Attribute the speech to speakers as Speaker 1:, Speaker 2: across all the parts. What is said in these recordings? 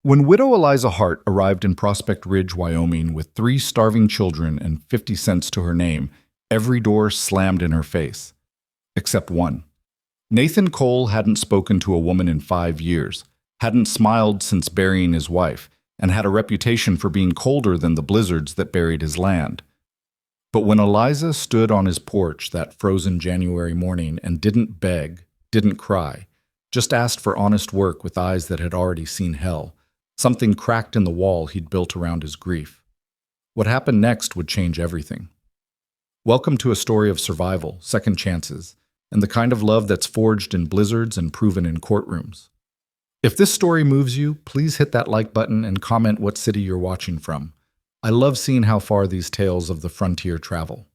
Speaker 1: When widow Eliza Hart arrived in Prospect Ridge, Wyoming, with 3 starving children and 50 cents to her name, every door slammed in her face. Except one. Nathan Cole hadn't spoken to a woman in 5 years, hadn't smiled since burying his wife, and had a reputation for being colder than the blizzards that buried his land. But when Eliza stood on his porch that frozen January morning and didn't beg, didn't cry, just asked for honest work with eyes that had already seen hell, something cracked in the wall he'd built around his grief. What happened next would change everything. Welcome to a story of survival, second chances, and the kind of love that's forged in blizzards and proven in courtrooms. If this story moves you, please hit that like button and comment what city you're watching from. I love seeing how far these tales of the frontier travel.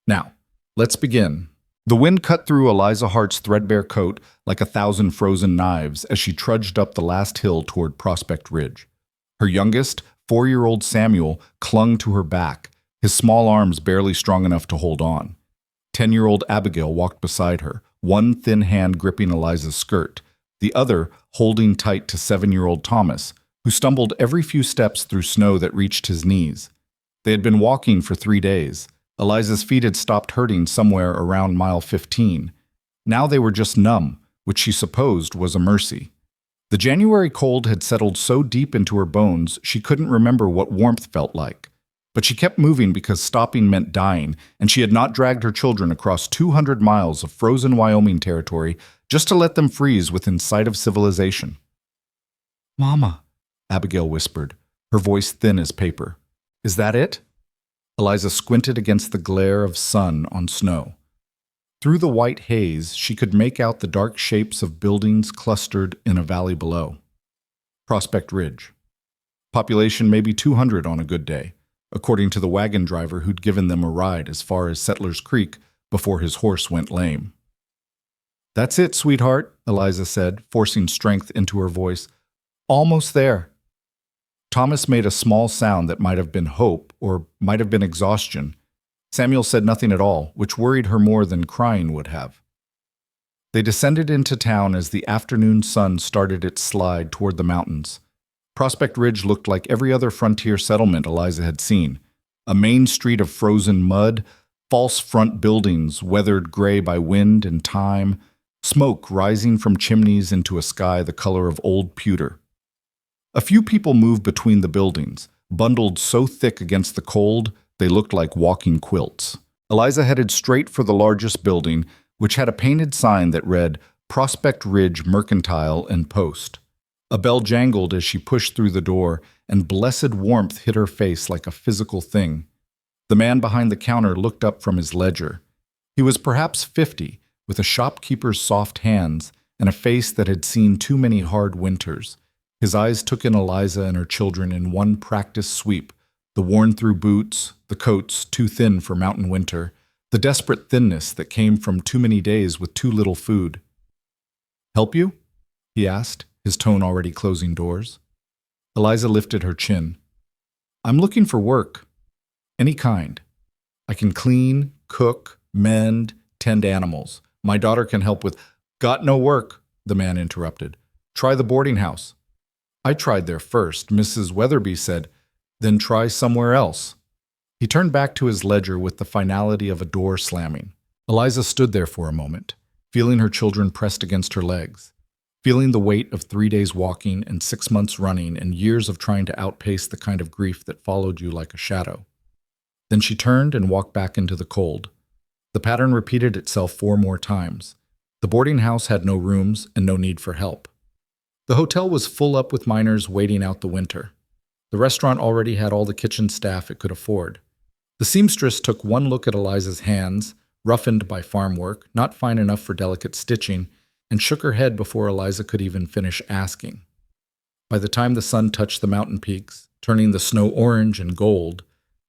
Speaker 1: Now, let's begin. The wind cut through Eliza Hart's threadbare coat like 1,000 frozen knives as she trudged up the last hill toward Prospect Ridge. Her youngest, 4-year-old Samuel, clung to her back, his small arms barely strong enough to hold on. 10-year-old Abigail walked beside her, one thin hand gripping Eliza's skirt, the other holding tight to 7-year-old Thomas, who stumbled every few steps through snow that reached his knees. They had been walking for 3 days. Eliza's feet had stopped hurting somewhere around mile 15. Now they were just numb, which she supposed was a mercy. The January cold had settled so deep into her bones she couldn't remember what warmth felt like. But she kept moving because stopping meant dying, and she had not dragged her children across 200 miles of frozen Wyoming territory just to let them freeze within sight of civilization. "Mama," Abigail whispered, her voice thin as paper. "Is that it?" Eliza squinted against the glare of sun on snow. Through the white haze, she could make out the dark shapes of buildings clustered in a valley below. Prospect Ridge. Population maybe 200 on a good day, according to the wagon driver who'd given them a ride as far as Settlers Creek before his horse went lame. "That's it, sweetheart," Eliza said, forcing strength into her voice. "Almost there." Thomas made a small sound that might have been hope or might have been exhaustion. Samuel said nothing at all, which worried her more than crying would have. They descended into town as the afternoon sun started its slide toward the mountains. Prospect Ridge looked like every other frontier settlement Eliza had seen. A main street of frozen mud, false front buildings weathered gray by wind and time, smoke rising from chimneys into a sky the color of old pewter. A few people moved between the buildings, bundled so thick against the cold they looked like walking quilts. Eliza headed straight for the largest building, which had a painted sign that read Prospect Ridge Mercantile and Post. A bell jangled as she pushed through the door, and blessed warmth hit her face like a physical thing. The man behind the counter looked up from his ledger. He was perhaps 50, with a shopkeeper's soft hands and a face that had seen too many hard winters. His eyes took in Eliza and her children in one practiced sweep, the worn-through boots, the coats too thin for mountain winter, the desperate thinness that came from too many days with too little food. "Help you?" he asked, his tone already closing doors. Eliza lifted her chin. "I'm looking for work. Any kind. I can clean, cook, mend, tend animals. My daughter can help with—" "Got no work," the man interrupted. "Try the boarding house." "I tried there first," Mrs. Weatherby said. "Then try somewhere else." He turned back to his ledger with the finality of a door slamming. Eliza stood there for a moment, feeling her children pressed against her legs, feeling the weight of 3 days walking and 6 months running and years of trying to outpace the kind of grief that followed you like a shadow. Then she turned and walked back into the cold. The pattern repeated itself 4 more times. The boarding house had no rooms and no need for help. The hotel was full up with miners waiting out the winter. The restaurant already had all the kitchen staff it could afford. The seamstress took one look at Eliza's hands, roughened by farm work, not fine enough for delicate stitching, and shook her head before Eliza could even finish asking. By the time the sun touched the mountain peaks, turning the snow orange and gold,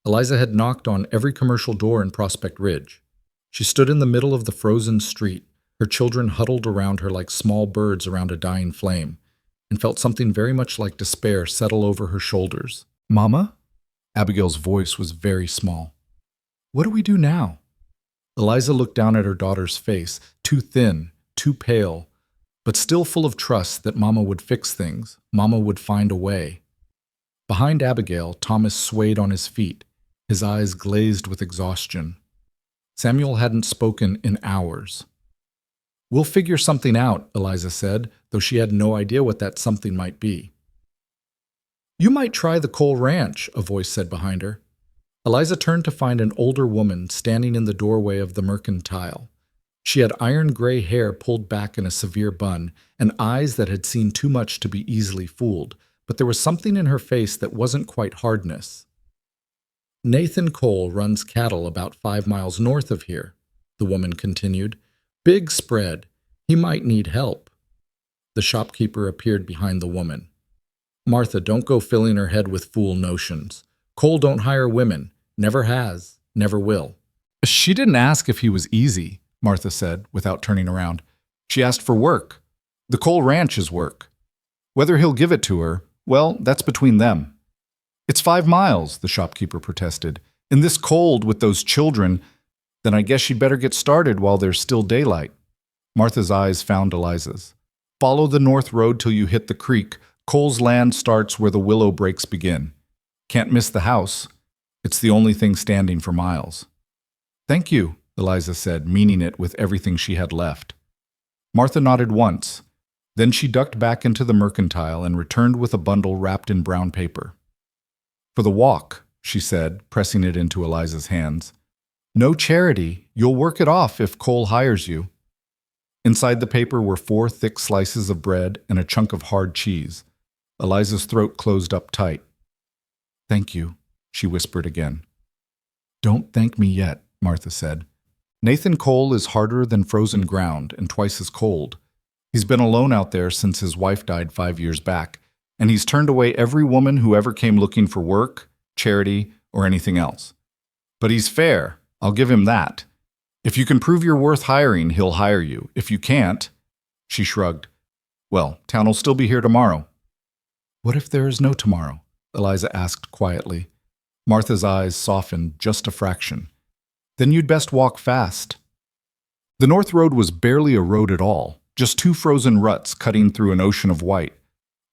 Speaker 1: Eliza had knocked on every commercial door in Prospect Ridge. She stood in the middle of the frozen street, her children huddled around her like small birds around a dying flame, and felt something very much like despair settle over her shoulders. "Mama?" Abigail's voice was very small. "What do we do now?" Eliza looked down at her daughter's face, too thin, too pale. but still full of trust that Mama would fix things, Mama would find a way. Behind Abigail, Thomas swayed on his feet, his eyes glazed with exhaustion. Samuel hadn't spoken in hours. "We'll figure something out," Eliza said, though she had no idea what that something might be. "You might try the Cole Ranch," a voice said behind her. Eliza turned to find an older woman standing in the doorway of the mercantile. She had iron-gray hair pulled back in a severe bun, and eyes that had seen too much to be easily fooled, but there was something in her face that wasn't quite hardness. "Nathan Cole runs cattle about 5 miles north of here," the woman continued. "Big spread. He might need help." The shopkeeper appeared behind the woman. "Martha, don't go filling her head with fool notions. Cole don't hire women. Never has. Never will." "She didn't ask if he was easy," Martha said, without turning around. "She asked for work. The Cole Ranch is work. Whether he'll give it to her, well, that's between them." "It's 5 miles, the shopkeeper protested. "In this cold with those children, then I guess she'd better get started while there's still daylight." Martha's eyes found Eliza's. "Follow the north road till you hit the creek. Cole's land starts where the willow breaks begin. Can't miss the house. It's the only thing standing for miles." "Thank you," Eliza said, meaning it with everything she had left. Martha nodded once. Then she ducked back into the mercantile and returned with a bundle wrapped in brown paper. "For the walk," she said, pressing it into Eliza's hands. "No charity. You'll work it off if Cole hires you." Inside the paper were 4 thick slices of bread and a chunk of hard cheese. Eliza's throat closed up tight. "Thank you," she whispered again. "Don't thank me yet," Martha said. "Nathan Cole is harder than frozen ground and twice as cold. He's been alone out there since his wife died 5 years back, and he's turned away every woman who ever came looking for work, charity, or anything else. But he's fair, I'll give him that. If you can prove you're worth hiring, he'll hire you. If you can't," she shrugged, "well, town will still be here tomorrow." "What if there is no tomorrow?" Eliza asked quietly. Martha's eyes softened just a fraction. "Then you'd best walk fast." The north road was barely a road at all, just 2 frozen ruts cutting through an ocean of white.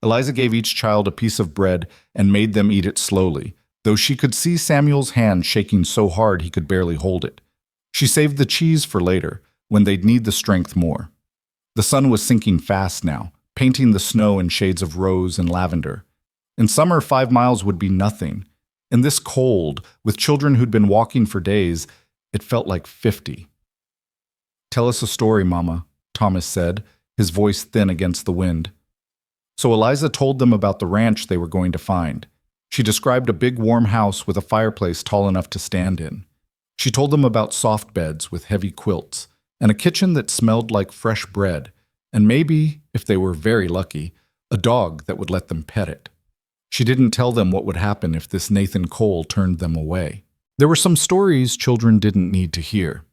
Speaker 1: Eliza gave each child a piece of bread and made them eat it slowly, though she could see Samuel's hand shaking so hard he could barely hold it. She saved the cheese for later, when they'd need the strength more. The sun was sinking fast now, painting the snow in shades of rose and lavender. In summer, 5 miles would be nothing. In this cold, with children who'd been walking for days, it felt like 50. "Tell us a story, Mama," Thomas said, his voice thin against the wind. So Eliza told them about the ranch they were going to find. She described a big warm house with a fireplace tall enough to stand in. She told them about soft beds with heavy quilts, and a kitchen that smelled like fresh bread, and maybe, if they were very lucky, a dog that would let them pet it. She didn't tell them what would happen if this Nathan Cole turned them away. There were some stories children didn't need to hear.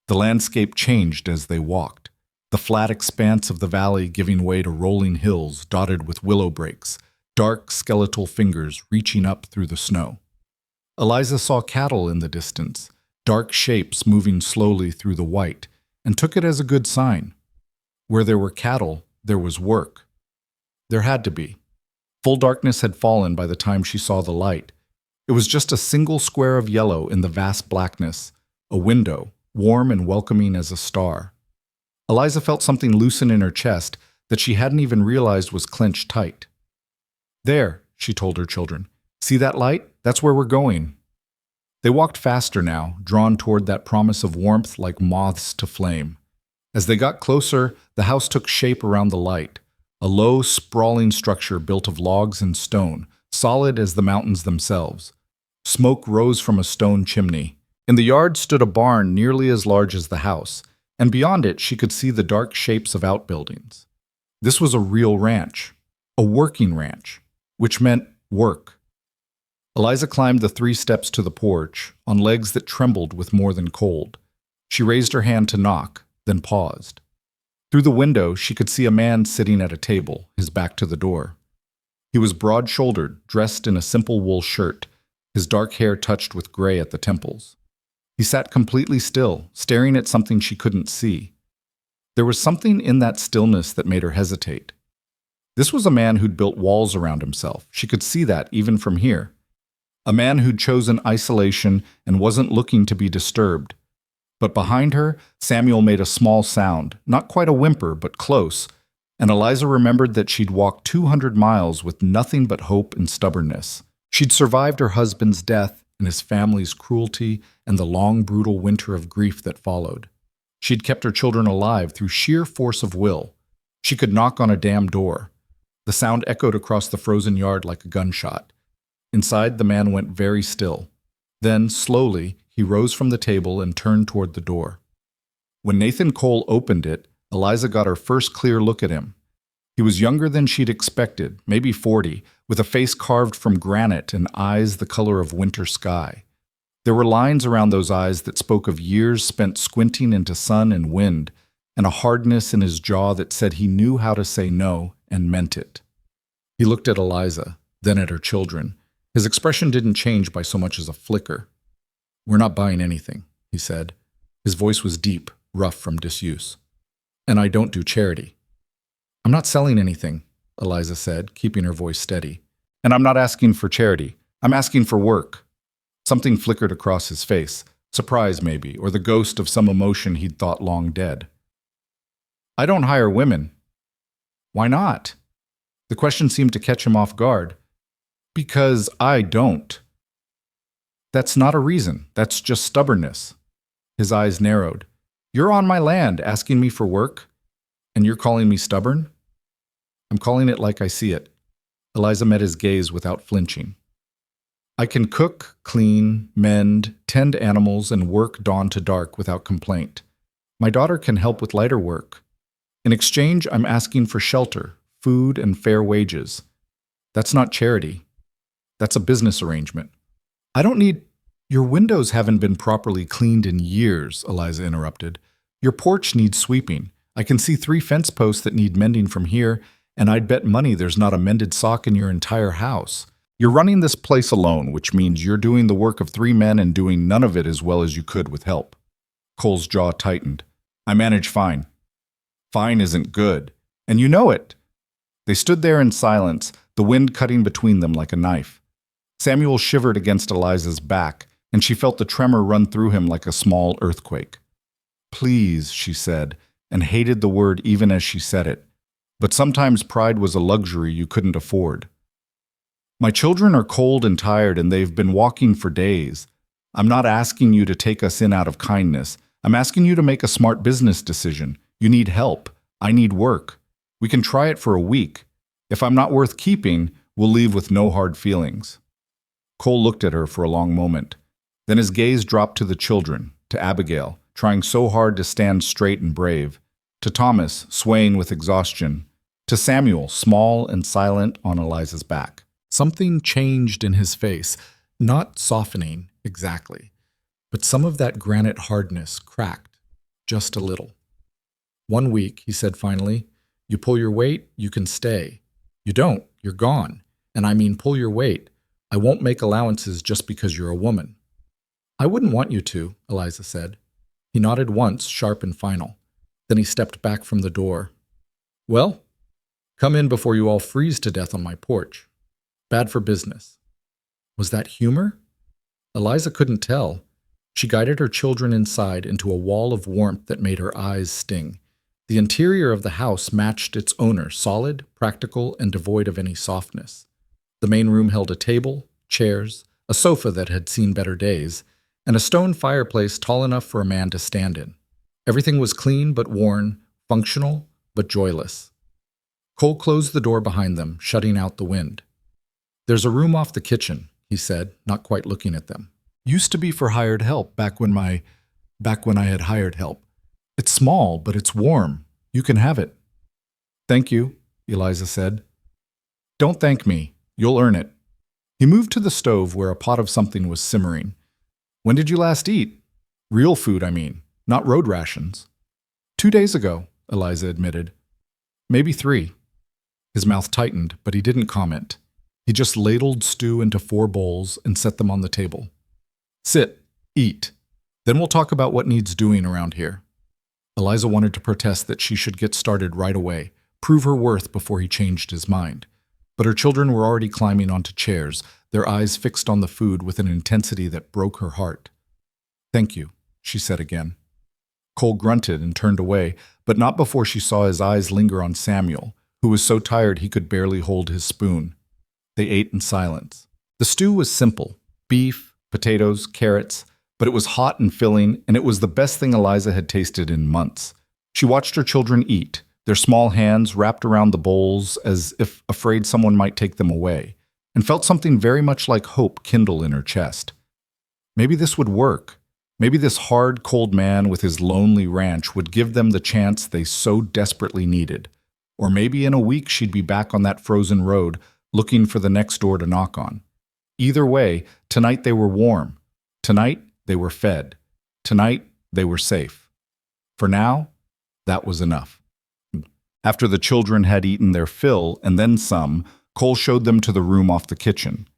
Speaker 1: The landscape changed as they walked, the flat expanse of the valley giving way to rolling hills dotted with willow brakes, dark skeletal fingers reaching up through the snow. Eliza saw cattle in the distance, dark shapes moving slowly through the white, and took it as a good sign. Where there were cattle, there was work. There had to be. Full darkness had fallen by the time she saw the light. It was just a single square of yellow in the vast blackness, a window, warm and welcoming as a star. Eliza felt something loosen in her chest that she hadn't even realized was clenched tight. "There," she told her children. "See that light? That's where we're going." They walked faster now, drawn toward that promise of warmth like moths to flame. As they got closer, the house took shape around the light, a low, sprawling structure built of logs and stone, solid as the mountains themselves. Smoke rose from a stone chimney. In the yard stood a barn nearly as large as the house, and beyond it she could see the dark shapes of outbuildings. This was a real ranch, a working ranch, which meant work. Eliza climbed the 3 steps to the porch, on legs that trembled with more than cold. She raised her hand to knock, then paused. Through the window, she could see a man sitting at a table, his back to the door. He was broad-shouldered, dressed in a simple wool shirt, his dark hair touched with gray at the temples. He sat completely still, staring at something she couldn't see. There was something in that stillness that made her hesitate. This was a man who'd built walls around himself. She could see that even from here. A man who'd chosen isolation and wasn't looking to be disturbed. But behind her, Samuel made a small sound, not quite a whimper, but close, and Eliza remembered that she'd walked 200 miles with nothing but hope and stubbornness. She'd survived her husband's death and his family's cruelty and the long, brutal winter of grief that followed. She'd kept her children alive through sheer force of will. She could knock on a damn door. The sound echoed across the frozen yard like a gunshot. Inside, the man went very still. Then, slowly, he rose from the table and turned toward the door. When Nathan Cole opened it, Eliza got her first clear look at him. He was younger than she'd expected, maybe 40, with a face carved from granite and eyes the color of winter sky. There were lines around those eyes that spoke of years spent squinting into sun and wind, and a hardness in his jaw that said he knew how to say no and meant it. He looked at Eliza, then at her children. His expression didn't change by so much as a flicker. "We're not buying anything," he said. His voice was deep, rough from disuse. "And I don't do charity." "I'm not selling anything," Eliza said, keeping her voice steady. "And I'm not asking for charity. I'm asking for work." Something flickered across his face, surprise maybe, or the ghost of some emotion he'd thought long dead. "I don't hire women." "Why not?" The question seemed to catch him off guard. "Because I don't." "That's not a reason. That's just stubbornness." His eyes narrowed. "You're on my land asking me for work, and you're calling me stubborn?" "I'm calling it like I see it." Eliza met his gaze without flinching. "I can cook, clean, mend, tend animals, and work dawn to dark without complaint. My daughter can help with lighter work. In exchange, I'm asking for shelter, food, and fair wages. That's not charity. That's a business arrangement." "I don't need—" "Your windows haven't been properly cleaned in years," Eliza interrupted. "Your porch needs sweeping. I can see 3 fence posts that need mending from here, and I'd bet money there's not a mended sock in your entire house. You're running this place alone, which means you're doing the work of 3 men and doing none of it as well as you could with help." Cole's jaw tightened. "I manage fine." "Fine isn't good. And you know it." They stood there in silence, the wind cutting between them like a knife. Samuel shivered against Eliza's back, and she felt the tremor run through him like a small earthquake. "Please," she said, and hated the word even as she said it. But sometimes pride was a luxury you couldn't afford. "My children are cold and tired, and they've been walking for days. I'm not asking you to take us in out of kindness. I'm asking you to make a smart business decision. You need help. I need work. We can try it for a week. If I'm not worth keeping, we'll leave with no hard feelings." Cole looked at her for a long moment. Then his gaze dropped to the children, to Abigail, trying so hard to stand straight and brave, to Thomas, swaying with exhaustion, to Samuel, small and silent on Eliza's back. Something changed in his face, not softening exactly, but some of that granite hardness cracked, just a little. "1 week," he said finally. "You pull your weight, you can stay. You don't, you're gone. And I mean pull your weight. I won't make allowances just because you're a woman." "I wouldn't want you to," Eliza said. He nodded once, sharp and final. Then he stepped back from the door. "Well, come in before you all freeze to death on my porch. Bad for business." Was that humor? Eliza couldn't tell. She guided her children inside into a wall of warmth that made her eyes sting. The interior of the house matched its owner, solid, practical, and devoid of any softness. The main room held a table, chairs, a sofa that had seen better days, and a stone fireplace tall enough for a man to stand in. Everything was clean but worn, functional but joyless. Cole closed the door behind them, shutting out the wind. "There's a room off the kitchen," he said, not quite looking at them. "Used to be for hired help back when I had hired help. It's small, but it's warm. You can have it." "Thank you," Eliza said. "Don't thank me. You'll earn it." He moved to the stove where a pot of something was simmering. "When did you last eat? Real food, I mean, not road rations." 2 days ago," Eliza admitted. "Maybe 3. His mouth tightened, but he didn't comment. He just ladled stew into 4 bowls and set them on the table. "Sit, eat. Then we'll talk about what needs doing around here." Eliza wanted to protest that she should get started right away, prove her worth before he changed his mind. But her children were already climbing onto chairs, their eyes fixed on the food with an intensity that broke her heart. "Thank you," she said again. Cole grunted and turned away, but not before she saw his eyes linger on Samuel, who was so tired he could barely hold his spoon. They ate in silence. The stew was simple: beef, potatoes, carrots, but it was hot and filling, and it was the best thing Eliza had tasted in months. She watched her children eat, their small hands wrapped around the bowls as if afraid someone might take them away, and felt something very much like hope kindle in her chest. Maybe this would work. Maybe this hard, cold man with his lonely ranch would give them the chance they so desperately needed. Or maybe in a week she'd be back on that frozen road, looking for the next door to knock on. Either way, tonight they were warm. Tonight they were fed. Tonight they were safe. For now, that was enough. After the children had eaten their fill, and then some, Cole showed them to the room off the kitchen.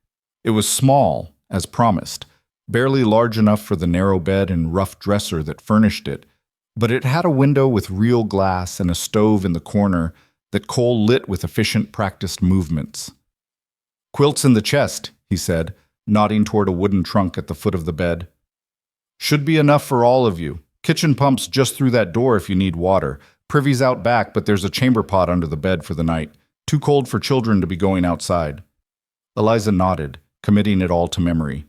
Speaker 1: It was small, as promised, barely large enough for the narrow bed and rough dresser that furnished it, but it had a window with real glass and a stove in the corner that Cole lit with efficient, practiced movements. "Quilts in the chest," he said, nodding toward a wooden trunk at the foot of the bed. "Should be enough for all of you. Kitchen pump's just through that door if you need water. Privy's out back, but there's a chamber pot under the bed for the night. Too cold for children to be going outside." Eliza nodded, committing it all to memory.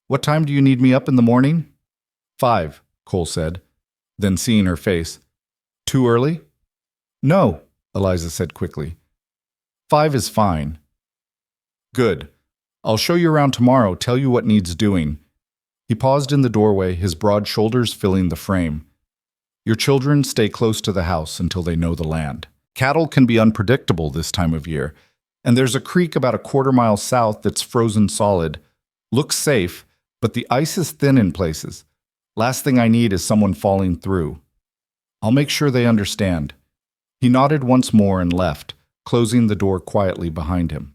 Speaker 1: "What time do you need me up in the morning?" "5, Cole said. Then seeing her face, "Too early?" "No," Eliza said quickly. 5 is fine." "Good. I'll show you around tomorrow, tell you what needs doing." He paused in the doorway, his broad shoulders filling the frame. "Your children stay close to the house until they know the land. Cattle can be unpredictable this time of year, and there's a creek about a quarter-mile south that's frozen solid. Looks safe, but the ice is thin in places. Last thing I need is someone falling through. I'll make sure they understand." He nodded once more and left, closing the door quietly behind him.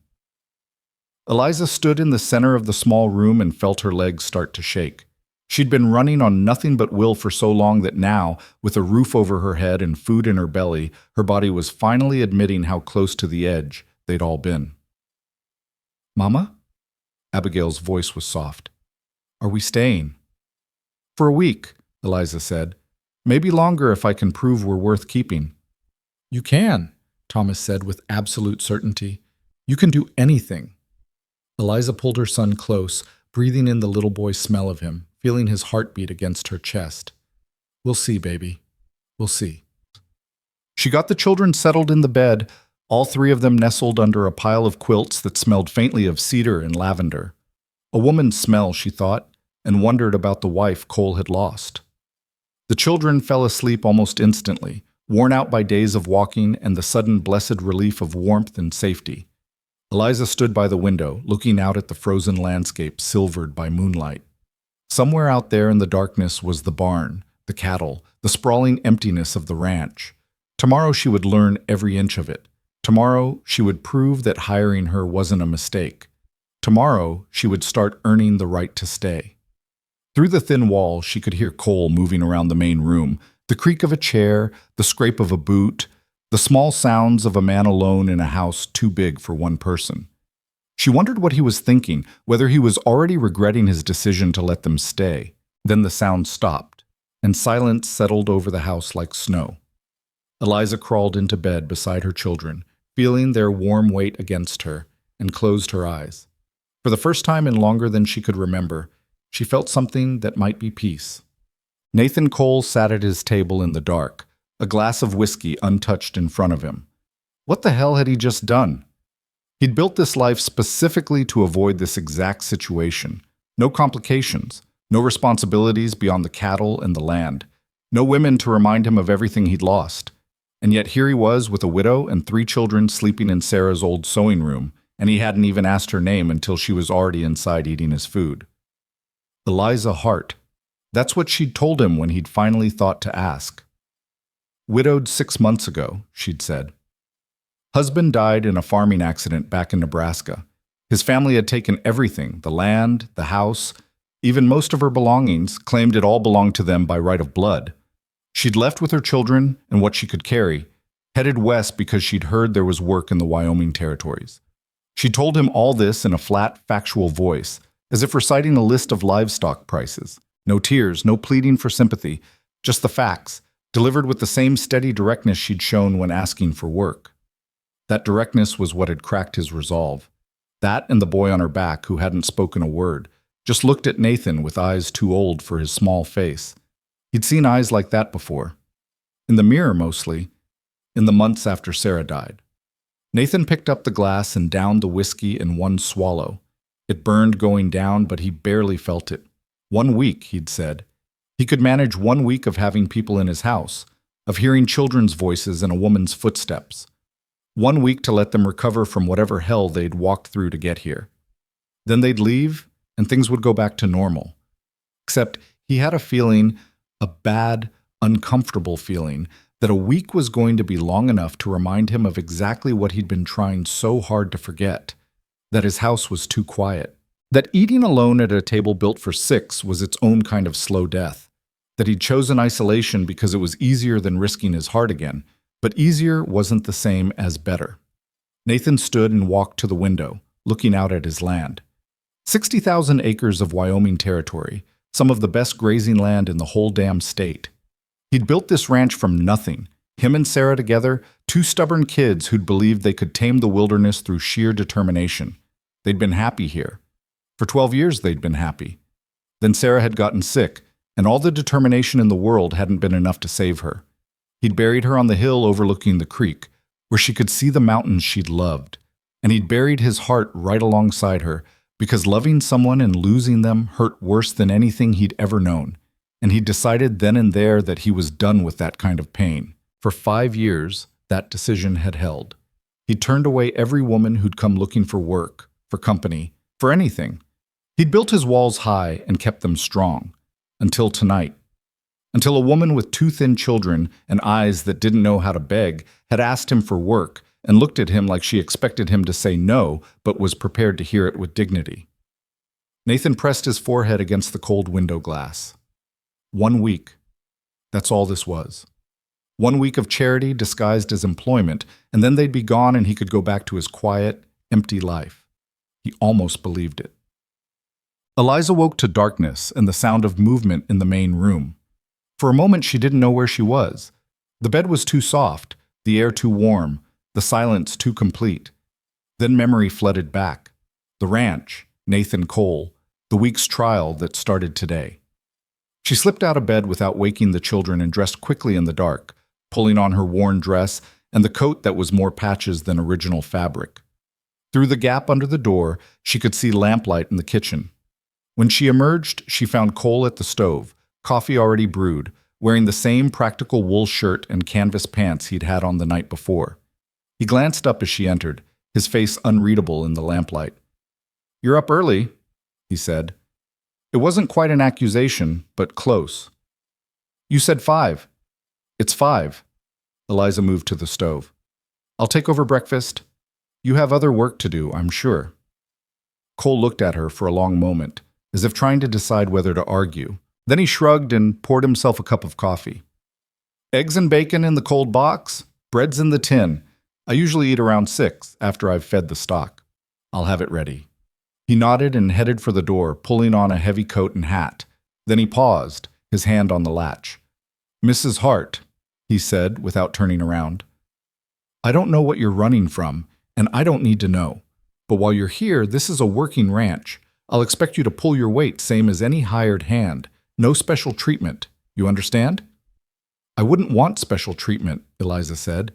Speaker 1: Eliza stood in the center of the small room and felt her legs start to shake. She'd been running on nothing but will for so long that now, with a roof over her head and food in her belly, her body was finally admitting how close to the edge they'd all been. "Mama?" Abigail's voice was soft. "Are we staying?" "For a week," Eliza said. "Maybe longer if I can prove we're worth keeping." "You can," Thomas said with absolute certainty. "You can do anything." Eliza pulled her son close, breathing in the little boy's smell of him, feeling his heartbeat against her chest. "We'll see, baby. We'll see." She got the children settled in the bed, all 3 of them nestled under a pile of quilts that smelled faintly of cedar and lavender. A woman's smell, she thought, and wondered about the wife Cole had lost. The children fell asleep almost instantly, worn out by days of walking and the sudden blessed relief of warmth and safety. Eliza stood by the window, looking out at the frozen landscape silvered by moonlight. Somewhere out there in the darkness was the barn, the cattle, the sprawling emptiness of the ranch. Tomorrow she would learn every inch of it. Tomorrow she would prove that hiring her wasn't a mistake. Tomorrow she would start earning the right to stay. Through the thin wall she could hear Cole moving around the main room, the creak of a chair, the scrape of a boot, the small sounds of a man alone in a house too big for one person. She wondered what he was thinking, whether he was already regretting his decision to let them stay. Then the sound stopped, and silence settled over the house like snow. Eliza crawled into bed beside her children, feeling their warm weight against her, and closed her eyes. For the first time in longer than she could remember, she felt something that might be peace. Nathan Cole sat at his table in the dark, a glass of whiskey untouched in front of him. What the hell had he just done? He'd built this life specifically to avoid this exact situation. No complications, no responsibilities beyond the cattle and the land, no women to remind him of everything he'd lost. And yet here he was with a widow and 3 children sleeping in Sarah's old sewing room, and he hadn't even asked her name until she was already inside eating his food. Eliza Hart. That's what she'd told him when he'd finally thought to ask. "Widowed 6 months ago," she'd said. Husband died in a farming accident back in Nebraska. His family had taken everything, the land, the house, even most of her belongings, claimed it all belonged to them by right of blood. She'd left with her children and what she could carry, headed west because she'd heard there was work in the Wyoming territories. She told him all this in a flat, factual voice, as if reciting a list of livestock prices. No tears, no pleading for sympathy, just the facts, delivered with the same steady directness she'd shown when asking for work. That directness was what had cracked his resolve. That and the boy on her back who hadn't spoken a word, just looked at Nathan with eyes too old for his small face. He'd seen eyes like that before. In the mirror mostly, in the months after Sarah died. Nathan picked up the glass and downed the whiskey in one swallow. It burned going down, but he barely felt it. 1 week, he'd said. He could manage 1 week of having people in his house, of hearing children's voices and a woman's footsteps. 1 week to let them recover from whatever hell they'd walked through to get here. Then they'd leave, and things would go back to normal. Except he had a feeling, a bad, uncomfortable feeling, that a week was going to be long enough to remind him of exactly what he'd been trying so hard to forget, that his house was too quiet, that eating alone at a table built for 6 was its own kind of slow death, that he'd chosen isolation because it was easier than risking his heart again, but easier wasn't the same as better. Nathan stood and walked to the window, looking out at his land. 60,000 acres of Wyoming territory, some of the best grazing land in the whole damn state. He'd built this ranch from nothing, him and Sarah together, 2 stubborn kids who'd believed they could tame the wilderness through sheer determination. They'd been happy here. For 12 years they'd been happy. Then Sarah had gotten sick, and all the determination in the world hadn't been enough to save her. He'd buried her on the hill overlooking the creek, where she could see the mountains she'd loved, and he'd buried his heart right alongside her, because loving someone and losing them hurt worse than anything he'd ever known. And he decided then and there that he was done with that kind of pain. For 5 years, that decision had held. He'd turned away every woman who'd come looking for work, for company, for anything. He'd built his walls high and kept them strong. Until tonight. Until a woman with 2 thin children and eyes that didn't know how to beg had asked him for work and looked at him like she expected him to say no, but was prepared to hear it with dignity. Nathan pressed his forehead against the cold window glass. 1 week. That's all this was. 1 week of charity disguised as employment, and then they'd be gone and he could go back to his quiet, empty life. He almost believed it. Eliza woke to darkness and the sound of movement in the main room. For a moment she didn't know where she was. The bed was too soft, the air too warm, the silence too complete. Then memory flooded back. The ranch, Nathan Cole, the week's trial that started today. She slipped out of bed without waking the children and dressed quickly in the dark, pulling on her worn dress and the coat that was more patches than original fabric. Through the gap under the door, she could see lamplight in the kitchen. When she emerged, she found Cole at the stove, coffee already brewed, wearing the same practical wool shirt and canvas pants he'd had on the night before. He glanced up as she entered, his face unreadable in the lamplight. "You're up early," he said. It wasn't quite an accusation, but close. "You said 5. It's 5. Eliza moved to the stove. "I'll take over breakfast. You have other work to do, I'm sure." Cole looked at her for a long moment, as if trying to decide whether to argue. Then he shrugged and poured himself a cup of coffee. "Eggs and bacon in the cold box. Bread's in the tin. I usually eat around 6 after I've fed the stock. I'll have it ready." He nodded and headed for the door, pulling on a heavy coat and hat. Then he paused, his hand on the latch. "Mrs. Hart," he said without turning around. "I don't know what you're running from, and I don't need to know. But while you're here, this is a working ranch. I'll expect you to pull your weight same as any hired hand. No special treatment. You understand?" "I wouldn't want special treatment," Eliza said.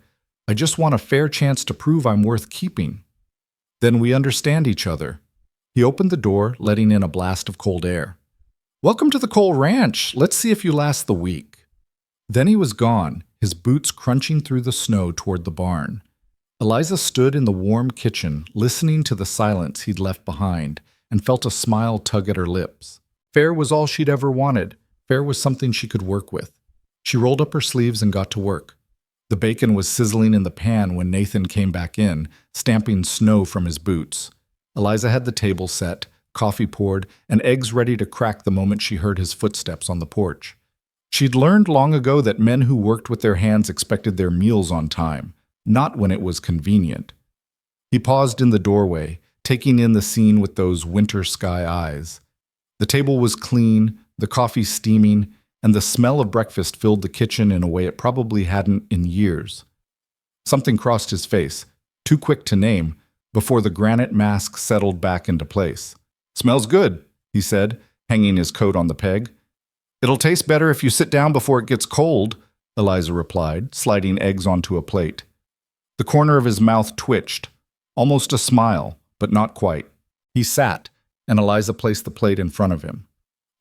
Speaker 1: "I just want a fair chance to prove I'm worth keeping." "Then we understand each other." He opened the door, letting in a blast of cold air. "Welcome to the Cole Ranch. Let's see if you last the week." Then he was gone, his boots crunching through the snow toward the barn. Eliza stood in the warm kitchen, listening to the silence he'd left behind, and felt a smile tug at her lips. Fair was all she'd ever wanted. Fair was something she could work with. She rolled up her sleeves and got to work. The bacon was sizzling in the pan when Nathan came back in, stamping snow from his boots. Eliza had the table set, coffee poured, and eggs ready to crack the moment she heard his footsteps on the porch. She'd learned long ago that men who worked with their hands expected their meals on time, not when it was convenient. He paused in the doorway, taking in the scene with those winter sky eyes. The table was clean, the coffee steaming, and the smell of breakfast filled the kitchen in a way it probably hadn't in years. Something crossed his face, too quick to name, before the granite mask settled back into place. "Smells good," he said, hanging his coat on the peg. "It'll taste better if you sit down before it gets cold," Eliza replied, sliding eggs onto a plate. The corner of his mouth twitched, almost a smile, but not quite. He sat, and Eliza placed the plate in front of him.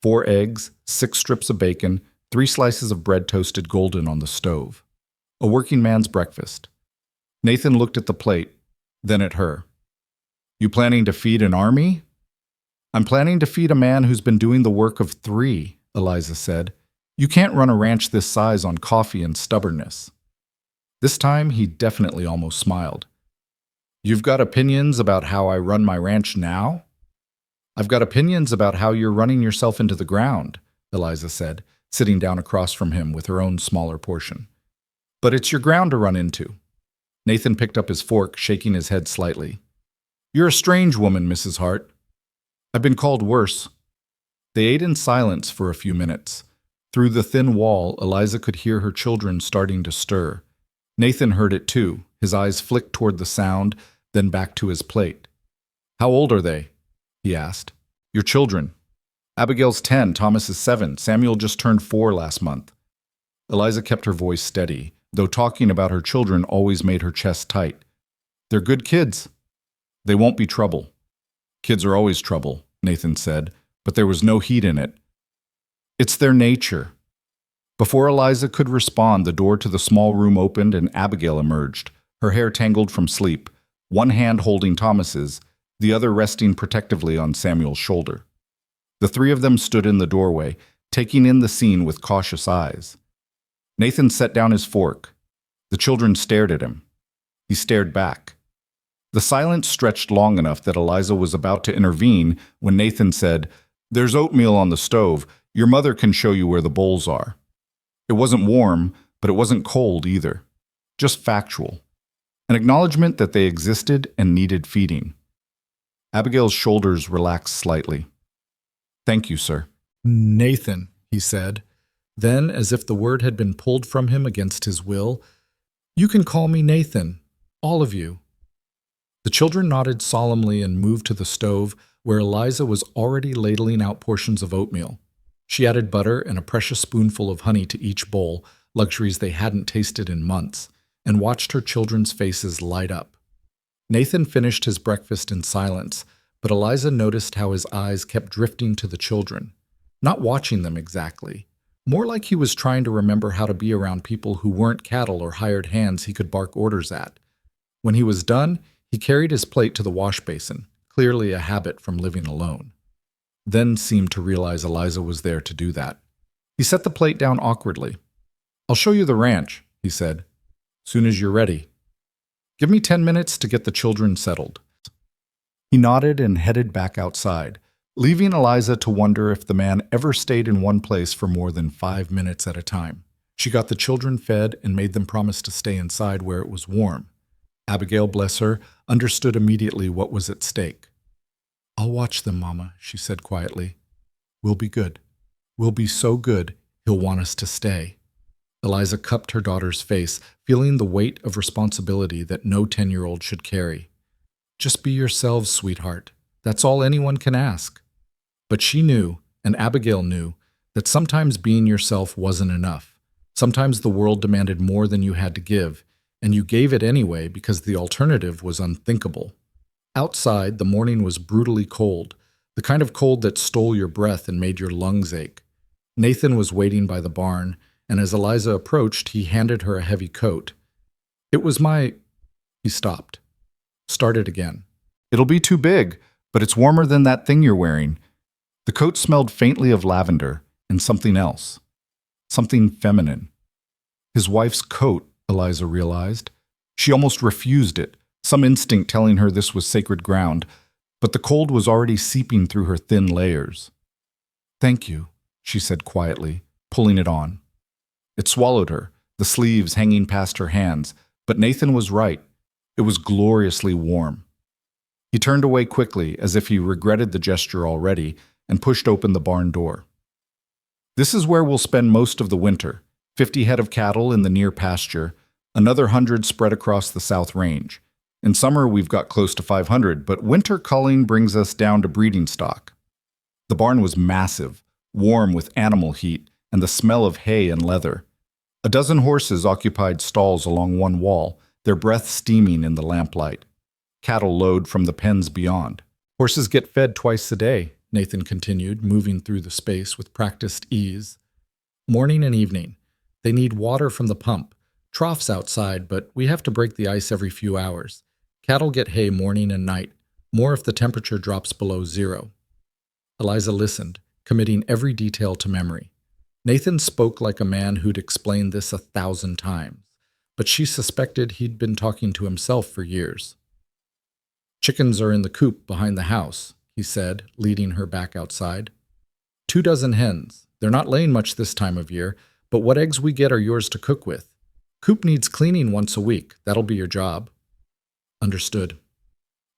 Speaker 1: 4 eggs, 6 strips of bacon, 3 slices of bread toasted golden on the stove. A working man's breakfast. Nathan looked at the plate, then at her. "You planning to feed an army?" "I'm planning to feed a man who's been doing the work of 3, Eliza said. "You can't run a ranch this size on coffee and stubbornness." This time, he definitely almost smiled. "You've got opinions about how I run my ranch now?" "I've got opinions about how you're running yourself into the ground," Eliza said, sitting down across from him with her own smaller portion. "But it's your ground to run into." Nathan picked up his fork, shaking his head slightly. "You're a strange woman, Mrs. Hart." "I've been called worse." They ate in silence for a few minutes. Through the thin wall, Eliza could hear her children starting to stir. Nathan heard it too. His eyes flicked toward the sound, then back to his plate. "How old are they?" he asked. "Your children." "Abigail's 10, Thomas is 7. Samuel just turned 4 last month." Eliza kept her voice steady, though talking about her children always made her chest tight. "They're good kids." "They won't be trouble." "Kids are always trouble," Nathan said, but there was no heat in it. "It's their nature." Before Eliza could respond, the door to the small room opened and Abigail emerged, her hair tangled from sleep, one hand holding Thomas's, the other resting protectively on Samuel's shoulder. The 3 of them stood in the doorway, taking in the scene with cautious eyes. Nathan set down his fork. The children stared at him. He stared back. The silence stretched long enough that Eliza was about to intervene when Nathan said, "There's oatmeal on the stove. Your mother can show you where the bowls are." It wasn't warm, but it wasn't cold either. Just factual. An acknowledgement that they existed and needed feeding. Abigail's shoulders relaxed slightly. "Thank you, sir." "Nathan," he said. Then, as if the word had been pulled from him against his will, "You can call me Nathan, all of you." The children nodded solemnly and moved to the stove, where Eliza was already ladling out portions of oatmeal. She added butter and a precious spoonful of honey to each bowl, luxuries they hadn't tasted in months, and watched her children's faces light up. Nathan finished his breakfast in silence, but Eliza noticed how his eyes kept drifting to the children, not watching them exactly. More like he was trying to remember how to be around people who weren't cattle or hired hands he could bark orders at. When he was done, he carried his plate to the wash basin, clearly a habit from living alone. Then seemed to realize Eliza was there to do that. He set the plate down awkwardly. "I'll show you the ranch," he said. "Soon as you're ready. Give me 10 minutes to get the children settled." He nodded and headed back outside, leaving Eliza to wonder if the man ever stayed in one place for more than 5 minutes at a time. She got the children fed and made them promise to stay inside where it was warm. Abigail, bless her, understood immediately what was at stake. "I'll watch them, Mama," she said quietly. "We'll be good. We'll be so good, he'll want us to stay." Eliza cupped her daughter's face, feeling the weight of responsibility that no 10-year-old should carry. "Just be yourselves, sweetheart. That's all anyone can ask." But she knew, and Abigail knew, that sometimes being yourself wasn't enough. Sometimes the world demanded more than you had to give, and you gave it anyway because the alternative was unthinkable. Outside, the morning was brutally cold, the kind of cold that stole your breath and made your lungs ache. Nathan was waiting by the barn, and as Eliza approached, he handed her a heavy coat. "It was my—" He stopped. Started again. "It'll be too big, but it's warmer than that thing you're wearing." The coat smelled faintly of lavender and something else. Something feminine. His wife's coat, Eliza realized. She almost refused it, some instinct telling her this was sacred ground, but the cold was already seeping through her thin layers. "Thank you," she said quietly, pulling it on. It swallowed her, the sleeves hanging past her hands, but Nathan was right. It was gloriously warm. He turned away quickly, as if he regretted the gesture already, and pushed open the barn door. This is where we'll spend most of the winter. 50 head of cattle in the near pasture, another 100 spread across the South Range. In summer, we've got close to 500, but winter culling brings us down to breeding stock. The barn was massive, warm with animal heat and the smell of hay and leather. A dozen horses occupied stalls along one wall, their breath steaming in the lamplight. Cattle lowed from the pens beyond. Horses get fed twice a day, Nathan continued, moving through the space with practiced ease. Morning and evening. They need water from the pump. Troughs outside, but we have to break the ice every few hours. Cattle get hay morning and night, more if the temperature drops below 0. Eliza listened, committing every detail to memory. Nathan spoke like a man who'd explained this 1,000 times, but she suspected he'd been talking to himself for years. Chickens are in the coop behind the house, he said, leading her back outside. 2 dozen hens. They're not laying much this time of year, but what eggs we get are yours to cook with. Coop needs cleaning once a week. That'll be your job. Understood.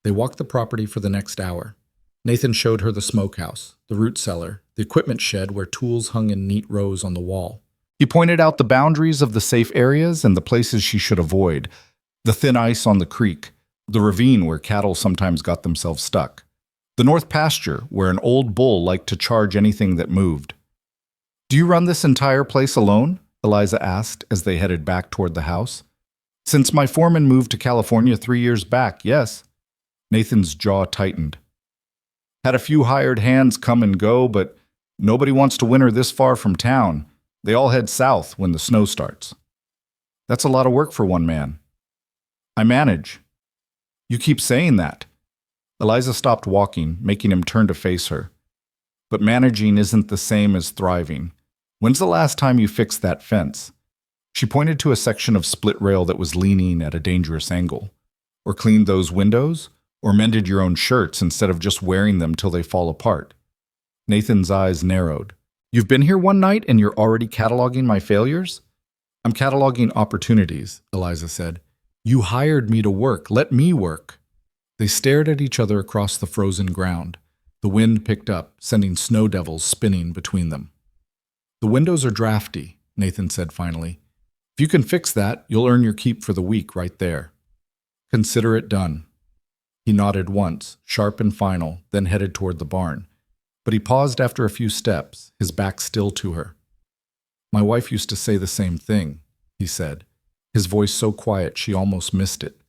Speaker 1: They walked the property for the next hour. Nathan showed her the smokehouse, the root cellar, the equipment shed where tools hung in neat rows on the wall. He pointed out the boundaries of the safe areas and the places she should avoid, the thin ice on the creek, the ravine where cattle sometimes got themselves stuck, the north pasture where an old bull liked to charge anything that moved. "Do you run this entire place alone?" Eliza asked as they headed back toward the house. "Since my foreman moved to California 3 years back, yes." Nathan's jaw tightened. "Had a few hired hands come and go, but nobody wants to winter this far from town. They all head south when the snow starts." "That's a lot of work for one man." "I manage." "You keep saying that." Eliza stopped walking, making him turn to face her. "But managing isn't the same as thriving. When's the last time you fixed that fence?" She pointed to a section of split rail that was leaning at a dangerous angle. "Or cleaned those windows? Or mended your own shirts instead of just wearing them till they fall apart?" Nathan's eyes narrowed. "You've been here one night and you're already cataloging my failures?" "I'm cataloging opportunities," Eliza said. "You hired me to work. Let me work." They stared at each other across the frozen ground. The wind picked up, sending snow devils spinning between them. "The windows are drafty," Nathan said finally. "If you can fix that, you'll earn your keep for the week right there." "Consider it done." He nodded once, sharp and final, then headed toward the barn. But he paused after a few steps, his back still to her. "My wife used to say the same thing," he said, his voice so quiet she almost missed it.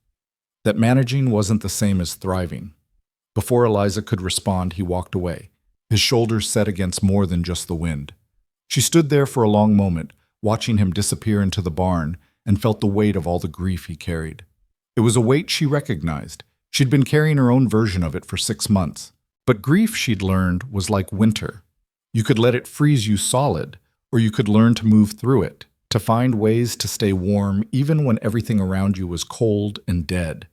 Speaker 1: That managing wasn't the same as thriving. Before Eliza could respond, he walked away, his shoulders set against more than just the wind. She stood there for a long moment, watching him disappear into the barn, and felt the weight of all the grief he carried. It was a weight she recognized. She'd been carrying her own version of it for 6 months. But grief, she'd learned, was like winter. You could let it freeze you solid, or you could learn to move through it, to find ways to stay warm even when everything around you was cold and dead.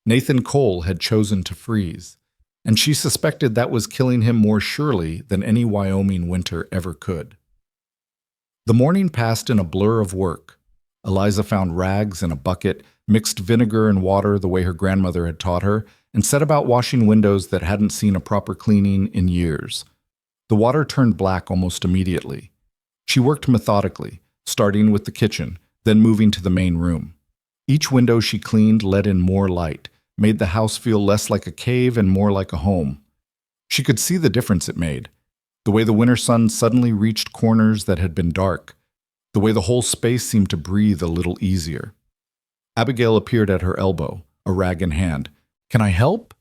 Speaker 1: Nathan Cole had chosen to freeze, and she suspected that was killing him more surely than any Wyoming winter ever could. The morning passed in a blur of work. Eliza found rags in a bucket, mixed vinegar and water the way her grandmother had taught her, and set about washing windows that hadn't seen a proper cleaning in years. The water turned black almost immediately. She worked methodically, starting with the kitchen, then moving to the main room. Each window she cleaned let in more light, made the house feel less like a cave and more like a home. She could see the difference it made, the way the winter sun suddenly reached corners that had been dark, the way the whole space seemed to breathe a little easier. Abigail appeared at her elbow, a rag in hand. "Can I help?"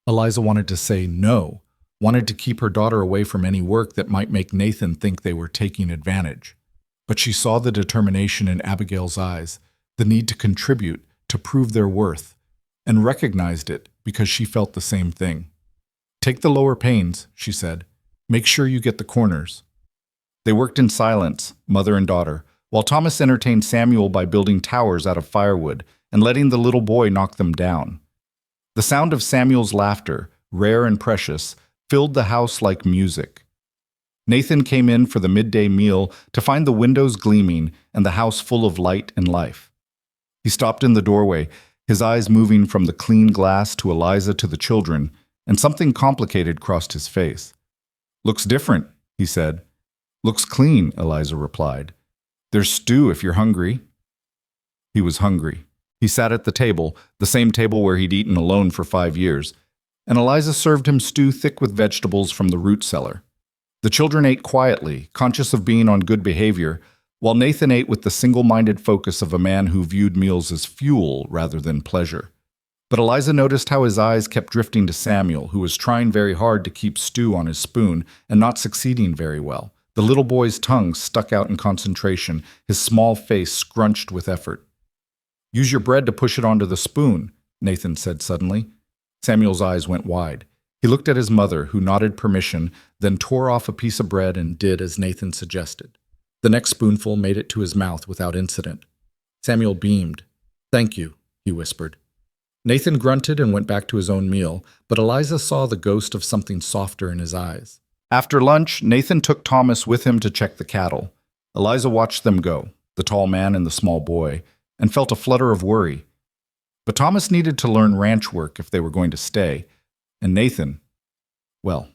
Speaker 1: Eliza wanted to say no, wanted to keep her daughter away from any work that might make Nathan think they were taking advantage. But she saw the determination in Abigail's eyes, the need to contribute, to prove their worth, and recognized it because she felt the same thing. "Take the lower panes," she said. "Make sure you get the corners." They worked in silence, mother and daughter, while Thomas entertained Samuel by building towers out of firewood and letting the little boy knock them down. The sound of Samuel's laughter, rare and precious, filled the house like music. Nathan came in for the midday meal to find the windows gleaming and the house full of light and life. He stopped in the doorway, his eyes moving from the clean glass to Eliza to the children, and something complicated crossed his face. "Looks different," he said. "Looks clean," Eliza replied. "There's stew if you're hungry." He was hungry. He sat at the table, the same table where he'd eaten alone for 5 years, and Eliza served him stew thick with vegetables from the root cellar. The children ate quietly, conscious of being on good behavior, while Nathan ate with the single-minded focus of a man who viewed meals as fuel rather than pleasure. But Eliza noticed how his eyes kept drifting to Samuel, who was trying very hard to keep stew on his spoon and not succeeding very well. The little boy's tongue stuck out in concentration, his small face scrunched with effort. "Use your bread to push it onto the spoon," Nathan said suddenly. Samuel's eyes went wide. He looked at his mother, who nodded permission, then tore off a piece of bread and did as Nathan suggested. The next spoonful made it to his mouth without incident. Samuel beamed. "Thank you," he whispered. Nathan grunted and went back to his own meal, but Eliza saw the ghost of something softer in his eyes. After lunch, Nathan took Thomas with him to check the cattle. Eliza watched them go, the tall man and the small boy, and felt a flutter of worry. But Thomas needed to learn ranch work if they were going to stay, and Nathan, well,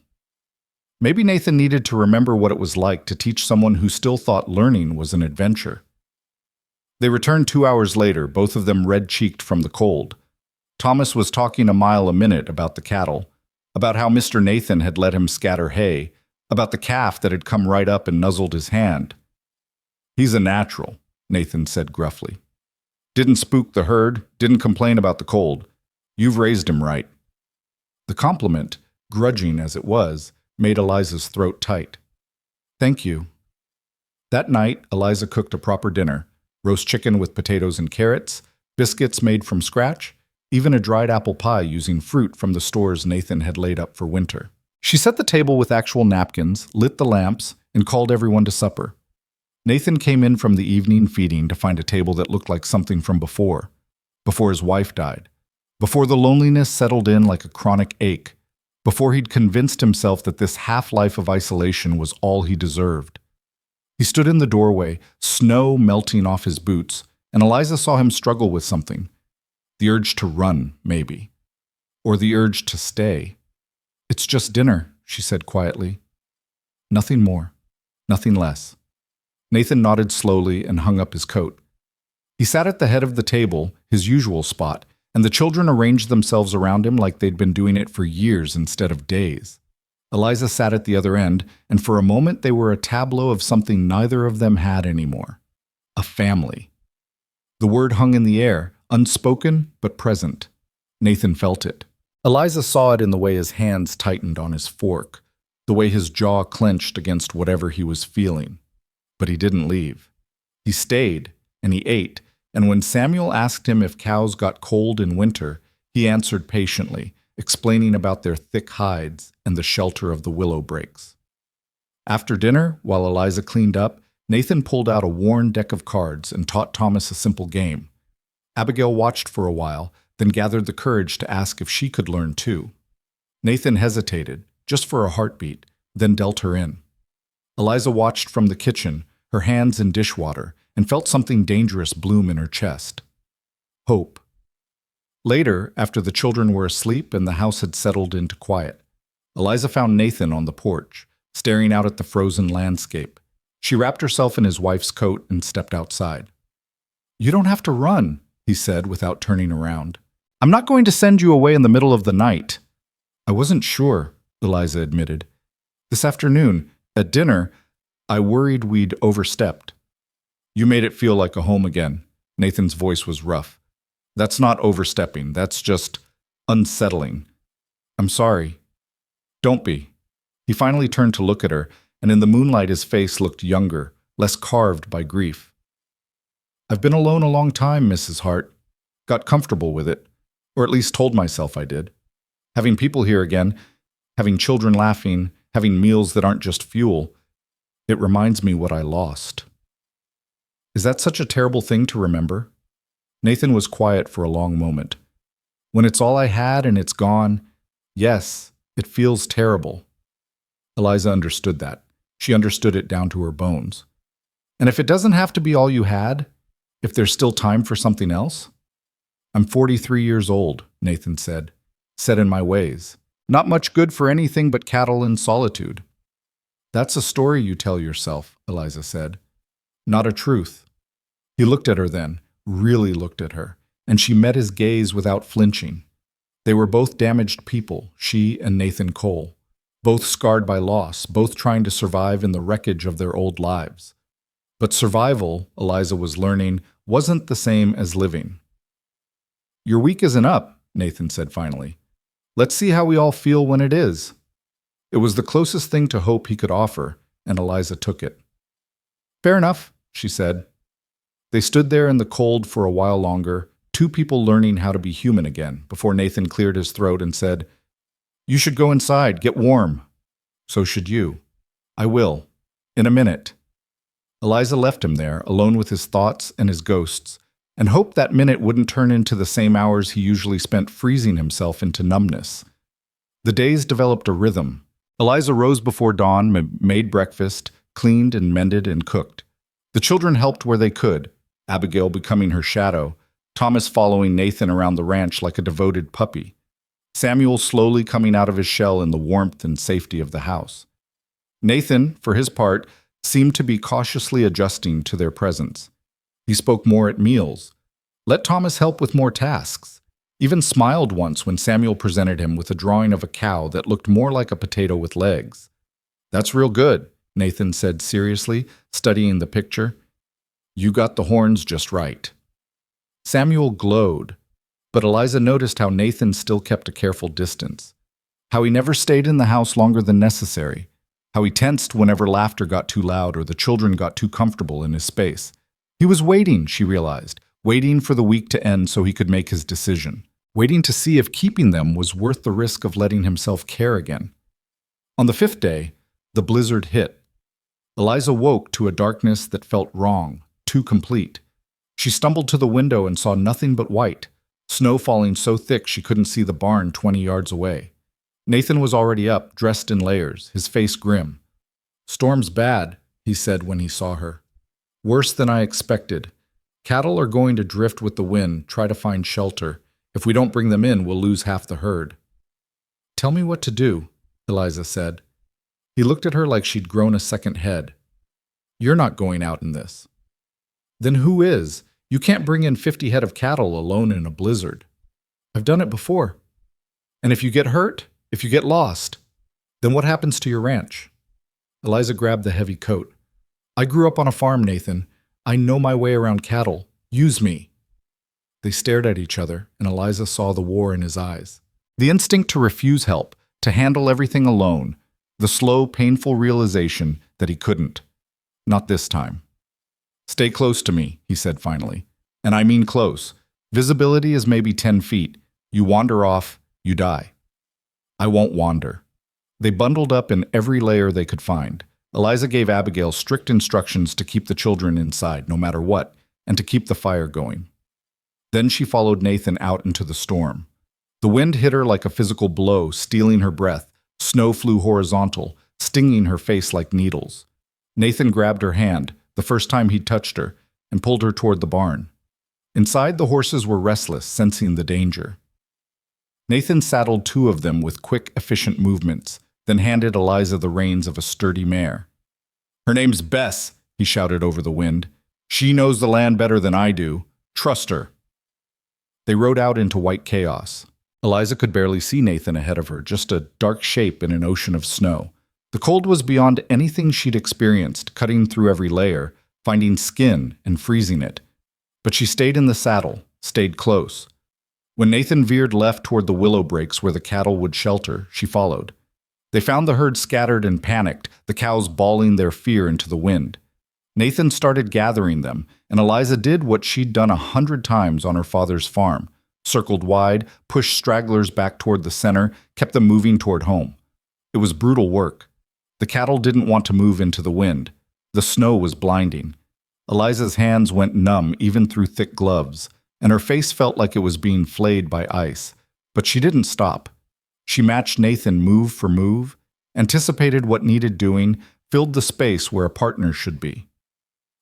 Speaker 1: maybe Nathan needed to remember what it was like to teach someone who still thought learning was an adventure. They returned 2 hours later, both of them red-cheeked from the cold. Thomas was talking a mile a minute about the cattle, about how Mr. Nathan had let him scatter hay, about the calf that had come right up and nuzzled his hand. "He's a natural," Nathan said gruffly. "Didn't spook the herd, didn't complain about the cold. You've raised him right." The compliment, grudging as it was, made Eliza's throat tight. "Thank you." That night, Eliza cooked a proper dinner, roast chicken with potatoes and carrots, biscuits made from scratch, even a dried apple pie using fruit from the stores Nathan had laid up for winter. She set the table with actual napkins, lit the lamps, and called everyone to supper. Nathan came in from the evening feeding to find a table that looked like something from before his wife died, before the loneliness settled in like a chronic ache, before he'd convinced himself that this half-life of isolation was all he deserved. He stood in the doorway, snow melting off his boots, and Eliza saw him struggle with something. The urge to run, maybe. Or the urge to stay. "It's just dinner," she said quietly. "Nothing more. Nothing less." Nathan nodded slowly and hung up his coat. He sat at the head of the table, his usual spot, and the children arranged themselves around him like they'd been doing it for years instead of days. Eliza sat at the other end, and for a moment they were a tableau of something neither of them had anymore. A family. The word hung in the air, unspoken but present. Nathan felt it. Eliza saw it in the way his hands tightened on his fork, the way his jaw clenched against whatever he was feeling. But he didn't leave. He stayed, and he ate, and when Samuel asked him if cows got cold in winter, he answered patiently, explaining about their thick hides and the shelter of the willow brakes. After dinner, while Eliza cleaned up, Nathan pulled out a worn deck of cards and taught Thomas a simple game. Abigail watched for a while, then gathered the courage to ask if she could learn too. Nathan hesitated, just for a heartbeat, then dealt her in. Eliza watched from the kitchen, her hands in dishwater, and felt something dangerous bloom in her chest. Hope. Later, after the children were asleep and the house had settled into quiet, Eliza found Nathan on the porch, staring out at the frozen landscape. She wrapped herself in his wife's coat and stepped outside. "You don't have to run," he said without turning around. "I'm not going to send you away in the middle of the night." "I wasn't sure," Eliza admitted. "This afternoon, at dinner, I worried we'd overstepped." "You made it feel like a home again." Nathan's voice was rough. "That's not overstepping, that's just unsettling. I'm sorry." "Don't be." He finally turned to look at her, and in the moonlight his face looked younger, less carved by grief. "I've been alone a long time, Mrs. Hart. Got comfortable with it, or at least told myself I did. Having people here again, having children laughing, having meals that aren't just fuel, it reminds me what I lost." "Is that such a terrible thing to remember?" Nathan was quiet for a long moment. "When it's all I had and it's gone, yes, it feels terrible." Eliza understood that. She understood it down to her bones. And if it doesn't have to be all you had, if there's still time for something else? I'm 43 years old, Nathan said, set in my ways. Not much good for anything but cattle and solitude. That's a story you tell yourself, Eliza said. Not a truth. He looked at her then, really looked at her, and she met his gaze without flinching. They were both damaged people, she and Nathan Cole, both scarred by loss, both trying to survive in the wreckage of their old lives. But survival, Eliza was learning, wasn't the same as living. Your week isn't up, Nathan said finally. Let's see how we all feel when it is. It was the closest thing to hope he could offer, and Eliza took it. Fair enough, she said. They stood there in the cold for a while longer, two people learning how to be human again, before Nathan cleared his throat and said, You should go inside, get warm. So should you. I will. In a minute. Eliza left him there, alone with his thoughts and his ghosts, and hoped that minute wouldn't turn into the same hours he usually spent freezing himself into numbness. The days developed a rhythm. Eliza rose before dawn, made breakfast, cleaned and mended and cooked. The children helped where they could, Abigail becoming her shadow, Thomas following Nathan around the ranch like a devoted puppy, Samuel slowly coming out of his shell in the warmth and safety of the house. Nathan, for his part, seemed to be cautiously adjusting to their presence. He spoke more at meals, let Thomas help with more tasks, even smiled once when Samuel presented him with a drawing of a cow that looked more like a potato with legs. That's real good, Nathan said seriously, studying the picture. You got the horns just right. Samuel glowed, but Eliza noticed how Nathan still kept a careful distance, how he never stayed in the house longer than necessary, how he tensed whenever laughter got too loud or the children got too comfortable in his space. He was waiting, she realized, waiting for the week to end so he could make his decision, waiting to see if keeping them was worth the risk of letting himself care again. On the 5th day, the blizzard hit. Eliza woke to a darkness that felt wrong, too complete. She stumbled to the window and saw nothing but white, snow falling so thick she couldn't see the barn 20 yards away. Nathan was already up, dressed in layers, his face grim. Storm's bad, he said when he saw her. Worse than I expected. Cattle are going to drift with the wind, try to find shelter. If we don't bring them in, we'll lose half the herd. Tell me what to do, Eliza said. He looked at her like she'd grown a second head. You're not going out in this. Then who is? You can't bring in 50 head of cattle alone in a blizzard. I've done it before. And if you get hurt, if you get lost, then what happens to your ranch? Eliza grabbed the heavy coat. I grew up on a farm, Nathan. I know my way around cattle. Use me. They stared at each other, and Eliza saw the war in his eyes. The instinct to refuse help, to handle everything alone, the slow, painful realization that he couldn't. Not this time. Stay close to me, he said finally. And I mean close. Visibility is maybe 10 feet. You wander off, you die. I won't wander. They bundled up in every layer they could find. Eliza gave Abigail strict instructions to keep the children inside, no matter what, and to keep the fire going. Then she followed Nathan out into the storm. The wind hit her like a physical blow, stealing her breath. Snow flew horizontal, stinging her face like needles. Nathan grabbed her hand, the first time he'd touched her, and pulled her toward the barn. Inside, the horses were restless, sensing the danger. Nathan saddled 2 of them with quick, efficient movements, then handed Eliza the reins of a sturdy mare. Her name's Bess, he shouted over the wind. She knows the land better than I do. Trust her. They rode out into white chaos. Eliza could barely see Nathan ahead of her, just a dark shape in an ocean of snow. The cold was beyond anything she'd experienced, cutting through every layer, finding skin and freezing it. But she stayed in the saddle, stayed close. When Nathan veered left toward the willow breaks where the cattle would shelter, she followed. They found the herd scattered and panicked, the cows bawling their fear into the wind. Nathan started gathering them, and Eliza did what she'd done 100 times on her father's farm. Circled wide, pushed stragglers back toward the center, kept them moving toward home. It was brutal work. The cattle didn't want to move into the wind. The snow was blinding. Eliza's hands went numb even through thick gloves, and her face felt like it was being flayed by ice. But she didn't stop. She matched Nathan move for move, anticipated what needed doing, filled the space where a partner should be.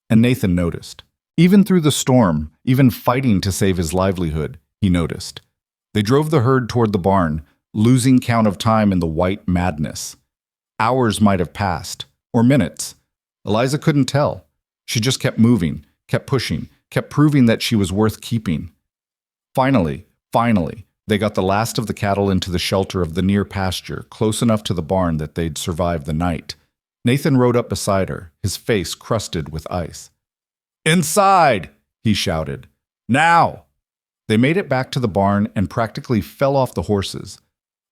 Speaker 1: And Nathan noticed. Even through the storm, even fighting to save his livelihood, he noticed. They drove the herd toward the barn, losing count of time in the white madness. Hours might have passed, or minutes. Eliza couldn't tell. She just kept moving, kept pushing, kept proving that she was worth keeping. Finally, they got the last of the cattle into the shelter of the near pasture, close enough to the barn that they'd survive the night. Nathan rode up beside her, his face crusted with ice. "Inside!" he shouted. "Now!" They made it back to the barn and practically fell off the horses.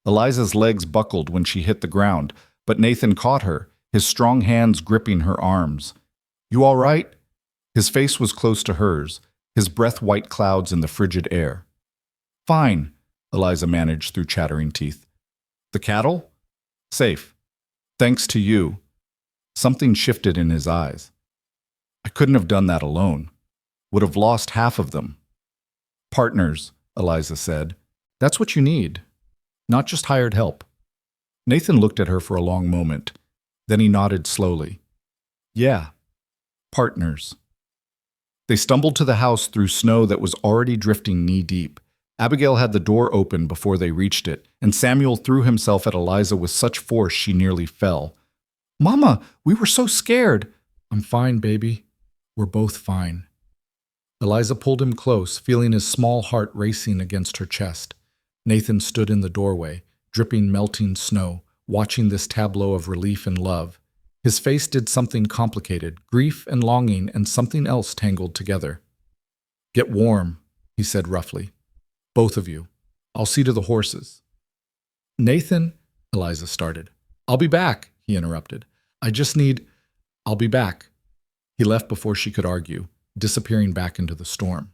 Speaker 1: Eliza's legs buckled when she hit the ground, but Nathan caught her, his strong hands gripping her arms. "You all right?" His face was close to hers, his breath white clouds in the frigid air. "Fine," Eliza managed through chattering teeth. "The cattle?" "Safe. Thanks to you." Something shifted in his eyes. "I couldn't have done that alone. Would have lost half of them." "Partners," Eliza said. "That's what you need. Not just hired help." Nathan looked at her for a long moment. Then he nodded slowly. "Yeah, partners." They stumbled to the house through snow that was already drifting knee-deep. Abigail had the door open before they reached it, and Samuel threw himself at Eliza with such force she nearly fell. "Mama, we were so scared." "I'm fine, baby. We're both fine." Eliza pulled him close, feeling his small heart racing against her chest. Nathan stood in the doorway, dripping melting snow, watching this tableau of relief and love. His face did something complicated, grief and longing and something else tangled together. "Get warm," he said roughly. "Both of you. I'll see to the horses." "Nathan," Eliza started. "I'll be back," he interrupted. I'll be back." He left before she could argue, disappearing back into the storm.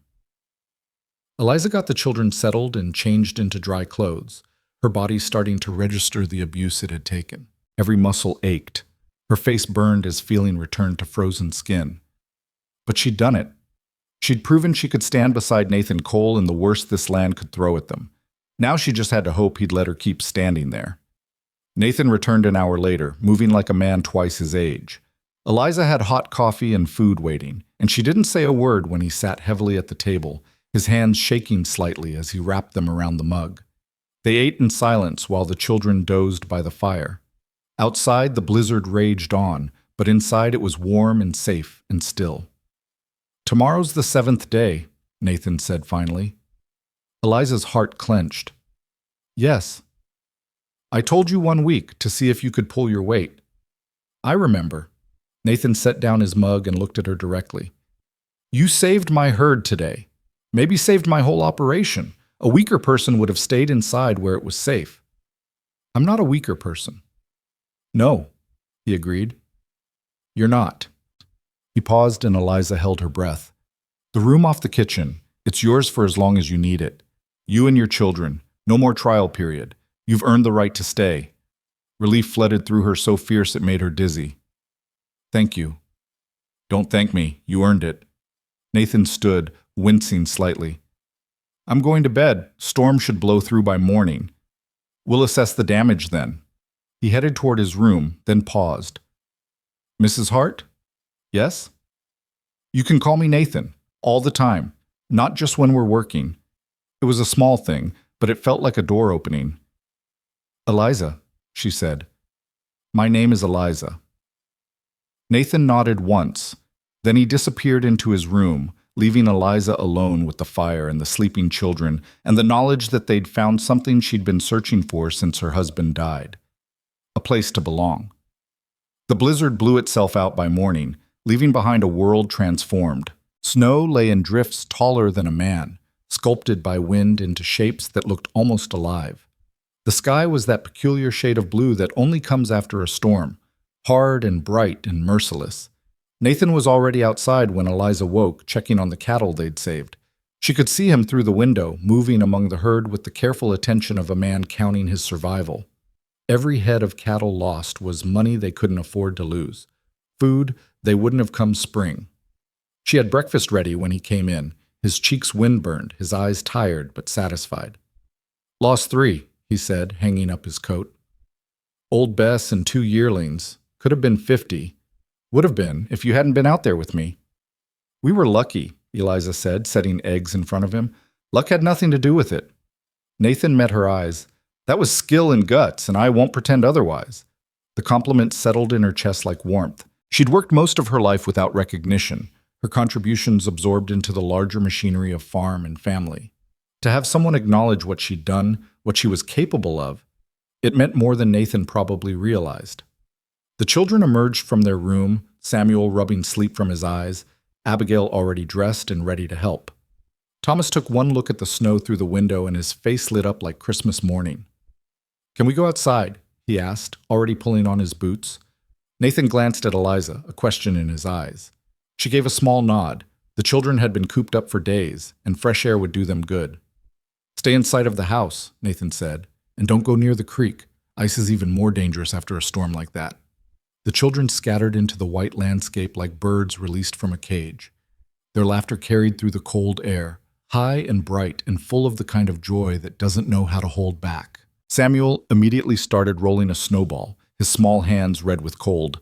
Speaker 1: Eliza got the children settled and changed into dry clothes, her body starting to register the abuse it had taken. Every muscle ached. Her face burned as feeling returned to frozen skin. But she'd done it. She'd proven she could stand beside Nathan Cole in the worst this land could throw at them. Now she just had to hope he'd let her keep standing there. Nathan returned an hour later, moving like a man twice his age. Eliza had hot coffee and food waiting, and she didn't say a word when he sat heavily at the table, his hands shaking slightly as he wrapped them around the mug. They ate in silence while the children dozed by the fire. Outside, the blizzard raged on, but inside it was warm and safe and still. "Tomorrow's the 7th day," Nathan said finally. Eliza's heart clenched. "Yes. I told you 1 week to see if you could pull your weight." "I remember." Nathan set down his mug and looked at her directly. "You saved my herd today. Maybe saved my whole operation. A weaker person would have stayed inside where it was safe." "I'm not a weaker person." "No," he agreed. "You're not." He paused and Eliza held her breath. "The room off the kitchen. It's yours for as long as you need it. You and your children. No more trial period. You've earned the right to stay." Relief flooded through her so fierce it made her dizzy. "Thank you." "Don't thank me. You earned it." Nathan stood, wincing slightly. "I'm going to bed. Storm should blow through by morning. We'll assess the damage then." He headed toward his room, then paused. "Mrs. Hart?" "Yes?" "You can call me Nathan, all the time, not just when we're working." It was a small thing, but it felt like a door opening. "Eliza," she said. "My name is Eliza." Nathan nodded once. Then he disappeared into his room, leaving Eliza alone with the fire and the sleeping children and the knowledge that they'd found something she'd been searching for since her husband died. A place to belong. The blizzard blew itself out by morning, leaving behind a world transformed. Snow lay in drifts taller than a man, sculpted by wind into shapes that looked almost alive. The sky was that peculiar shade of blue that only comes after a storm, hard and bright and merciless. Nathan was already outside when Eliza woke, checking on the cattle they'd saved. She could see him through the window, moving among the herd with the careful attention of a man counting his survival. Every head of cattle lost was money they couldn't afford to lose, food they wouldn't have come spring. She had breakfast ready when he came in, his cheeks windburned, his eyes tired but satisfied. "Lost 3, he said, hanging up his coat. "Old Bess and 2 yearlings. Could have been 50. Would have been if you hadn't been out there with me. We were lucky, Eliza said, setting eggs in front of him. Luck had nothing to do with it. Nathan met her eyes. That was skill and guts, and I won't pretend otherwise. The compliment settled in her chest like warmth. She'd worked most of her life without recognition, her contributions absorbed into the larger machinery of farm and family. To have someone acknowledge what she'd done, what she was capable of, it meant more than Nathan probably realized. The children emerged from their room, Samuel rubbing sleep from his eyes, Abigail already dressed and ready to help. Thomas took one look at the snow through the window and his face lit up like Christmas morning. "Can we go outside?" he asked, already pulling on his boots. Nathan glanced at Eliza, a question in his eyes. She gave a small nod. The children had been cooped up for days, and fresh air would do them good. "Stay in sight of the house," Nathan said, "and don't go near the creek. Ice is even more dangerous after a storm like that." The children scattered into the white landscape like birds released from a cage. Their laughter carried through the cold air, high and bright and full of the kind of joy that doesn't know how to hold back. Samuel immediately started rolling a snowball, his small hands red with cold.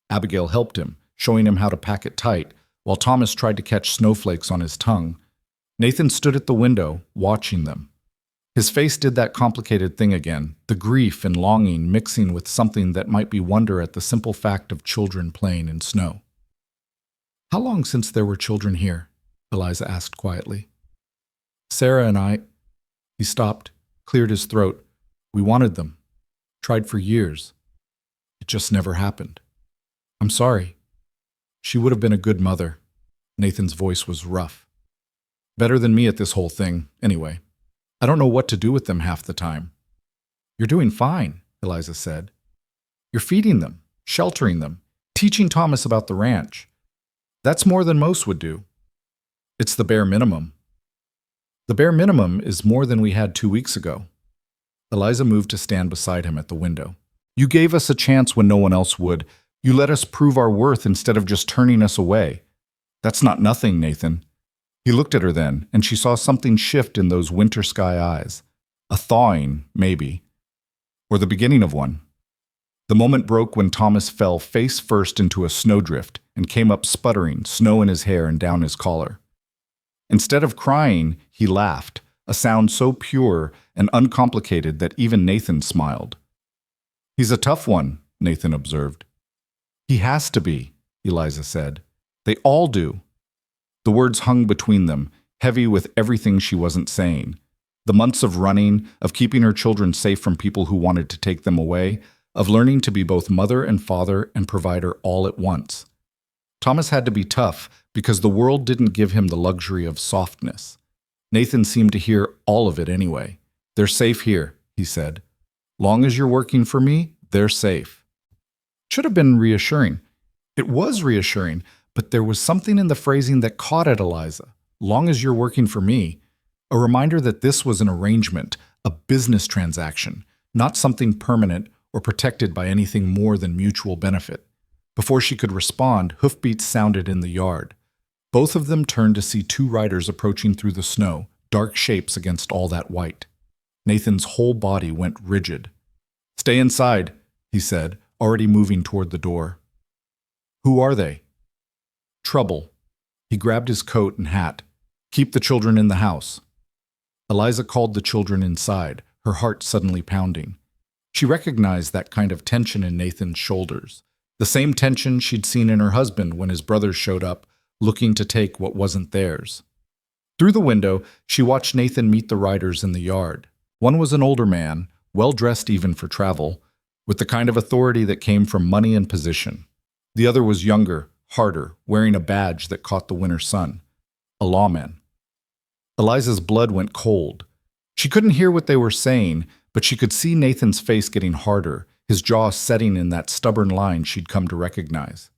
Speaker 1: Abigail helped him, showing him how to pack it tight, while Thomas tried to catch snowflakes on his tongue. Nathan stood at the window, watching them. His face did that complicated thing again, the grief and longing mixing with something that might be wonder at the simple fact of children playing in snow. "How long since there were children here?" Eliza asked quietly. "Sarah and I—" He stopped, cleared his throat. "We wanted them. Tried for years. It just never happened. I'm sorry. She would have been a good mother." Nathan's voice was rough. "Better than me at this whole thing, anyway. I don't know what to do with them half the time." "You're doing fine," Eliza said. "You're feeding them, sheltering them, teaching Thomas about the ranch. That's more than most would do. It's the bare minimum." "The bare minimum is more than we had 2 weeks ago." Eliza moved to stand beside him at the window. "You gave us a chance when no one else would. You let us prove our worth instead of just turning us away. That's not nothing, Nathan." He looked at her then, and she saw something shift in those winter sky eyes. A thawing, maybe. Or the beginning of one. The moment broke when Thomas fell face first into a snowdrift and came up sputtering, snow in his hair and down his collar. Instead of crying, he laughed, a sound so pure and uncomplicated that even Nathan smiled. "He's a tough one," Nathan observed. "He has to be," Eliza said. "They all do." The words hung between them, heavy with everything she wasn't saying. The months of running, of keeping her children safe from people who wanted to take them away, of learning to be both mother and father and provider all at once. Thomas had to be tough because the world didn't give him the luxury of softness. Nathan seemed to hear all of it anyway. "They're safe here," he said. "Long as you're working for me, they're safe." Should have been reassuring. It was reassuring, but there was something in the phrasing that caught at Eliza. "Long as you're working for me," a reminder that this was an arrangement, a business transaction, not something permanent or protected by anything more than mutual benefit. Before she could respond, hoofbeats sounded in the yard. Both of them turned to see 2 riders approaching through the snow, dark shapes against all that white. Nathan's whole body went rigid. "Stay inside," he said, already moving toward the door. "Who are they?" "Trouble." He grabbed his coat and hat. "Keep the children in the house." Eliza called the children inside, her heart suddenly pounding. She recognized that kind of tension in Nathan's shoulders, the same tension she'd seen in her husband when his brothers showed up, looking to take what wasn't theirs. Through the window, she watched Nathan meet the riders in the yard. One was an older man, well-dressed even for travel, with the kind of authority that came from money and position. The other was younger, harder, wearing a badge that caught the winter sun. A lawman. Eliza's blood went cold. She couldn't hear what they were saying, but she could see Nathan's face getting harder, his jaw setting in that stubborn line she'd come to recognize.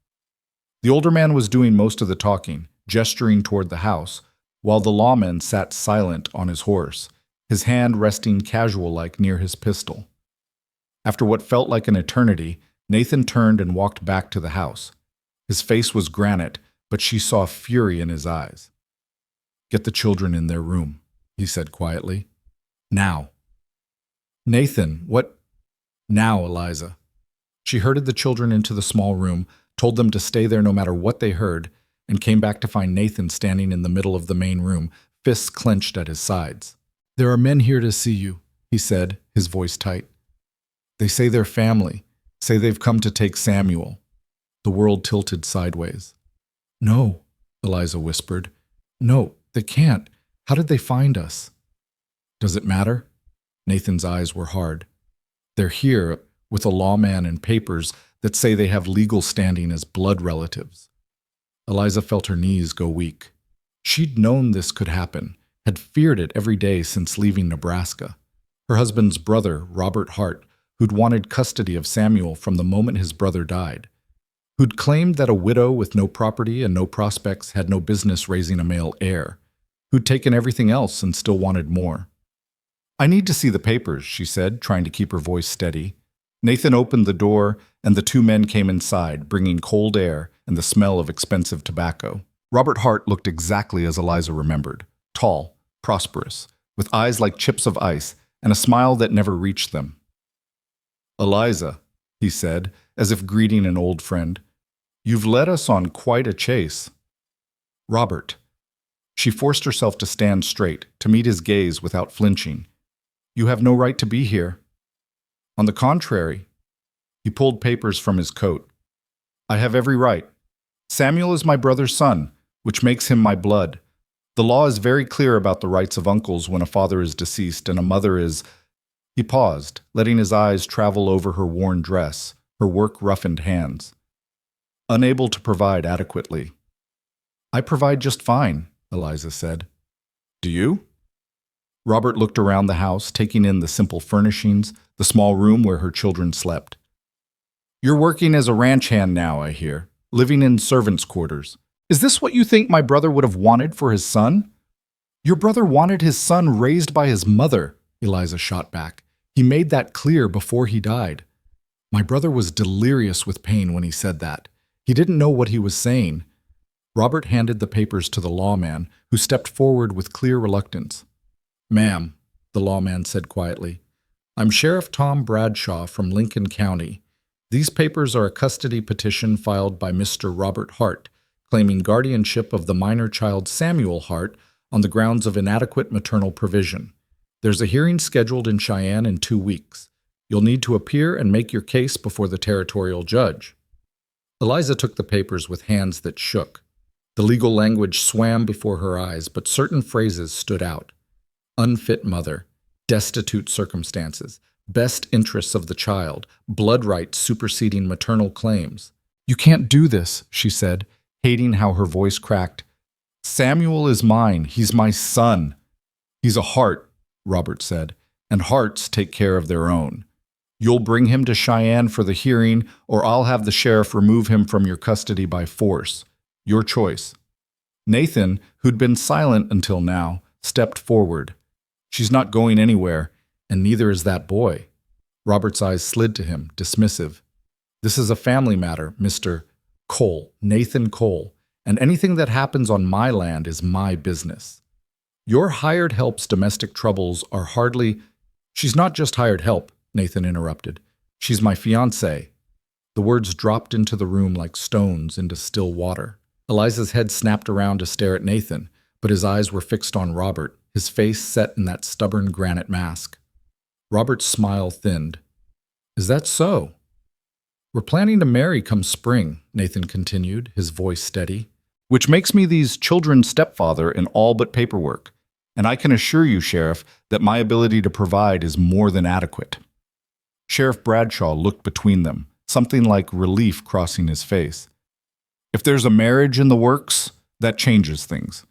Speaker 1: The older man was doing most of the talking, gesturing toward the house, while the lawman sat silent on his horse, his hand resting casual-like near his pistol. After what felt like an eternity, Nathan turned and walked back to the house. His face was granite, but she saw fury in his eyes. "Get the children in their room," he said quietly. "Now." "Nathan, what—" "Now, Eliza." She herded the children into the small room, told them to stay there no matter what they heard, and came back to find Nathan standing in the middle of the main room, fists clenched at his sides. "There are men here to see you," he said, his voice tight. "They say they're family, say they've come to take Samuel." The world tilted sideways. "No," Eliza whispered. "No, they can't. How did they find us?" "Does it matter?" Nathan's eyes were hard. "They're here with a lawman and papers that say they have legal standing as blood relatives." Eliza felt her knees go weak. She'd known this could happen, had feared it every day since leaving Nebraska. Her husband's brother, Robert Hart, who'd wanted custody of Samuel from the moment his brother died, who'd claimed that a widow with no property and no prospects had no business raising a male heir, who'd taken everything else and still wanted more. "I need to see the papers," she said, trying to keep her voice steady. Nathan opened the door, and the two men came inside, bringing cold air and the smell of expensive tobacco. Robert Hart looked exactly as Eliza remembered, tall, prosperous, with eyes like chips of ice and a smile that never reached them. "Eliza," he said, as if greeting an old friend, "you've led us on quite a chase." "Robert." She forced herself to stand straight, to meet his gaze without flinching. "You have no right to be here." "On the contrary." He pulled papers from his coat. "I have every right. Samuel is my brother's son, which makes him my blood. The law is very clear about the rights of uncles when a father is deceased and a mother is—" He paused, letting his eyes travel over her worn dress, her work-roughened hands. "Unable to provide adequately." "I provide just fine," Eliza said. "Do you?" Robert looked around the house, taking in the simple furnishings, the small room where her children slept. "You're working as a ranch hand now, I hear, living in servants' quarters. Is this what you think my brother would have wanted for his son?" "Your brother wanted his son raised by his mother," Eliza shot back. "He made that clear before he died. My brother was delirious with pain when he said that. He didn't know what he was saying." Robert handed the papers to the lawman, who stepped forward with clear reluctance. "Ma'am," the lawman said quietly, "I'm Sheriff Tom Bradshaw from Lincoln County. These papers are a custody petition filed by Mr. Robert Hart, claiming guardianship of the minor child Samuel Hart on the grounds of inadequate maternal provision. There's a hearing scheduled in Cheyenne in 2 weeks. You'll need to appear and make your case before the territorial judge." Eliza took the papers with hands that shook. The legal language swam before her eyes, but certain phrases stood out. Unfit mother, destitute circumstances, best interests of the child, blood rights superseding maternal claims. "You can't do this," she said, hating how her voice cracked. "Samuel is mine. He's my son." "He's a Hart," Robert said, "and Harts take care of their own. You'll bring him to Cheyenne for the hearing, or I'll have the sheriff remove him from your custody by force. Your choice." Nathan, who'd been silent until now, stepped forward. "She's not going anywhere, and neither is that boy." Robert's eyes slid to him, dismissive. "This is a family matter, Mr. Cole, Nathan Cole, and anything that happens on my land is my business. Your hired help's domestic troubles are hardly—" "She's not just hired help," Nathan interrupted. "She's my fiancée." The words dropped into the room like stones into still water. Eliza's head snapped around to stare at Nathan, but his eyes were fixed on Robert, his face set in that stubborn granite mask. Robert's smile thinned. "Is that so?" "We're planning to marry come spring," Nathan continued, his voice steady, "which makes me these children's stepfather in all but paperwork. And I can assure you, Sheriff, that my ability to provide is more than adequate." Sheriff Bradshaw looked between them, something like relief crossing his face. "If there's a marriage in the works, that changes things.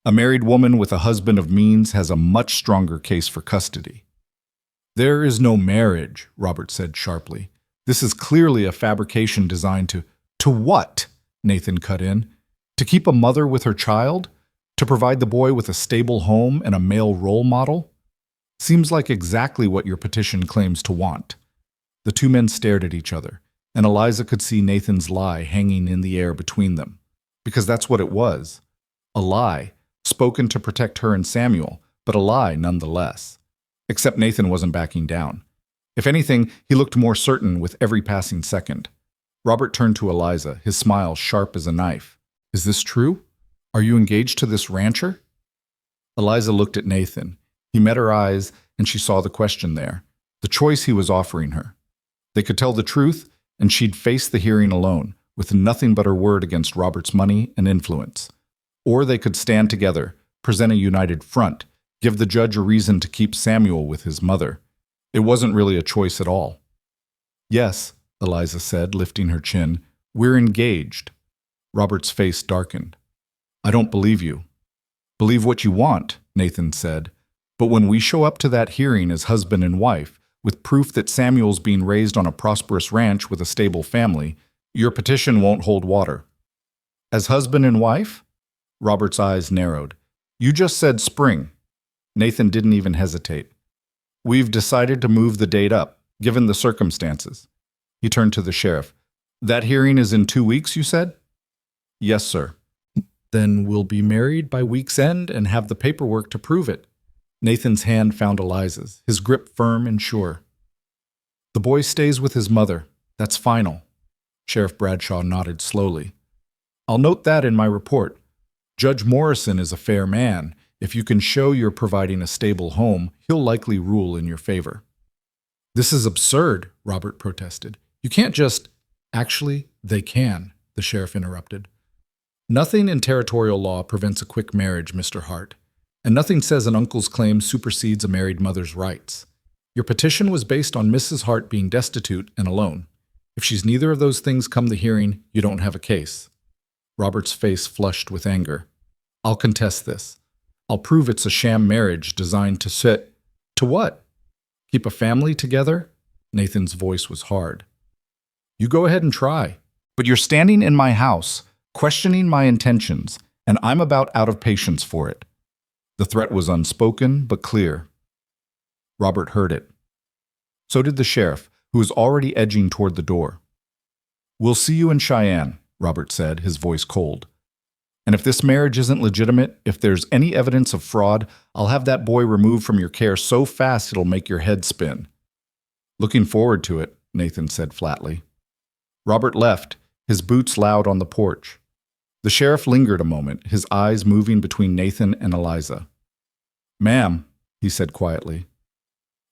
Speaker 1: A married woman with a husband of means has a much stronger case for custody." "There is no marriage," Robert said sharply. "This is clearly a fabrication designed to—" "To what?" Nathan cut in. "To keep a mother with her child? To provide the boy with a stable home and a male role model? Seems like exactly what your petition claims to want." The two men stared at each other, and Eliza could see Nathan's lie hanging in the air between them. Because that's what it was. A lie, spoken to protect her and Samuel, but a lie nonetheless. Except Nathan wasn't backing down. If anything, he looked more certain with every passing second. Robert turned to Eliza, his smile sharp as a knife. Is this true? Are you engaged to this rancher? Eliza looked at Nathan. He met her eyes, and she saw the question there, the choice he was offering her. They could tell the truth, and she'd face the hearing alone, with nothing but her word against Robert's money and influence. Or they could stand together, present a united front, give the judge a reason to keep Samuel with his mother. It wasn't really a choice at all. Yes, Eliza said, lifting her chin, we're engaged. Robert's face darkened. I don't believe you. Believe what you want, Nathan said. But when we show up to that hearing as husband and wife, with proof that Samuel's being raised on a prosperous ranch with a stable family, your petition won't hold water. As husband and wife? Robert's eyes narrowed. You just said spring. Nathan didn't even hesitate. We've decided to move the date up, given the circumstances. He turned to the sheriff. That hearing is in 2 weeks, you said? Yes, sir. Then we'll be married by week's end and have the paperwork to prove it. Nathan's hand found Eliza's, his grip firm and sure. The boy stays with his mother. That's final. Sheriff Bradshaw nodded slowly. I'll note that in my report. Judge Morrison is a fair man. If you can show you're providing a stable home, he'll likely rule in your favor. This is absurd, Robert protested. You can't just— Actually, they can, the sheriff interrupted. Nothing in territorial law prevents a quick marriage, Mr. Hart, and nothing says an uncle's claim supersedes a married mother's rights. Your petition was based on Mrs. Hart being destitute and alone. If she's neither of those things come the hearing, you don't have a case. Robert's face flushed with anger. I'll contest this. I'll prove it's a sham marriage designed to sit— To what? Keep a family together? Nathan's voice was hard. You go ahead and try. But you're standing in my house, questioning my intentions, and I'm about out of patience for it. The threat was unspoken, but clear. Robert heard it. So did the sheriff, who was already edging toward the door. We'll see you in Cheyenne, Robert said, his voice cold. And if this marriage isn't legitimate, if there's any evidence of fraud, I'll have that boy removed from your care so fast it'll make your head spin. Looking forward to it, Nathan said flatly. Robert left, his boots loud on the porch. The sheriff lingered a moment, his eyes moving between Nathan and Eliza. Ma'am, he said quietly,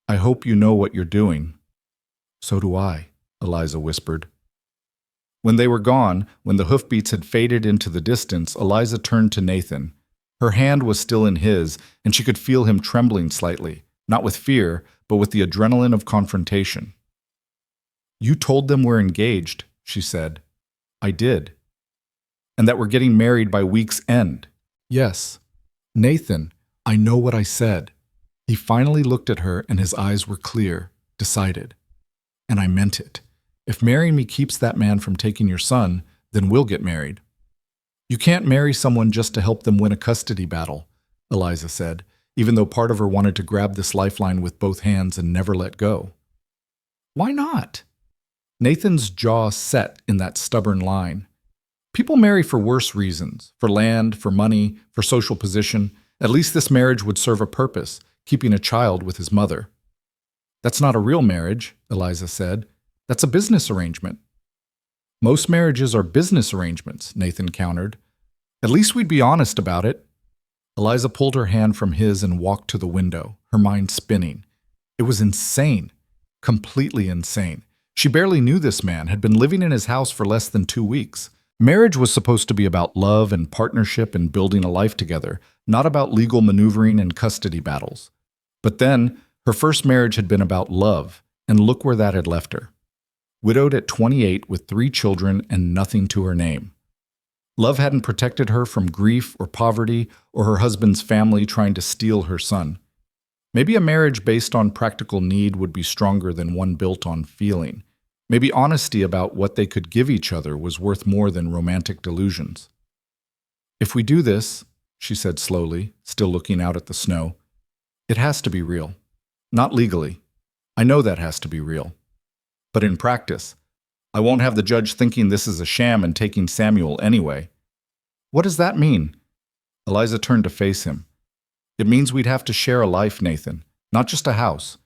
Speaker 1: I hope you know what you're doing. So do I, Eliza whispered. When they were gone, when the hoofbeats had faded into the distance, Eliza turned to Nathan. Her hand was still in his, and she could feel him trembling slightly, not with fear, but with the adrenaline of confrontation. You told them we're engaged, she said. I did. And that we're getting married by week's end. Yes. Nathan, I know what I said. He finally looked at her, and his eyes were clear, decided. And I meant it. If marrying me keeps that man from taking your son, then we'll get married. You can't marry someone just to help them win a custody battle, Eliza said, even though part of her wanted to grab this lifeline with both hands and never let go. Why not? Nathan's jaw set in that stubborn line. People marry for worse reasons, for land, for money, for social position. At least this marriage would serve a purpose, keeping a child with his mother. That's not a real marriage, Eliza said. That's a business arrangement. Most marriages are business arrangements, Nathan countered. At least we'd be honest about it. Eliza pulled her hand from his and walked to the window, her mind spinning. It was insane, completely insane. She barely knew this man, had been living in his house for less than 2 weeks. Marriage was supposed to be about love and partnership and building a life together, not about legal maneuvering and custody battles. But then, her first marriage had been about love, and look where that had left her. Widowed at 28 with 3 children and nothing to her name. Love hadn't protected her from grief or poverty or her husband's family trying to steal her son. Maybe a marriage based on practical need would be stronger than one built on feeling. Maybe honesty about what they could give each other was worth more than romantic delusions. If we do this, she said slowly, still looking out at the snow, it has to be real. Not legally. I know that has to be real. But in practice, I won't have the judge thinking this is a sham and taking Samuel anyway. What does that mean? Eliza turned to face him. It means we'd have to share a life, Nathan, not just a house.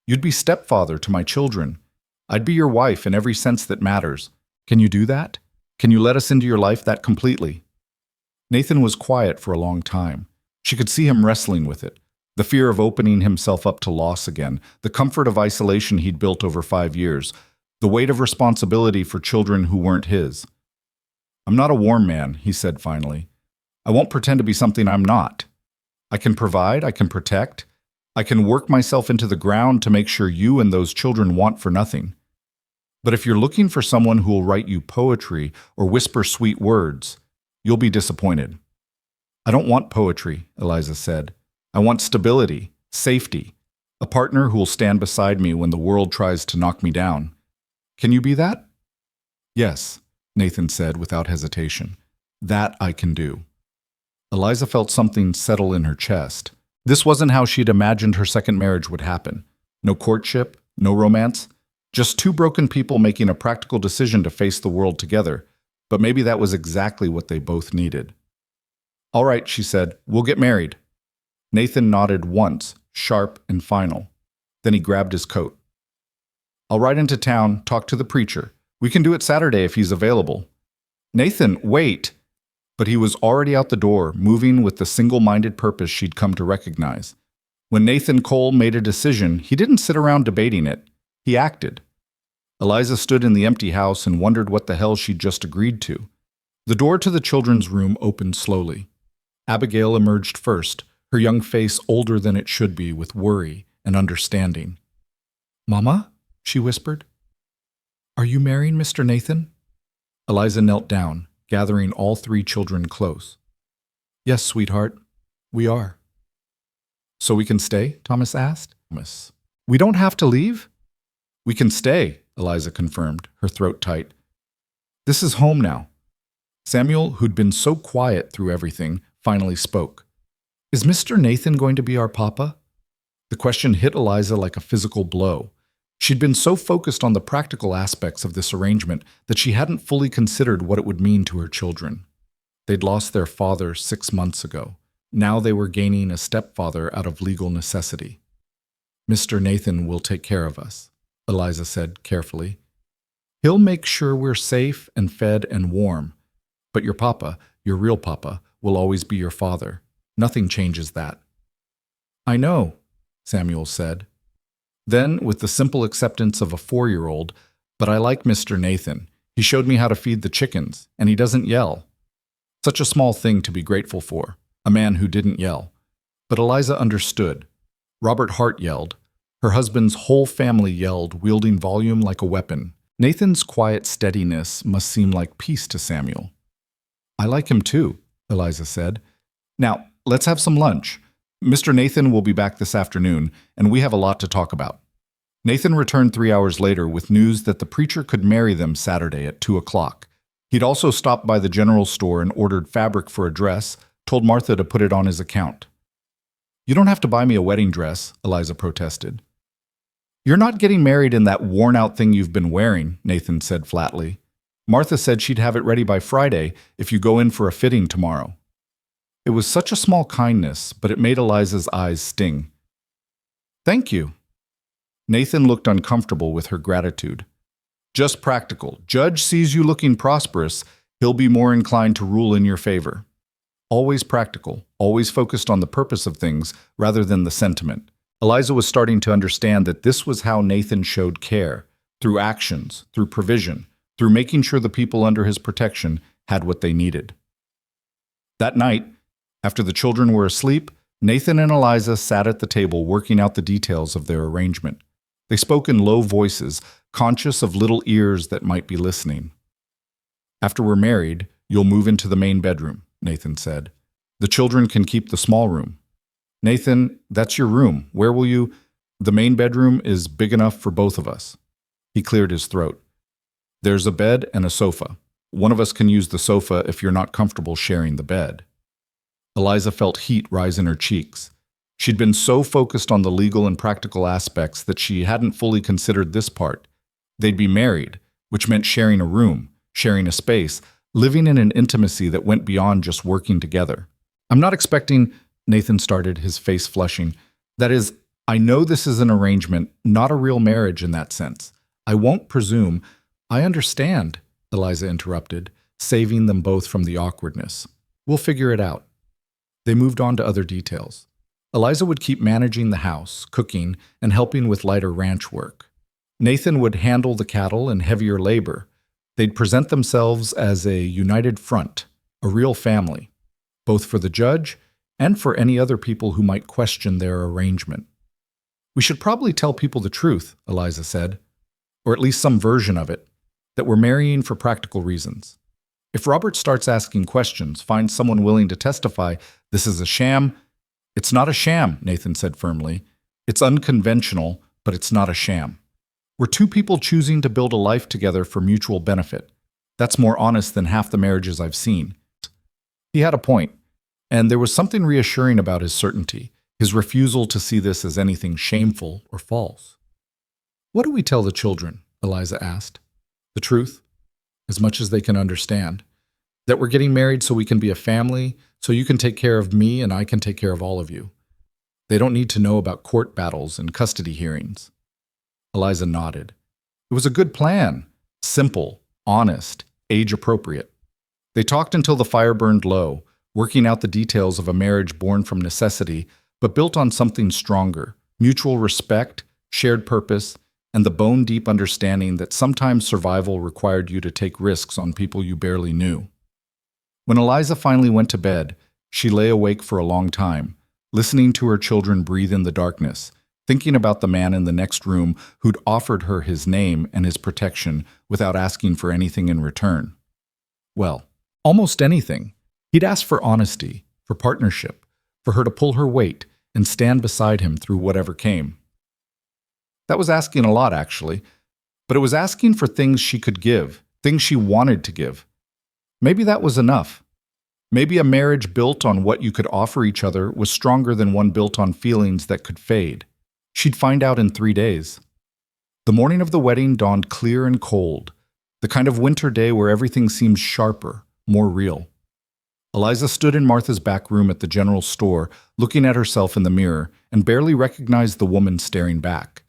Speaker 1: You'd be stepfather to my children. I'd be your wife in every sense that matters. Can you do that? Can you let us into your life that completely?" Nathan was quiet for a long time. She could see him wrestling with it. The fear of opening himself up to loss again, the comfort of isolation he'd built over 5 years, the weight of responsibility for children who weren't his. "I'm not a warm man," he said finally. "I won't pretend to be something I'm not. I can provide, I can protect, I can work myself into the ground to make sure you and those children want for nothing. But if you're looking for someone who will write you poetry or whisper sweet words, you'll be disappointed." "I don't want poetry," Eliza said. "I want stability, safety, a partner who will stand beside me when the world tries to knock me down. Can you be that?" "Yes," Nathan said without hesitation. "That I can do." Eliza felt something settle in her chest. This wasn't how she'd imagined her second marriage would happen. No courtship, no romance, just two broken people making a practical decision to face the world together. But maybe that was exactly what they both needed. "All right," she said, "we'll get married." Nathan nodded once, sharp and final. Then he grabbed his coat. "I'll ride into town, talk to the preacher. We can do it Saturday if he's available." "Nathan, wait!" But he was already out the door, moving with the single-minded purpose she'd come to recognize. When Nathan Cole made a decision, he didn't sit around debating it. He acted. Eliza stood in the empty house and wondered what the hell she'd just agreed to. The door to the children's room opened slowly. Abigail emerged first, her young face older than it should be with worry and understanding. "Mama?" she whispered. "Are you marrying Mr. Nathan?" Eliza knelt down, gathering all three children close. "Yes, sweetheart, we are." "So we can stay?" Thomas asked. "Thomas, we don't have to leave?" "We can stay," Eliza confirmed, her throat tight. "This is home now." Samuel, who'd been so quiet through everything, finally spoke. "Is Mr. Nathan going to be our papa?" The question hit Eliza like a physical blow. She'd been so focused on the practical aspects of this arrangement that she hadn't fully considered what it would mean to her children. They'd lost their father 6 months ago. Now they were gaining a stepfather out of legal necessity. "Mr. Nathan will take care of us," Eliza said carefully. "He'll make sure we're safe and fed and warm. But your papa, your real papa, will always be your father. Nothing changes that." "I know," Samuel said. Then, with the simple acceptance of a 4-year-old, "But I like Mr. Nathan. He showed me how to feed the chickens, and he doesn't yell." Such a small thing to be grateful for, a man who didn't yell. But Eliza understood. Robert Hart yelled. Her husband's whole family yelled, wielding volume like a weapon. Nathan's quiet steadiness must seem like peace to Samuel. "I like him too," Eliza said. "Now, let's have some lunch. Mr. Nathan will be back this afternoon, and we have a lot to talk about." Nathan returned 3 hours later with news that the preacher could marry them Saturday at 2 o'clock. He'd also stopped by the general store and ordered fabric for a dress, told Martha to put it on his account. "You don't have to buy me a wedding dress," Eliza protested. "You're not getting married in that worn-out thing you've been wearing," Nathan said flatly. "Martha said she'd have it ready by Friday if you go in for a fitting tomorrow." It was such a small kindness, but it made Eliza's eyes sting. "Thank you." Nathan looked uncomfortable with her gratitude. "Just practical. Judge sees you looking prosperous, he'll be more inclined to rule in your favor." Always practical, always focused on the purpose of things rather than the sentiment. Eliza was starting to understand that this was how Nathan showed care, through actions, through provision, through making sure the people under his protection had what they needed. That night, after the children were asleep, Nathan and Eliza sat at the table working out the details of their arrangement. They spoke in low voices, conscious of little ears that might be listening. "After we're married, you'll move into the main bedroom," Nathan said. "The children can keep the small room." "Nathan, that's your room. Where will you—" "The main bedroom is big enough for both of us." He cleared his throat. "There's a bed and a sofa. One of us can use the sofa if you're not comfortable sharing the bed." Eliza felt heat rise in her cheeks. She'd been so focused on the legal and practical aspects that she hadn't fully considered this part. They'd be married, which meant sharing a room, sharing a space, living in an intimacy that went beyond just working together. "I'm not expecting," Nathan started, his face flushing. "That is, I know this is an arrangement, not a real marriage in that sense. I won't presume. I understand, Eliza interrupted, saving them both from the awkwardness. We'll figure it out. They moved on to other details. Eliza would keep managing the house, cooking, and helping with lighter ranch work. Nathan would handle the cattle and heavier labor. They'd present themselves as a united front, a real family, both for the judge and for any other people who might question their arrangement. We should probably tell people the truth, Eliza said, or at least some version of it, that we're marrying for practical reasons. If Robert starts asking questions, find someone willing to testify this is a sham. It's not a sham, Nathan said firmly. It's unconventional, but it's not a sham. We're two people choosing to build a life together for mutual benefit. That's more honest than half the marriages I've seen. He had a point, and there was something reassuring about his certainty, his refusal to see this as anything shameful or false. What do we tell the children? Eliza asked. The truth, as much as they can understand. That we're getting married so we can be a family, so you can take care of me and I can take care of all of you. They don't need to know about court battles and custody hearings. Eliza nodded. It was a good plan. Simple, honest, age-appropriate. They talked until the fire burned low, working out the details of a marriage born from necessity, but built on something stronger, mutual respect, shared purpose, and the bone-deep understanding that sometimes survival required you to take risks on people you barely knew. When Eliza finally went to bed, she lay awake for a long time, listening to her children breathe in the darkness, thinking about the man in the next room who'd offered her his name and his protection without asking for anything in return. Well, almost anything. He'd asked for honesty, for partnership, for her to pull her weight and stand beside him through whatever came. That was asking a lot, actually, but it was asking for things she could give, things she wanted to give. Maybe that was enough. Maybe a marriage built on what you could offer each other was stronger than one built on feelings that could fade. She'd find out in 3 days. The morning of the wedding dawned clear and cold, the kind of winter day where everything seems sharper, more real. Eliza stood in Martha's back room at the general store, looking at herself in the mirror, and barely recognized the woman staring back.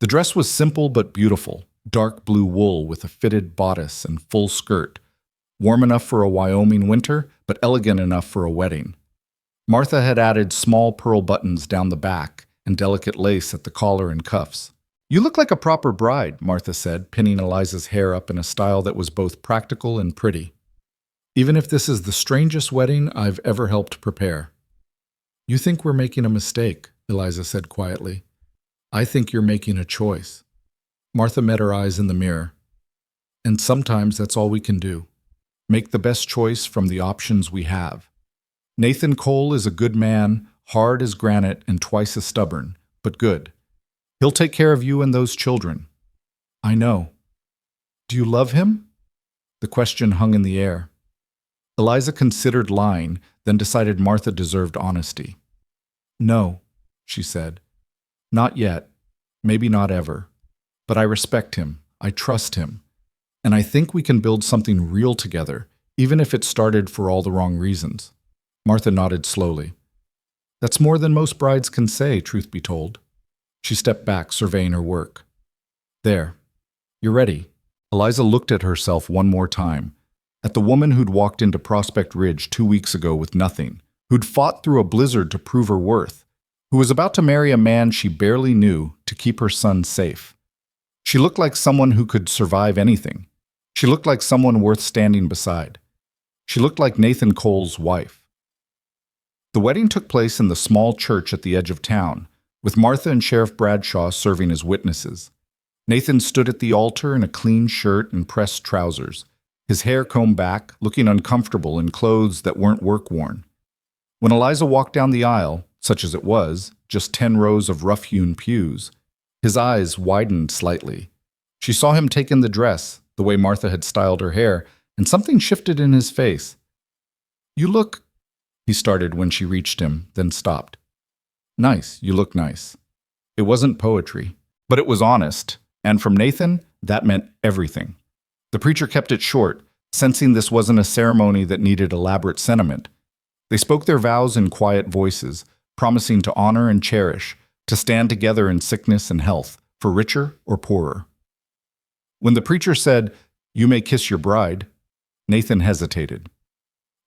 Speaker 1: The dress was simple but beautiful, dark blue wool with a fitted bodice and full skirt, warm enough for a Wyoming winter, but elegant enough for a wedding. Martha had added small pearl buttons down the back and delicate lace at the collar and cuffs. "You look like a proper bride," Martha said, pinning Eliza's hair up in a style that was both practical and pretty. "Even if this is the strangest wedding I've ever helped prepare." "You think we're making a mistake," Eliza said quietly. "I think you're making a choice." Martha met her eyes in the mirror. "And sometimes that's all we can do. Make the best choice from the options we have. Nathan Cole is a good man, hard as granite and twice as stubborn, but good. He'll take care of you and those children." "I know." "Do you love him?" The question hung in the air. Eliza considered lying, then decided Martha deserved honesty. "No," she said. "Not yet. Maybe not ever. But I respect him. I trust him. And I think we can build something real together, even if it started for all the wrong reasons." Martha nodded slowly. "That's more than most brides can say, truth be told." She stepped back, surveying her work. "There. You're ready." Eliza looked at herself one more time, at the woman who'd walked into Prospect Ridge 2 weeks ago with nothing, who'd fought through a blizzard to prove her worth, who was about to marry a man she barely knew to keep her son safe. She looked like someone who could survive anything. She looked like someone worth standing beside. She looked like Nathan Cole's wife. The wedding took place in the small church at the edge of town, with Martha and Sheriff Bradshaw serving as witnesses. Nathan stood at the altar in a clean shirt and pressed trousers, his hair combed back, looking uncomfortable in clothes that weren't work-worn. When Eliza walked down the aisle, such as it was, just 10 rows of rough-hewn pews, his eyes widened slightly. She saw him take in the dress, the way Martha had styled her hair, and something shifted in his face. "You look," he started when she reached him, then stopped. "Nice, you look nice." It wasn't poetry, but it was honest, and from Nathan, that meant everything. The preacher kept it short, sensing this wasn't a ceremony that needed elaborate sentiment. They spoke their vows in quiet voices, promising to honor and cherish, to stand together in sickness and health, for richer or poorer. When the preacher said, "You may kiss your bride," Nathan hesitated.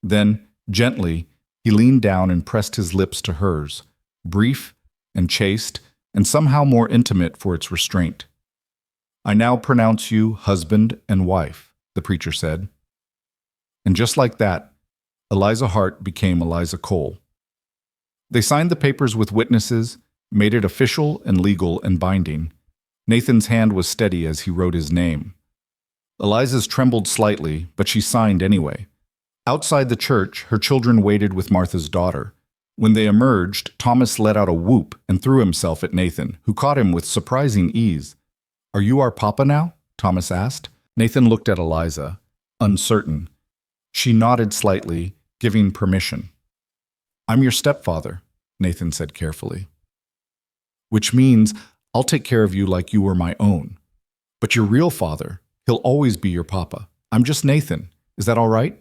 Speaker 1: Then, gently, he leaned down and pressed his lips to hers, brief and chaste, and somehow more intimate for its restraint. "I now pronounce you husband and wife," the preacher said. And just like that, Eliza Hart became Eliza Cole. They signed the papers with witnesses, made it official and legal and binding. Nathan's hand was steady as he wrote his name. Eliza's trembled slightly, but she signed anyway. Outside the church, her children waited with Martha's daughter. When they emerged, Thomas let out a whoop and threw himself at Nathan, who caught him with surprising ease. "Are you our papa now?" Thomas asked. Nathan looked at Eliza, uncertain. She nodded slightly, giving permission. "I'm your stepfather," Nathan said carefully. "Which means I'll take care of you like you were my own. But your real father, he'll always be your papa. I'm just Nathan. Is that all right?"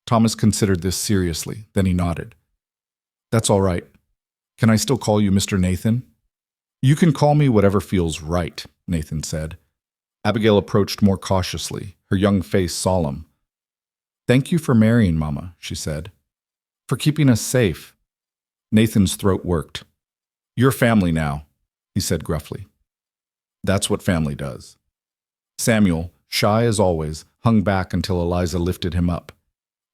Speaker 1: Thomas considered this seriously, then he nodded. "That's all right. Can I still call you Mr. Nathan?" "You can call me whatever feels right," Nathan said. Abigail approached more cautiously, her young face solemn. "Thank you for marrying Mama," she said. "For keeping us safe." Nathan's throat worked. "You're family now," he said gruffly. "That's what family does." Samuel, shy as always, hung back until Eliza lifted him up.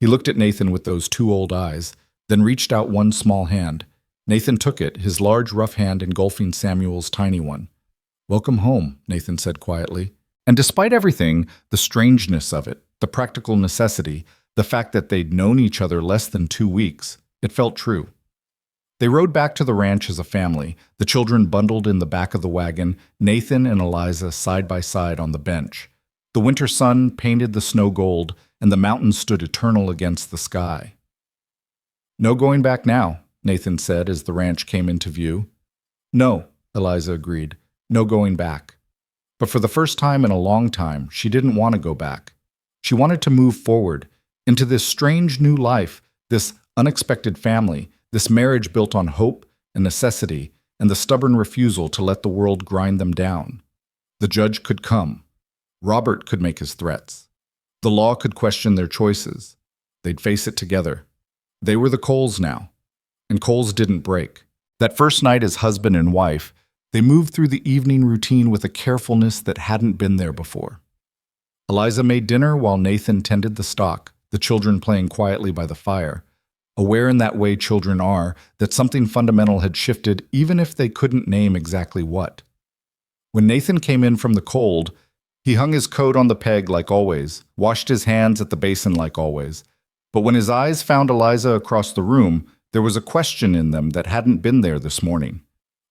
Speaker 1: He looked at Nathan with those two old eyes, then reached out one small hand. Nathan took it, his large, rough hand engulfing Samuel's tiny one. "Welcome home," Nathan said quietly. And despite everything, the strangeness of it, the practical necessity, the fact that they'd known each other less than 2 weeks, it felt true. They rode back to the ranch as a family, the children bundled in the back of the wagon, Nathan and Eliza side by side on the bench. The winter sun painted the snow gold, and the mountains stood eternal against the sky. "No going back now," Nathan said as the ranch came into view. "No," Eliza agreed, "no going back." But for the first time in a long time, she didn't want to go back. She wanted to move forward, into this strange new life, this unexpected family, this marriage built on hope and necessity, and the stubborn refusal to let the world grind them down. The judge could come. Robert could make his threats. The law could question their choices. They'd face it together. They were the Coles now, and Coles didn't break. That first night as husband and wife, they moved through the evening routine with a carefulness that hadn't been there before. Eliza made dinner while Nathan tended the stock, the children playing quietly by the fire, aware in that way children are that something fundamental had shifted even if they couldn't name exactly what. When Nathan came in from the cold, he hung his coat on the peg like always, washed his hands at the basin like always. But when his eyes found Eliza across the room, there was a question in them that hadn't been there this morning.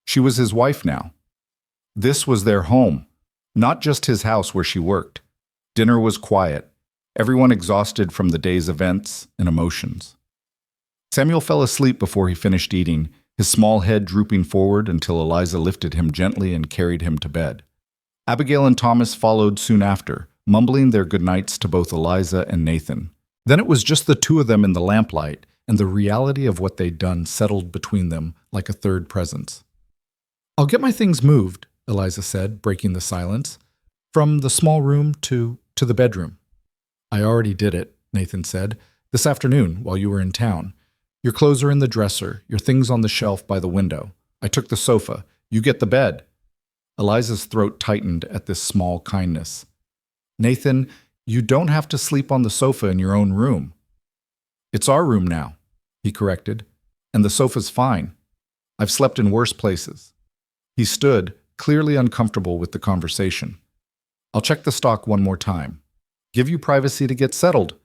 Speaker 1: She was his wife now. This was their home, not just his house where she worked. Dinner was quiet, everyone exhausted from the day's events and emotions. Samuel fell asleep before he finished eating, his small head drooping forward until Eliza lifted him gently and carried him to bed. Abigail and Thomas followed soon after, mumbling their goodnights to both Eliza and Nathan. Then it was just the two of them in the lamplight, and the reality of what they'd done settled between them like a third presence. "I'll get my things moved," Eliza said, breaking the silence, "from the small room to the bedroom." "I already did it," Nathan said, "this afternoon while you were in town. Your clothes are in the dresser, your things on the shelf by the window. I took the sofa. You get the bed." Eliza's throat tightened at this small kindness. "Nathan, you don't have to sleep on the sofa in your own room." "It's our room now," he corrected, "and the sofa's fine. I've slept in worse places." He stood, clearly uncomfortable with the conversation. "I'll check the stock one more time. Give you privacy to get settled."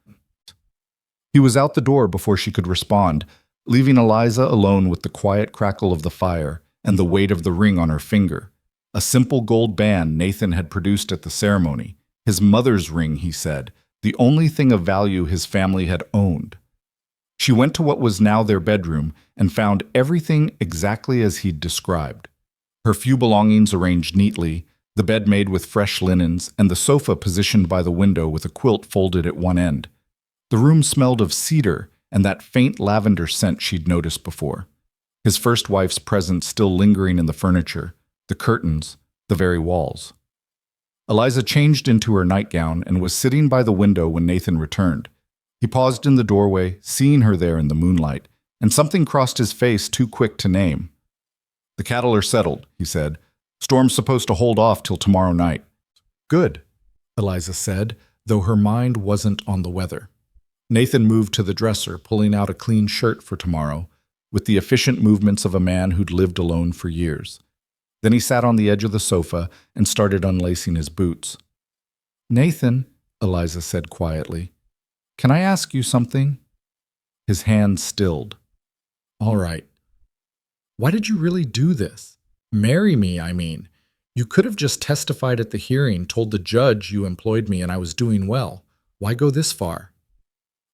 Speaker 1: He was out the door before she could respond, leaving Eliza alone with the quiet crackle of the fire and the weight of the ring on her finger. A simple gold band Nathan had produced at the ceremony. His mother's ring, he said, the only thing of value his family had owned. She went to what was now their bedroom and found everything exactly as he'd described. Her few belongings arranged neatly, the bed made with fresh linens, and the sofa positioned by the window with a quilt folded at one end. The room smelled of cedar and that faint lavender scent she'd noticed before. his first wife's presence still lingering in the furniture, the curtains, the very walls. Eliza changed into her nightgown and was sitting by the window when Nathan returned. He paused in the doorway, seeing her there in the moonlight, and something crossed his face too quick to name. "The cattle are settled," he said. "Storm's supposed to hold off till tomorrow night." "Good," Eliza said, though her mind wasn't on the weather. Nathan moved to the dresser, pulling out a clean shirt for tomorrow, with the efficient movements of a man who'd lived alone for years. Then he sat on the edge of the sofa and started unlacing his boots. "Nathan," Eliza said quietly, "can I ask you something?" His hand stilled. "All right. Why did you really do this? Marry me, I mean. You could have just testified at the hearing, told the judge you employed me and I was doing well. Why go this far?"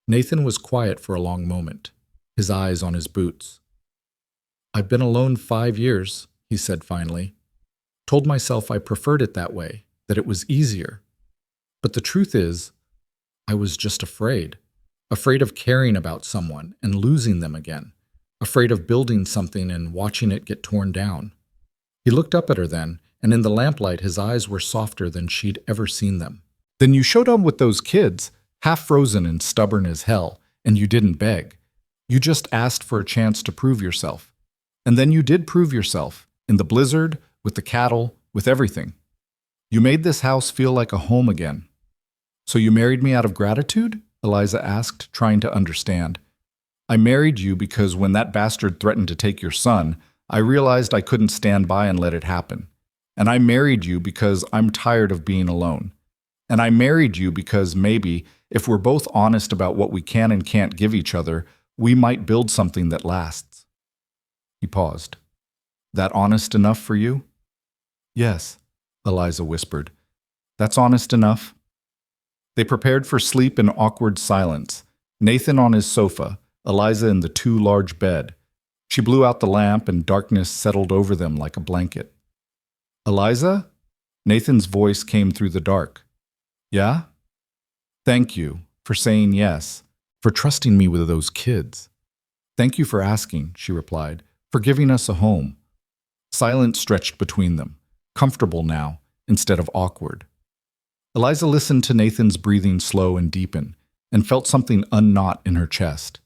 Speaker 1: Nathan was quiet for a long moment, his eyes on his boots. "I've been alone 5 years," he said finally. "Told myself I preferred it that way, that it was easier. But the truth is, I was just afraid. Afraid of caring about someone and losing them again. Afraid of building something and watching it get torn down." He looked up at her then, and in the lamplight his eyes were softer than she'd ever seen them. "Then you showed up with those kids, half frozen and stubborn as hell, and you didn't beg. You just asked for a chance to prove yourself. And then you did prove yourself, in the blizzard, with the cattle, with everything. You made this house feel like a home again." "So you married me out of gratitude?" Eliza asked, trying to understand. "I married you because when that bastard threatened to take your son, I realized I couldn't stand by and let it happen. And I married you because I'm tired of being alone. And I married you because maybe, if we're both honest about what we can and can't give each other, we might build something that lasts." He paused. "That honest enough for you?" "Yes," Eliza whispered. "That's honest enough." They prepared for sleep in awkward silence, Nathan on his sofa, Eliza in the too large bed. She blew out the lamp and darkness settled over them like a blanket. "Eliza?" Nathan's voice came through the dark. "Yeah?" "Thank you for saying yes, for trusting me with those kids." "Thank you for asking," she replied, "for giving us a home." Silence stretched between them, comfortable now instead of awkward. Eliza listened to Nathan's breathing slow and deepen, and felt something unknot in her chest.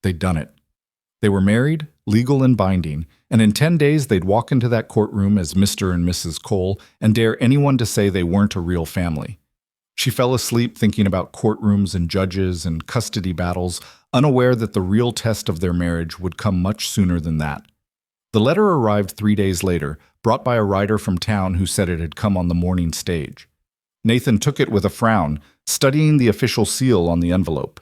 Speaker 1: They'd done it. They were married, legal and binding, and in 10 days they'd walk into that courtroom as Mr. and Mrs. Cole and dare anyone to say they weren't a real family. She fell asleep thinking about courtrooms and judges and custody battles, unaware that the real test of their marriage would come much sooner than that. The letter arrived 3 days later, brought by a writer from town who said it had come on the morning stage. Nathan took it with a frown, studying the official seal on the envelope.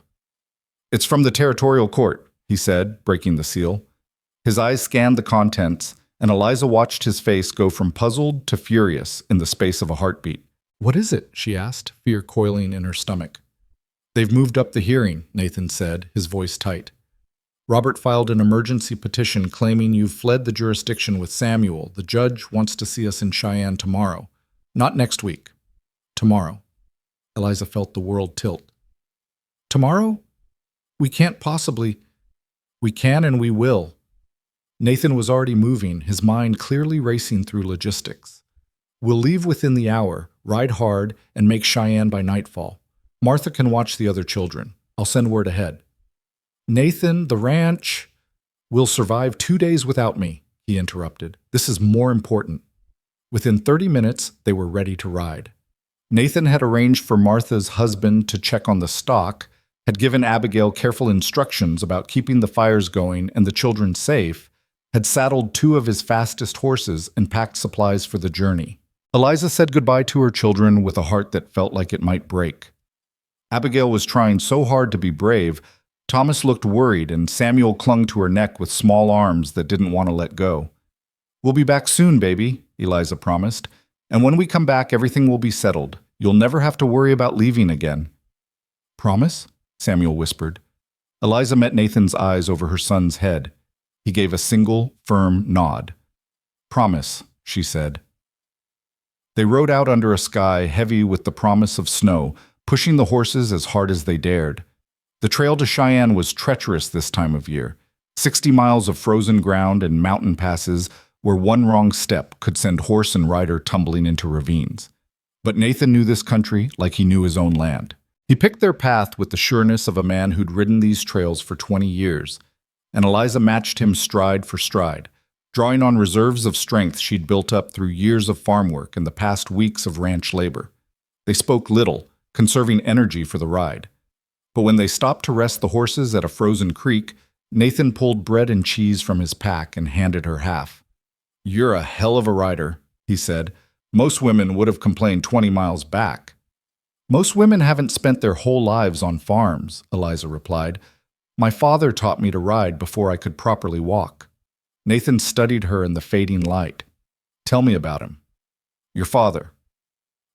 Speaker 1: "It's from the territorial court," he said, breaking the seal. His eyes scanned the contents, and Eliza watched his face go from puzzled to furious in the space of a heartbeat. "What is it?" she asked, fear coiling in her stomach. "They've moved up the hearing," Nathan said, his voice tight. "Robert filed an emergency petition claiming you've fled the jurisdiction with Samuel. The judge wants to see us in Cheyenne tomorrow. Not next week. Tomorrow." Eliza felt the world tilt. "Tomorrow? We can't possibly—" "We can and we will." Nathan was already moving, his mind clearly racing through logistics. "We'll leave within the hour, ride hard, and make Cheyenne by nightfall. Martha can watch the other children. I'll send word ahead." "Nathan, the ranch—" "Will survive 2 days without me," he interrupted. "This is more important." Within 30 minutes, they were ready to ride. Nathan had arranged for Martha's husband to check on the stock, had given Abigail careful instructions about keeping the fires going and the children safe, had saddled 2 of his fastest horses and packed supplies for the journey. Eliza said goodbye to her children with a heart that felt like it might break. Abigail was trying so hard to be brave, Thomas looked worried, and Samuel clung to her neck with small arms that didn't want to let go. "We'll be back soon, baby," Eliza promised. "And when we come back, everything will be settled. You'll never have to worry about leaving again." "Promise?" Samuel whispered. Eliza met Nathan's eyes over her son's head. He gave a single, firm nod. "Promise," she said. They rode out under a sky heavy with the promise of snow, pushing the horses as hard as they dared. The trail to Cheyenne was treacherous this time of year. 60 miles of frozen ground and mountain passes where one wrong step could send horse and rider tumbling into ravines. But Nathan knew this country like he knew his own land. He picked their path with the sureness of a man who'd ridden these trails for 20 years, and Eliza matched him stride for stride, drawing on reserves of strength she'd built up through years of farm work and the past weeks of ranch labor. They spoke little, conserving energy for the ride. But when they stopped to rest the horses at a frozen creek, Nathan pulled bread and cheese from his pack and handed her half. "You're a hell of a rider," he said. "Most women would have complained 20 miles back." "Most women haven't spent their whole lives on farms," Eliza replied. "My father taught me to ride before I could properly walk." Nathan studied her in the fading light. "Tell me about him." "Your father."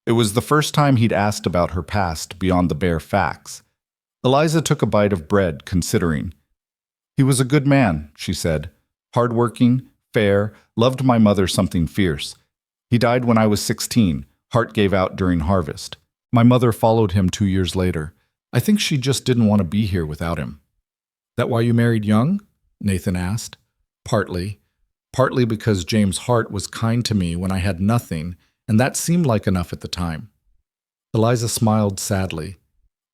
Speaker 1: It was the first time he'd asked about her past beyond the bare facts. Eliza took a bite of bread, considering. "He was a good man," she said. "Hardworking, fair, loved my mother something fierce. He died when I was 16. Heart gave out during harvest. My mother followed him 2 years later. I think she just didn't want to be here without him." "That why you married young?" Nathan asked. "Partly. Partly because James Hart was kind to me when I had nothing, and that seemed like enough at the time." Eliza smiled sadly.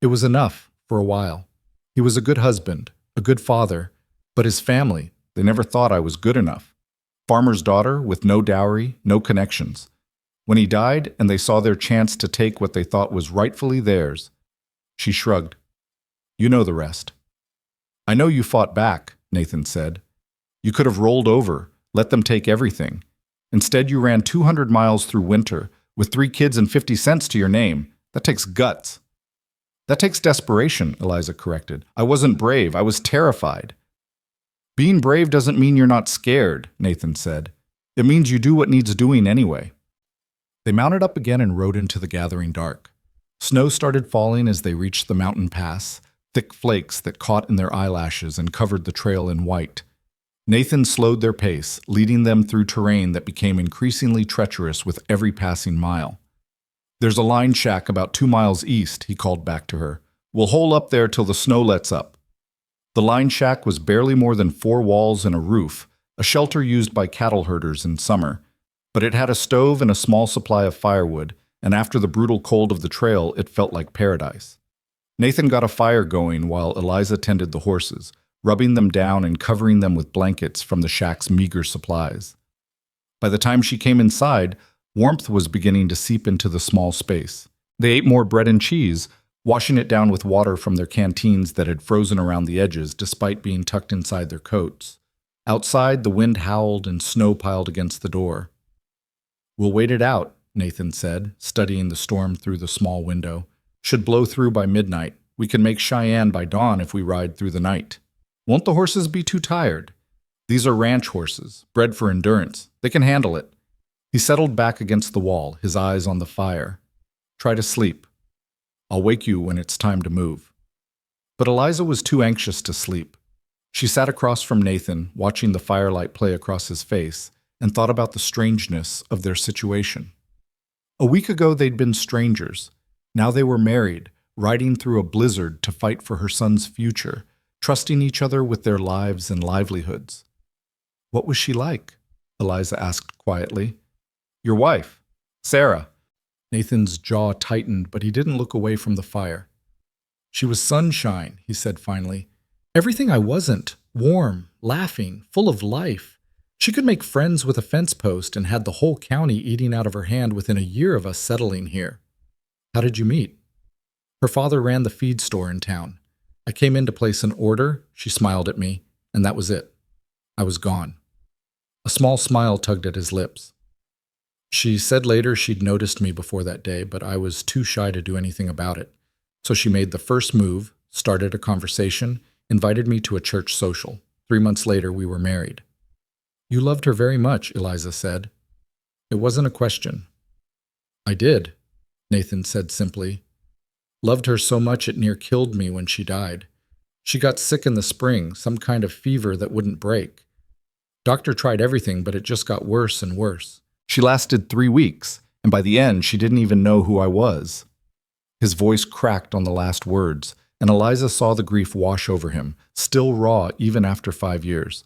Speaker 1: "It was enough, for a while. He was a good husband, a good father, but his family, they never thought I was good enough. Farmer's daughter with no dowry, no connections. When he died and they saw their chance to take what they thought was rightfully theirs." She shrugged. "You know the rest." "I know you fought back," Nathan said. "You could have rolled over, let them take everything. Instead, you ran 200 miles through winter with 3 kids and 50 cents to your name. That takes guts." "That takes desperation," Eliza corrected. "I wasn't brave. I was terrified." "Being brave doesn't mean you're not scared," Nathan said. "It means you do what needs doing anyway." They mounted up again and rode into the gathering dark. Snow started falling as they reached the mountain pass, thick flakes that caught in their eyelashes and covered the trail in white. Nathan slowed their pace, leading them through terrain that became increasingly treacherous with every passing mile. "There's a line shack about 2 miles east," he called back to her. "We'll hole up there till the snow lets up." The line shack was barely more than 4 walls and a roof, a shelter used by cattle herders in summer. But it had a stove and a small supply of firewood, and after the brutal cold of the trail, it felt like paradise. Nathan got a fire going while Eliza tended the horses, rubbing them down and covering them with blankets from the shack's meager supplies. By the time she came inside, warmth was beginning to seep into the small space. They ate more bread and cheese, washing it down with water from their canteens that had frozen around the edges despite being tucked inside their coats. Outside, the wind howled and snow piled against the door. "We'll wait it out," Nathan said, studying the storm through the small window. "Should blow through by midnight. We can make Cheyenne by dawn if we ride through the night. Won't the horses be too tired? These are ranch horses, bred for endurance. They can handle it." He settled back against the wall, his eyes on the fire. "Try to sleep. I'll wake you when it's time to move." But Eliza was too anxious to sleep. She sat across from Nathan, watching the firelight play across his face, and thought about the strangeness of their situation. A week ago they'd been strangers. Now they were married, riding through a blizzard to fight for her son's future, trusting each other with their lives and livelihoods. "What was she like?" Eliza asked quietly. "Your wife, Sarah." Nathan's jaw tightened, but he didn't look away from the fire. "She was sunshine," he said finally. "Everything I wasn't. Warm, laughing, full of life. She could make friends with a fence post and had the whole county eating out of her hand within a year of us settling here." "How did you meet?" "Her father ran the feed store in town. I came in to place an order," she smiled at me, "and that was it. I was gone." A small smile tugged at his lips. She said later she'd noticed me before that day, but I was too shy to do anything about it. So she made the first move, started a conversation, invited me to a church social. 3 months later, we were married. "You loved her very much," Eliza said. "It wasn't a question." "I did," Nathan said simply. "Loved her so much it near killed me when she died. She got sick in the spring, some kind of fever that wouldn't break. Doctor tried everything, but it just got worse and worse. She lasted 3 weeks, and by the end she didn't even know who I was." His voice cracked on the last words, and Eliza saw the grief wash over him, still raw even after 5 years.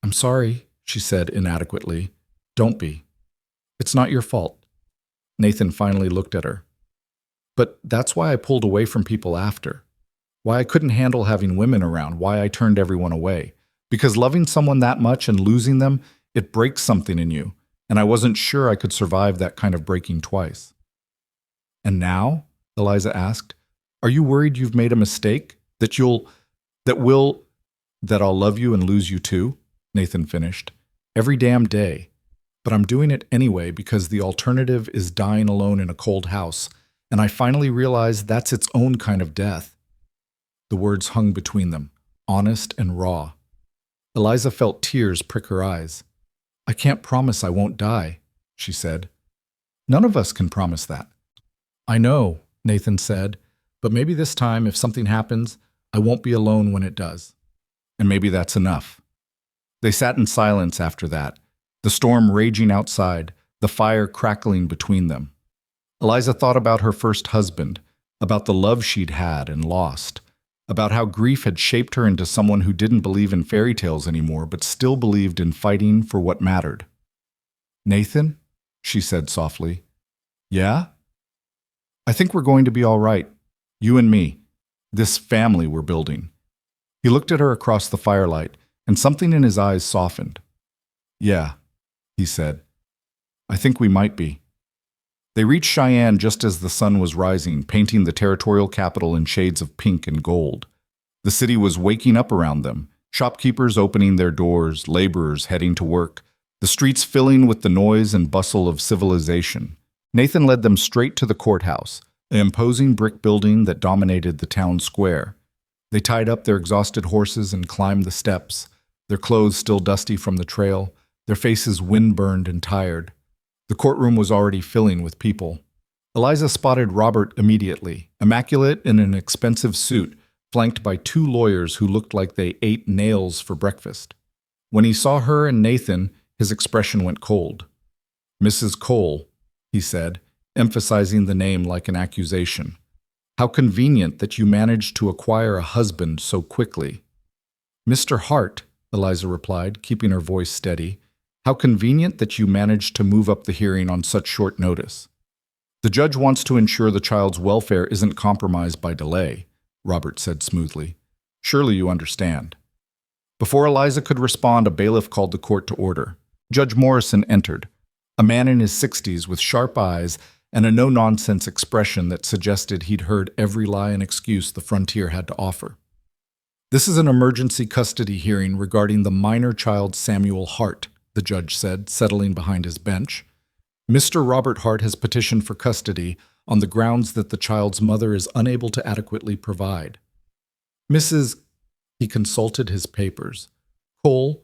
Speaker 1: "I'm sorry," she said inadequately. "Don't be. It's not your fault." Nathan finally looked at her. "But that's why I pulled away from people after. Why I couldn't handle having women around, why I turned everyone away. Because loving someone that much and losing them, it breaks something in you, and I wasn't sure I could survive that kind of breaking twice." "And now?" Eliza asked. "Are you worried you've made a mistake? That I'll love you and lose you too?" Nathan finished. "Every damn day. But I'm doing it anyway because the alternative is dying alone in a cold house, and I finally realized that's its own kind of death." The words hung between them, honest and raw. Eliza felt tears prick her eyes. "I can't promise I won't die," she said. "None of us can promise that." "I know," Nathan said, "but maybe this time, if something happens, I won't be alone when it does. And maybe that's enough." They sat in silence after that, the storm raging outside, the fire crackling between them. Eliza thought about her first husband, about the love she'd had and lost, about how grief had shaped her into someone who didn't believe in fairy tales anymore but still believed in fighting for what mattered. "Nathan," she said softly. "Yeah? I think we're going to be all right. You and me. This family we're building." He looked at her across the firelight, and something in his eyes softened. "Yeah," he said. "I think we might be." They reached Cheyenne just as the sun was rising, painting the territorial capital in shades of pink and gold. The city was waking up around them, shopkeepers opening their doors, laborers heading to work, the streets filling with the noise and bustle of civilization. Nathan led them straight to the courthouse, an imposing brick building that dominated the town square. They tied up their exhausted horses and climbed the steps, their clothes still dusty from the trail, their faces wind-burned and tired. The courtroom was already filling with people. Eliza spotted Robert immediately, immaculate in an expensive suit, flanked by 2 lawyers who looked like they ate nails for breakfast. When he saw her and Nathan, his expression went cold. "Mrs. Cole," he said, emphasizing the name like an accusation. "How convenient that you managed to acquire a husband so quickly." "Mr. Hart," Eliza replied, keeping her voice steady, "how convenient that you managed to move up the hearing on such short notice." "The judge wants to ensure the child's welfare isn't compromised by delay," Robert said smoothly. "Surely you understand." Before Eliza could respond, a bailiff called the court to order. Judge Morrison entered, a man in his 60s with sharp eyes and a no-nonsense expression that suggested he'd heard every lie and excuse the frontier had to offer. "This is an emergency custody hearing regarding the minor child Samuel Hart," the judge said, settling behind his bench. "Mr. Robert Hart has petitioned for custody on the grounds that the child's mother is unable to adequately provide. Mrs. He consulted his papers. "Cole,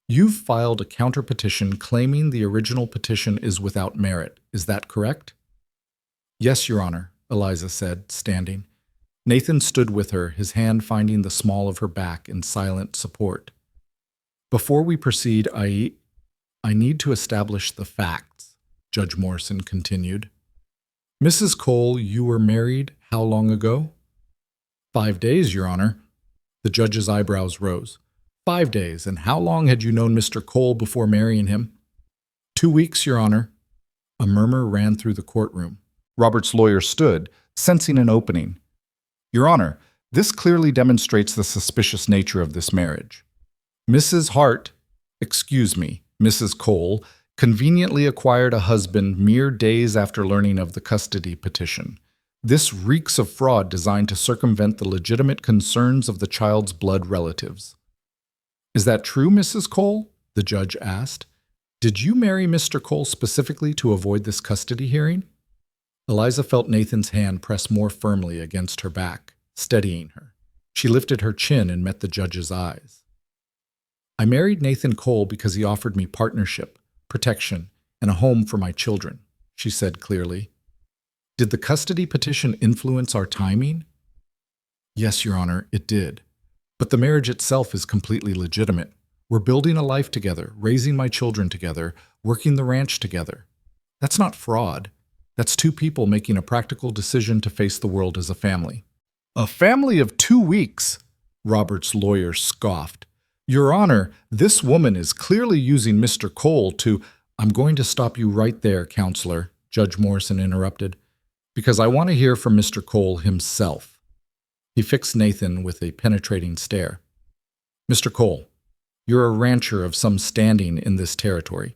Speaker 1: you've filed a counterpetition claiming the original petition is without merit. Is that correct?" "Yes, Your Honor," Eliza said, standing. Nathan stood with her, his hand finding the small of her back in silent support. "Before we proceed, I need to establish the facts," Judge Morrison continued. "Mrs. Cole, you were married how long ago?" 5 days, Your Honor." The judge's eyebrows rose. 5 days, and how long had you known Mr. Cole before marrying him?" 2 weeks, Your Honor." A murmur ran through the courtroom. Robert's lawyer stood, sensing an opening. "Your Honor, this clearly demonstrates the suspicious nature of this marriage. Mrs. Cole, conveniently acquired a husband mere days after learning of the custody petition. This reeks of fraud designed to circumvent the legitimate concerns of the child's blood relatives." "Is that true, Mrs. Cole?" the judge asked. "Did you marry Mr. Cole specifically to avoid this custody hearing?" Eliza felt Nathan's hand press more firmly against her back, steadying her. She lifted her chin and met the judge's eyes. "I married Nathan Cole because he offered me partnership, protection, and a home for my children," she said clearly. "Did the custody petition influence our timing?" "Yes, Your Honor, it did. But the marriage itself is completely legitimate. We're building a life together, raising my children together, working the ranch together. That's not fraud. That's 2 people making a practical decision to face the world as a family." A family of 2 weeks, Robert's lawyer scoffed. Your Honor, this woman is clearly using Mr. Cole to— I'm going to stop you right there, Counselor, Judge Morrison interrupted, because I want to hear from Mr. Cole himself. He fixed Nathan with a penetrating stare. Mr. Cole, you're a rancher of some standing in this territory.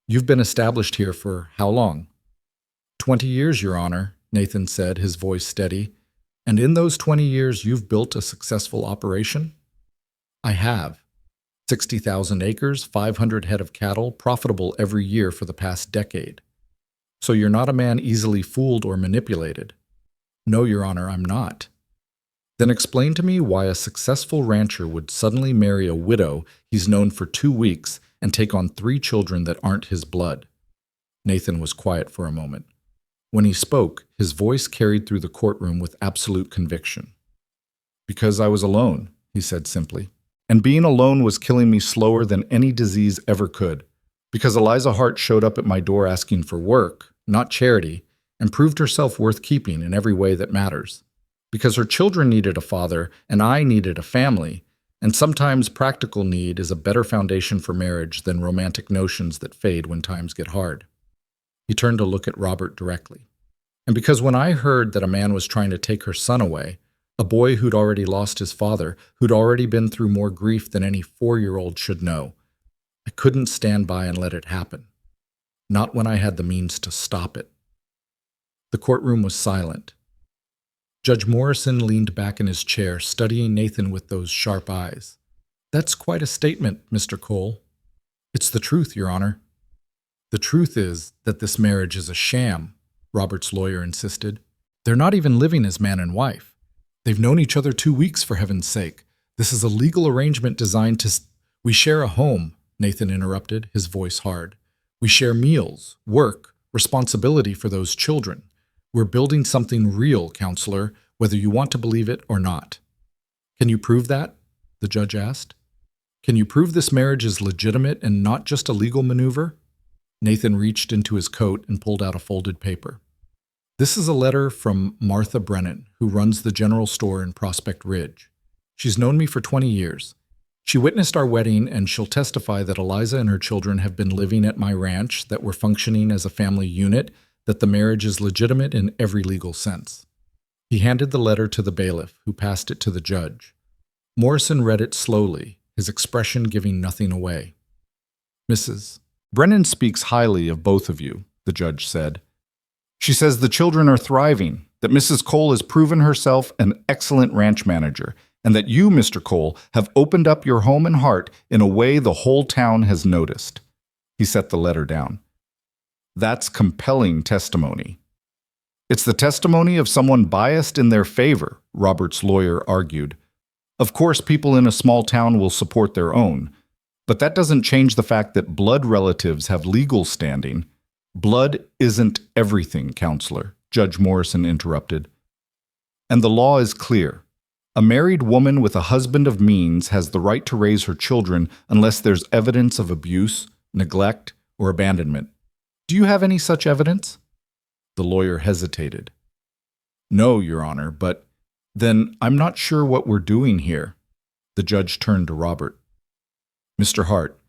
Speaker 1: You've been established here for how long? 20 years, Your Honor, Nathan said, his voice steady. And in those 20 years, you've built a successful operation? I have. 60,000 acres, 500 head of cattle, profitable every year for the past decade. So you're not a man easily fooled or manipulated? No, Your Honor, I'm not. Then explain to me why a successful rancher would suddenly marry a widow he's known for 2 weeks and take on 3 children that aren't his blood. Nathan was quiet for a moment. When he spoke, his voice carried through the courtroom with absolute conviction. Because I was alone, he said simply. And being alone was killing me slower than any disease ever could. Because Eliza Hart showed up at my door asking for work, not charity, and proved herself worth keeping in every way that matters. Because her children needed a father, and I needed a family, and sometimes practical need is a better foundation for marriage than romantic notions that fade when times get hard. He turned to look at Robert directly. And because when I heard that a man was trying to take her son away, a boy who'd already lost his father, who'd already been through more grief than any 4-year-old should know, I couldn't stand by and let it happen. Not when I had the means to stop it. The courtroom was silent. Judge Morrison leaned back in his chair, studying Nathan with those sharp eyes. That's quite a statement, Mr. Cole. It's the truth, Your Honor. The truth is that this marriage is a sham, Robert's lawyer insisted. They're not even living as man and wife. They've known each other 2 weeks, for heaven's sake. This is a legal arrangement designed to— We share a home, Nathan interrupted, his voice hard. We share meals, work, responsibility for those children. We're building something real, Counselor, whether you want to believe it or not. Can you prove that? The judge asked. Can you prove this marriage is legitimate and not just a legal maneuver? Nathan reached into his coat and pulled out a folded paper. This is a letter from Martha Brennan, who runs the general store in Prospect Ridge. She's known me for 20 years. She witnessed our wedding, and she'll testify that Eliza and her children have been living at my ranch, that we're functioning as a family unit, that the marriage is legitimate in every legal sense. He handed the letter to the bailiff, who passed it to the judge. Morrison read it slowly, his expression giving nothing away. Mrs. Brennan speaks highly of both of you, the judge said. She says the children are thriving, that Mrs. Cole has proven herself an excellent ranch manager, and that you, Mr. Cole, have opened up your home and heart in a way the whole town has noticed. He set the letter down. That's compelling testimony. It's the testimony of someone biased in their favor, Robert's lawyer argued. Of course, people in a small town will support their own, but that doesn't change the fact that blood relatives have legal standing. Blood isn't everything, Counselor, Judge Morrison interrupted. And the law is clear. A married woman with a husband of means has the right to raise her children unless there's evidence of abuse, neglect, or abandonment. Do you have any such evidence? The lawyer hesitated. No, Your Honor, but then I'm not sure what we're doing here. The judge turned to Robert. Mr. Hart,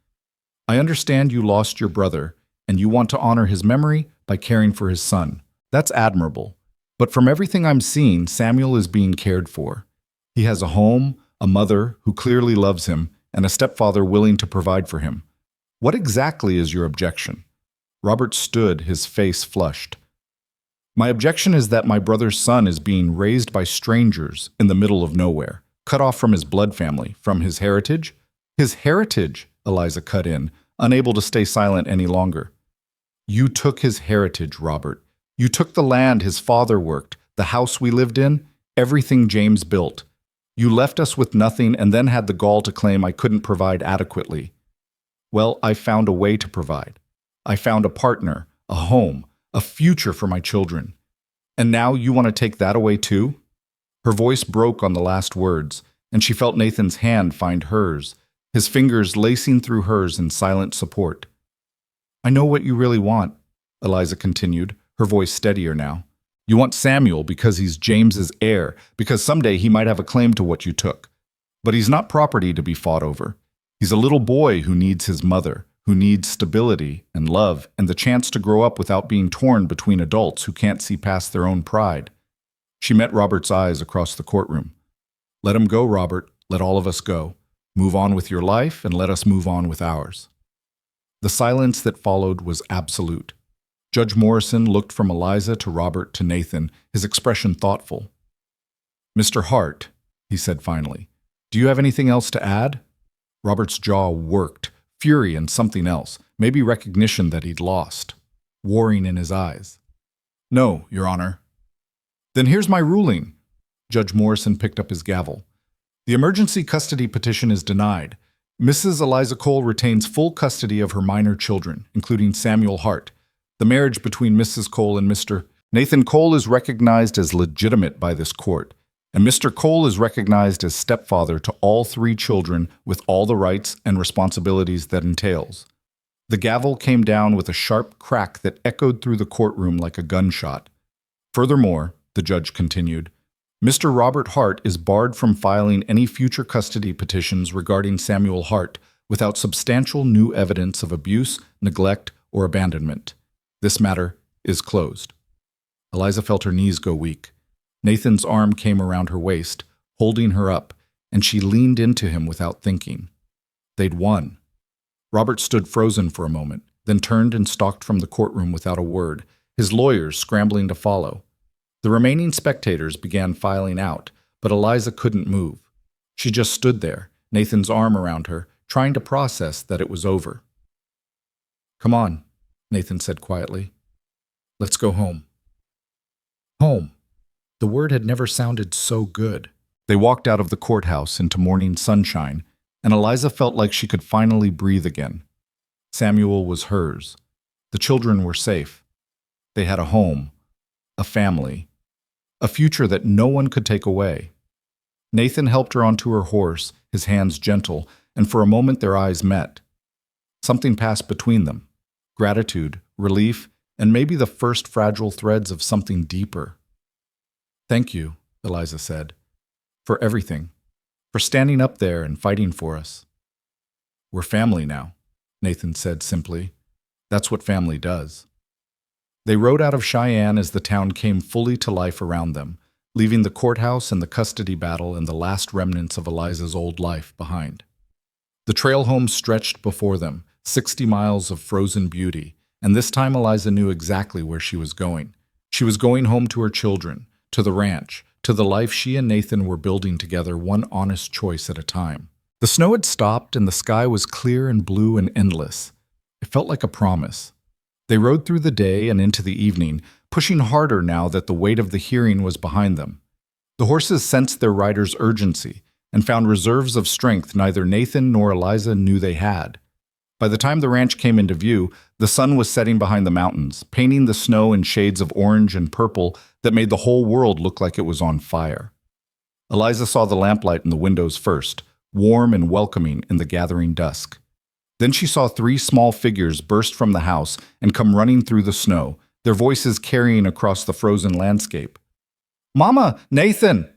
Speaker 1: I understand you lost your brother, and you want to honor his memory by caring for his son. That's admirable. But from everything I'm seeing, Samuel is being cared for. He has a home, a mother who clearly loves him, and a stepfather willing to provide for him. What exactly is your objection? Robert stood, his face flushed. My objection is that my brother's son is being raised by strangers in the middle of nowhere, cut off from his blood family, from his heritage. His heritage, Eliza cut in, unable to stay silent any longer. You took his heritage, Robert. You took the land his father worked, the house we lived in, everything James built. You left us with nothing and then had the gall to claim I couldn't provide adequately. Well, I found a way to provide. I found a partner, a home, a future for my children. And now you want to take that away too? Her voice broke on the last words, and she felt Nathan's hand find hers, his fingers lacing through hers in silent support. I know what you really want, Eliza continued, her voice steadier now. You want Samuel because he's James's heir, because someday he might have a claim to what you took. But he's not property to be fought over. He's a little boy who needs his mother, who needs stability and love and the chance to grow up without being torn between adults who can't see past their own pride. She met Robert's eyes across the courtroom. Let him go, Robert. Let all of us go. Move on with your life and let us move on with ours. The silence that followed was absolute. Judge Morrison looked from Eliza to Robert to Nathan, his expression thoughtful. Mr. Hart, he said finally, do you have anything else to add? Robert's jaw worked, fury and something else, maybe recognition that he'd lost, warring in his eyes. No, Your Honor. Then here's my ruling. Judge Morrison picked up his gavel. The emergency custody petition is denied. Mrs. Eliza Cole retains full custody of her minor children, including Samuel Hart. The marriage between Mrs. Cole and Mr. Nathan Cole is recognized as legitimate by this court, and Mr. Cole is recognized as stepfather to all 3 children with all the rights and responsibilities that entails. The gavel came down with a sharp crack that echoed through the courtroom like a gunshot. Furthermore, the judge continued, Mr. Robert Hart is barred from filing any future custody petitions regarding Samuel Hart without substantial new evidence of abuse, neglect, or abandonment. This matter is closed. Eliza felt her knees go weak. Nathan's arm came around her waist, holding her up, and she leaned into him without thinking. They'd won. Robert stood frozen for a moment, then turned and stalked from the courtroom without a word, his lawyers scrambling to follow. The remaining spectators began filing out, but Eliza couldn't move. She just stood there, Nathan's arm around her, trying to process that it was over. Come on, Nathan said quietly. Let's go home. Home. The word had never sounded so good. They walked out of the courthouse into morning sunshine, and Eliza felt like she could finally breathe again. Samuel was hers. The children were safe. They had a home, a family, a future that no one could take away. Nathan helped her onto her horse, his hands gentle, and for a moment their eyes met. Something passed between them. Gratitude, relief, and maybe the first fragile threads of something deeper. Thank you, Eliza said, for everything, for standing up there and fighting for us. We're family now, Nathan said simply. That's what family does. They rode out of Cheyenne as the town came fully to life around them, leaving the courthouse and the custody battle and the last remnants of Eliza's old life behind. The trail home stretched before them, 60 miles of frozen beauty, and this time Eliza knew exactly where she was going. She was going home to her children, to the ranch, to the life she and Nathan were building together, one honest choice at a time. The snow had stopped and the sky was clear and blue and endless. It felt like a promise. They rode through the day and into the evening, pushing harder now that the weight of the hearing was behind them. The horses sensed their rider's urgency and found reserves of strength neither Nathan nor Eliza knew they had. By the time the ranch came into view, the sun was setting behind the mountains, painting the snow in shades of orange and purple that made the whole world look like it was on fire. Eliza saw the lamplight in the windows first, warm and welcoming in the gathering dusk. Then she saw 3 small figures burst from the house and come running through the snow, their voices carrying across the frozen landscape. "Mama! Nathan!"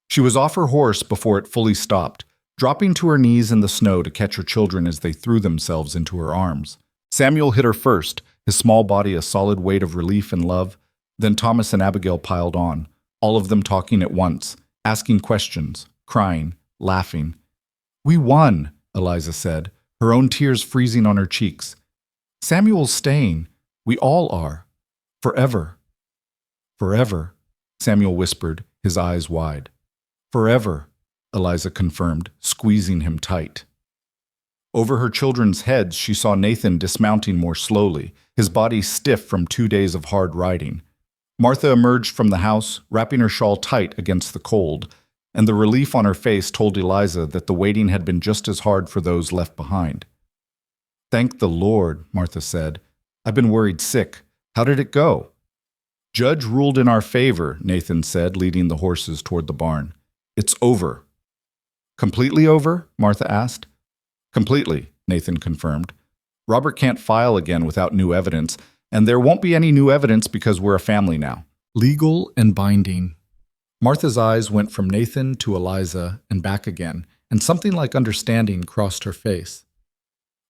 Speaker 1: She was off her horse before it fully stopped, dropping to her knees in the snow to catch her children as they threw themselves into her arms. Samuel hit her first, his small body a solid weight of relief and love. Then Thomas and Abigail piled on, all of them talking at once, asking questions, crying, laughing. "We won," Eliza said, her own tears freezing on her cheeks. "Samuel's staying. We all are. Forever." "Forever," Samuel whispered, his eyes wide. "Forever," Eliza confirmed, squeezing him tight. Over her children's heads, she saw Nathan dismounting more slowly, his body stiff from 2 days of hard riding. Martha emerged from the house, wrapping her shawl tight against the cold, and the relief on her face told Eliza that the waiting had been just as hard for those left behind. "Thank the Lord," Martha said. "I've been worried sick. How did it go?" "Judge ruled in our favor," Nathan said, leading the horses toward the barn. "It's over." "Completely over?" Martha asked. "Completely," Nathan confirmed. "Robert can't file again without new evidence, and there won't be any new evidence because we're a family now. Legal and binding. Martha's eyes went from Nathan to Eliza and back again, and something like understanding crossed her face.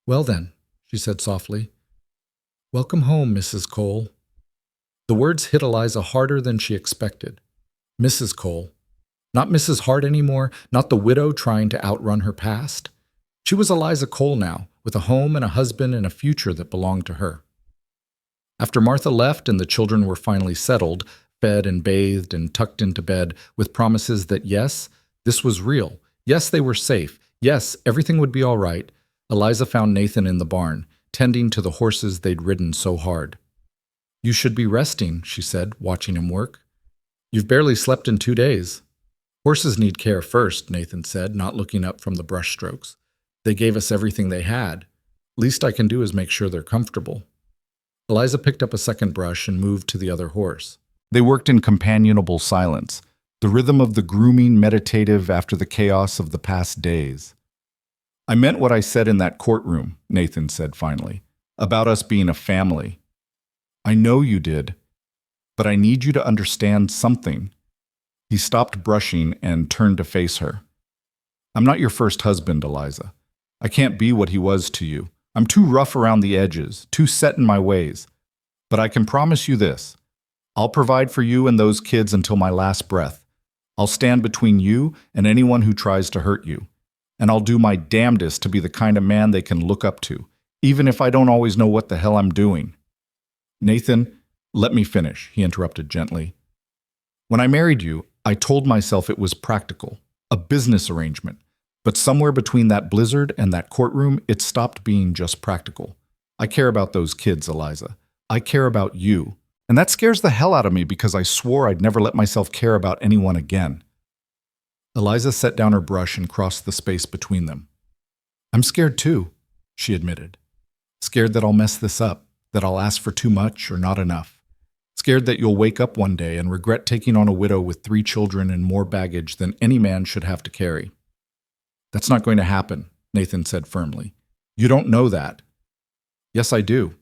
Speaker 1: "Well then," she said softly. "Welcome home, Mrs. Cole." The words hit Eliza harder than she expected. Mrs. Cole. Not Mrs. Hart anymore, not the widow trying to outrun her past. She was Eliza Cole now, with a home and a husband and a future that belonged to her. After Martha left and the children were finally settled, fed and bathed and tucked into bed with promises that yes, this was real, yes, they were safe, yes, everything would be all right, Eliza found Nathan in the barn, tending to the horses they'd ridden so hard. "You should be resting," she said, watching him work. "You've barely slept in 2 days." "Horses need care first," Nathan said, not looking up from the brushstrokes. "They gave us everything they had. Least I can do is make sure they're comfortable." Eliza picked up a second brush and moved to the other horse. They worked in companionable silence, the rhythm of the grooming meditative after the chaos of the past days. "I meant what I said in that courtroom," Nathan said finally, "about us being a family. I know you did, but I need you to understand something." He stopped brushing and turned to face her. "I'm not your first husband, Eliza. I can't be what he was to you. I'm too rough around the edges, too set in my ways. But I can promise you this. I'll provide for you and those kids until my last breath. I'll stand between you and anyone who tries to hurt you. And I'll do my damnedest to be the kind of man they can look up to, even if I don't always know what the hell I'm doing." "Nathan, let me finish," he interrupted gently. "When I married you, I told myself it was practical, a business arrangement. But somewhere between that blizzard and that courtroom, it stopped being just practical. I care about those kids, Eliza. I care about you. And that scares the hell out of me because I swore I'd never let myself care about anyone again." Eliza set down her brush and crossed the space between them. "I'm scared too," she admitted. "Scared that I'll mess this up, that I'll ask for too much or not enough. Scared that you'll wake up one day and regret taking on a widow with 3 children and more baggage than any man should have to carry." "That's not going to happen," Nathan said firmly. "You don't know that." "Yes, I do."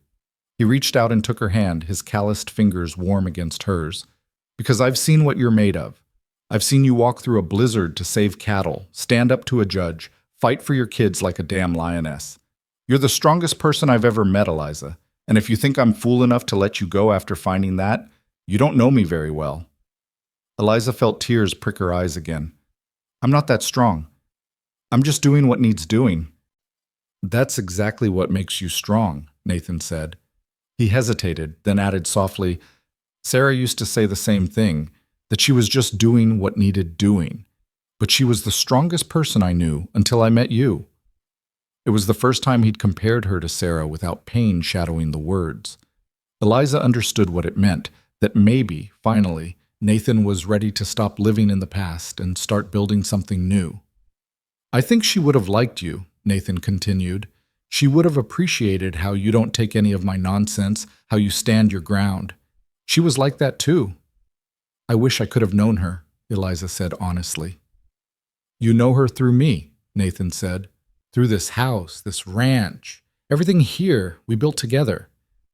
Speaker 1: He reached out and took her hand, his calloused fingers warm against hers. "Because I've seen what you're made of. I've seen you walk through a blizzard to save cattle, stand up to a judge, fight for your kids like a damn lioness. You're the strongest person I've ever met, Eliza. And if you think I'm fool enough to let you go after finding that, you don't know me very well." Eliza felt tears prick her eyes again. "I'm not that strong. I'm just doing what needs doing." "That's exactly what makes you strong," Nathan said. He hesitated, then added softly, "Sarah used to say the same thing, that she was just doing what needed doing. But she was the strongest person I knew until I met you." It was the first time he'd compared her to Sarah without pain shadowing the words. Eliza understood what it meant, that maybe, finally, Nathan was ready to stop living in the past and start building something new. "I think she would have liked you," Nathan continued. "She would have appreciated how you don't take any of my nonsense, how you stand your ground. She was like that too." "I wish I could have known her," Eliza said honestly. "You know her through me," Nathan said. "Through this house, this ranch, everything here we built together.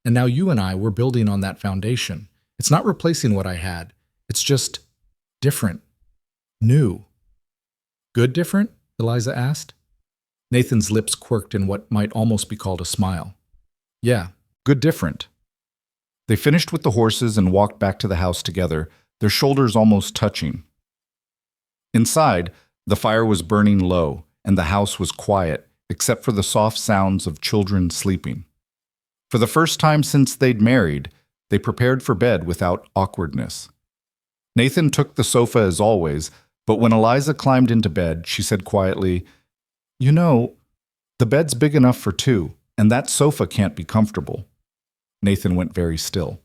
Speaker 1: And now you and I, we're building on that foundation. It's not replacing what I had. It's just different, new." "Good different?" Eliza asked. Nathan's lips quirked in what might almost be called a smile. "Yeah, good different." They finished with the horses and walked back to the house together, their shoulders almost touching. Inside, the fire was burning low, and the house was quiet, except for the soft sounds of children sleeping. For the first time since they'd married, they prepared for bed without awkwardness. Nathan took the sofa as always, but when Eliza climbed into bed, she said quietly, "You know, the bed's big enough for 2, and that sofa can't be comfortable." Nathan went very still.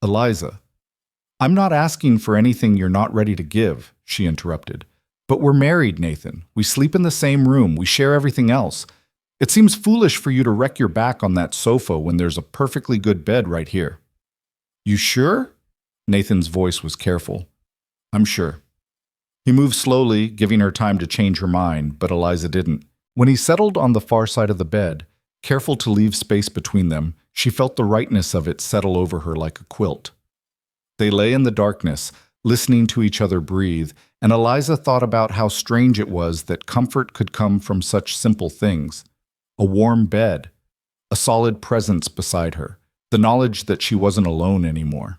Speaker 1: "Eliza, I'm not asking for anything you're not ready to give," she interrupted. "But we're married, Nathan. We sleep in the same room. We share everything else. It seems foolish for you to wreck your back on that sofa when there's a perfectly good bed right here." "You sure?" Nathan's voice was careful. "I'm sure." He moved slowly, giving her time to change her mind, but Eliza didn't. When he settled on the far side of the bed, careful to leave space between them, she felt the rightness of it settle over her like a quilt. They lay in the darkness, listening to each other breathe, and Eliza thought about how strange it was that comfort could come from such simple things. A warm bed, a solid presence beside her, the knowledge that she wasn't alone anymore.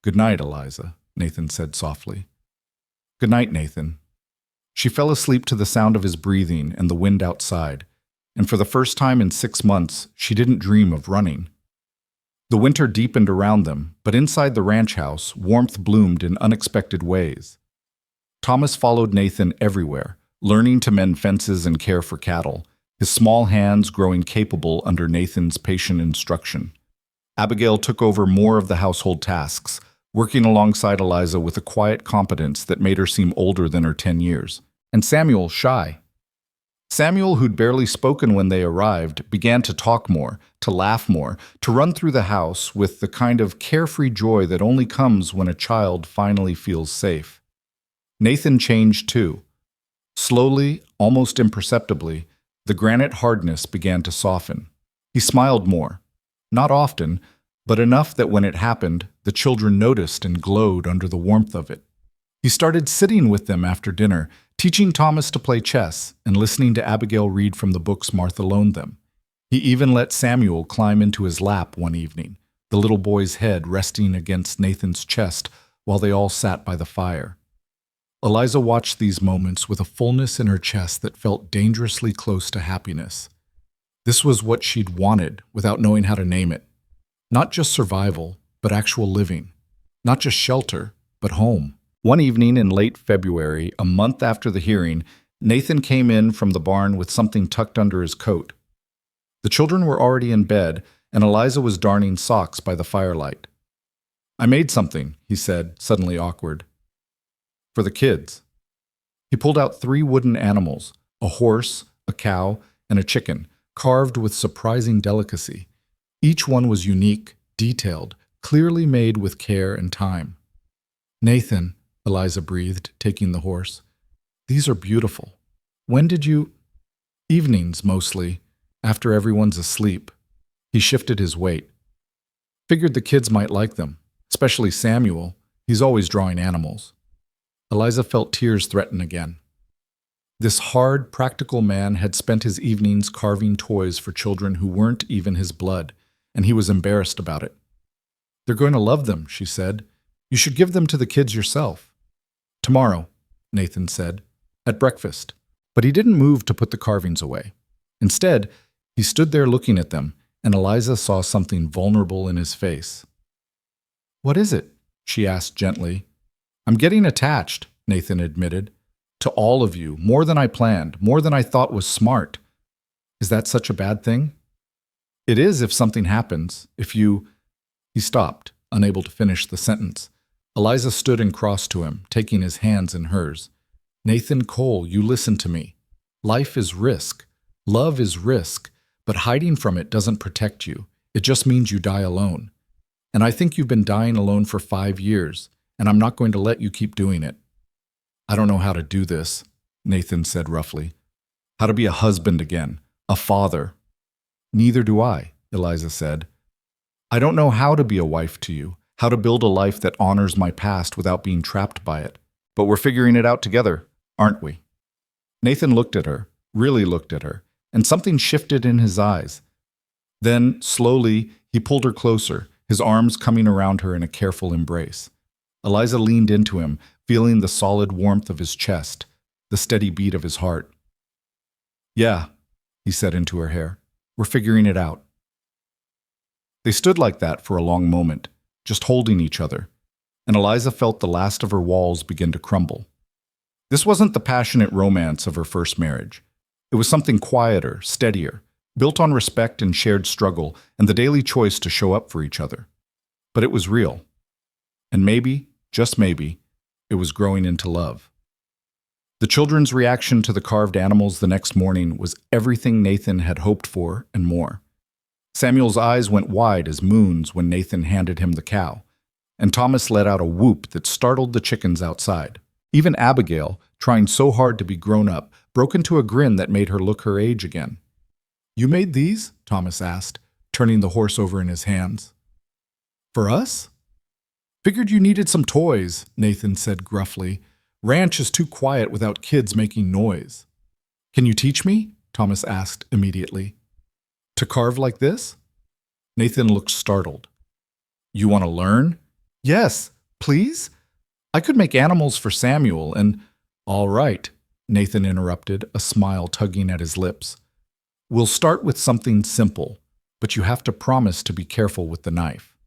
Speaker 1: "Good night, Eliza," Nathan said softly. "Good night, Nathan." She fell asleep to the sound of his breathing and the wind outside, and for the first time in 6 months, she didn't dream of running. The winter deepened around them, but inside the ranch house, warmth bloomed in unexpected ways. Thomas followed Nathan everywhere, learning to mend fences and care for cattle, his small hands growing capable under Nathan's patient instruction. Abigail took over more of the household tasks, working alongside Eliza with a quiet competence that made her seem older than her 10 years. And Samuel, shy. Samuel, who'd barely spoken when they arrived, began to talk more, to laugh more, to run through the house with the kind of carefree joy that only comes when a child finally feels safe. Nathan changed too. Slowly, almost imperceptibly, the granite hardness began to soften. He smiled more. Not often, but enough that when it happened, the children noticed and glowed under the warmth of it. He started sitting with them after dinner, teaching Thomas to play chess and listening to Abigail read from the books Martha loaned them. He even let Samuel climb into his lap one evening, the little boy's head resting against Nathan's chest while they all sat by the fire. Eliza watched these moments with a fullness in her chest that felt dangerously close to happiness. This was what she'd wanted without knowing how to name it. Not just survival, but actual living. Not just shelter, but home. One evening in late February, a month after the hearing, Nathan came in from the barn with something tucked under his coat. The children were already in bed, and Eliza was darning socks by the firelight. "I made something," he said, suddenly awkward. "For the kids." He pulled out 3 wooden animals, a horse, a cow, and a chicken, carved with surprising delicacy. Each one was unique, detailed, clearly made with care and time. "Nathan," Eliza breathed, taking the horse, "these are beautiful. When did you—" "Evenings, mostly, after everyone's asleep." He shifted his weight. "Figured the kids might like them, especially Samuel. He's always drawing animals." Eliza felt tears threaten again. This hard, practical man had spent his evenings carving toys for children who weren't even his blood, and he was embarrassed about it. "They're going to love them," she said. "You should give them to the kids yourself." "Tomorrow," Nathan said, "at breakfast." But he didn't move to put the carvings away. Instead, he stood there looking at them, and Eliza saw something vulnerable in his face. "What is it?" she asked gently. "I'm getting attached," Nathan admitted. "To all of you, more than I planned, more than I thought was smart. Is that such a bad thing?" "It is if something happens, if you—" He stopped, unable to finish the sentence. Eliza stood and crossed to him, taking his hands in hers. "Nathan Cole, you listen to me. Life is risk. Love is risk, but hiding from it doesn't protect you. It just means you die alone. And I think you've been dying alone for 5 years, and I'm not going to let you keep doing it." "I don't know how to do this," Nathan said roughly. "How to be a husband again, a father." "Neither do I," Eliza said. "I don't know how to be a wife to you, how to build a life that honors my past without being trapped by it. But we're figuring it out together, aren't we?" Nathan looked at her, really looked at her, and something shifted in his eyes. Then, slowly, he pulled her closer, his arms coming around her in a careful embrace. Eliza leaned into him, feeling the solid warmth of his chest, the steady beat of his heart. "Yeah," he said into her hair, "we're figuring it out." They stood like that for a long moment, just holding each other, and Eliza felt the last of her walls begin to crumble. This wasn't the passionate romance of her first marriage. It was something quieter, steadier, built on respect and shared struggle and the daily choice to show up for each other. But it was real. And maybe, just maybe, it was growing into love. The children's reaction to the carved animals the next morning was everything Nathan had hoped for and more. Samuel's eyes went wide as moons when Nathan handed him the cow, and Thomas let out a whoop that startled the chickens outside. Even Abigail, trying so hard to be grown up, broke into a grin that made her look her age again. "You made these?" Thomas asked, turning the horse over in his hands. "For us?" Figured you needed some toys, Nathan said gruffly. Ranch is too quiet without kids making noise. Can you teach me? Thomas asked immediately. To carve like this? Nathan looked startled. You want to learn? Yes, please? I could make animals for Samuel and… All right, Nathan interrupted, a smile tugging at his lips. We'll start with something simple, but you have to promise to be careful with the knife.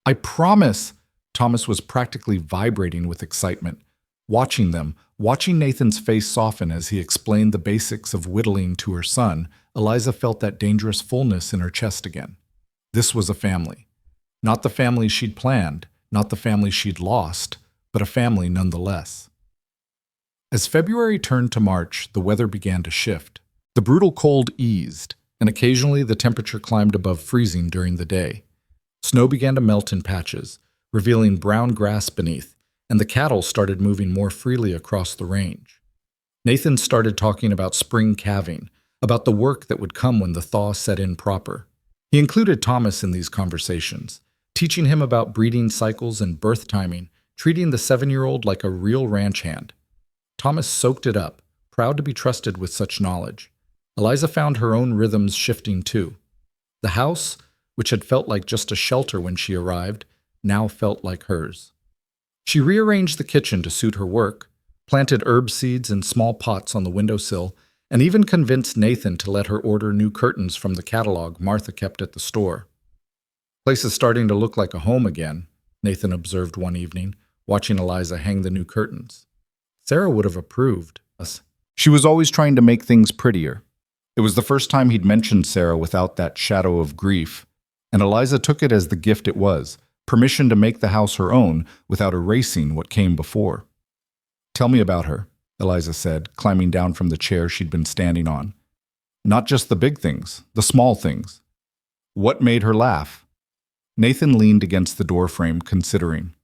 Speaker 1: I promise! Thomas was practically vibrating with excitement. Watching Nathan's face soften as he explained the basics of whittling to her son, Eliza felt that dangerous fullness in her chest again. This was a family. Not the family she'd planned, not the family she'd lost, but a family nonetheless. As February turned to March, the weather began to shift. The brutal cold eased, and occasionally the temperature climbed above freezing during the day. Snow began to melt in patches, revealing brown grass beneath, and the cattle started moving more freely across the range. Nathan started talking about spring calving, about the work that would come when the thaw set in proper. He included Thomas in these conversations, teaching him about breeding cycles and birth timing, treating the 7-year-old like a real ranch hand. Thomas soaked it up, proud to be trusted with such knowledge. Eliza found her own rhythms shifting too. The house, which had felt like just a shelter when she arrived, now felt like hers. She rearranged the kitchen to suit her work, planted herb seeds in small pots on the windowsill, and even convinced Nathan to let her order new curtains from the catalog Martha kept at the store. Place is starting to look like a home again, Nathan observed one evening, watching Eliza hang the new curtains. Sarah would have approved. She was always trying to make things prettier. It was the first time he'd mentioned Sarah without that shadow of grief, and Eliza took it as the gift it was, permission to make the house her own without erasing what came before. Tell me about her, Eliza said, climbing down from the chair she'd been standing on. Not just the big things, the small things. What made her laugh? Nathan leaned against the doorframe, considering.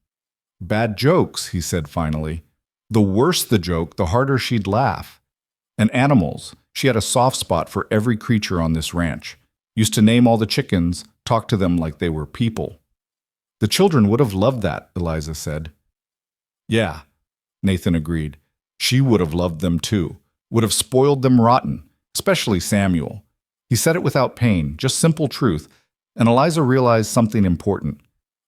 Speaker 1: Bad jokes, he said finally. The worse the joke, the harder she'd laugh. And animals. She had a soft spot for every creature on this ranch. Used to name all the chickens, talk to them like they were people. The children would have loved that, Eliza said. Yeah, Nathan agreed. She would have loved them too. Would have spoiled them rotten, especially Samuel. He said it without pain, just simple truth, and Eliza realized something important.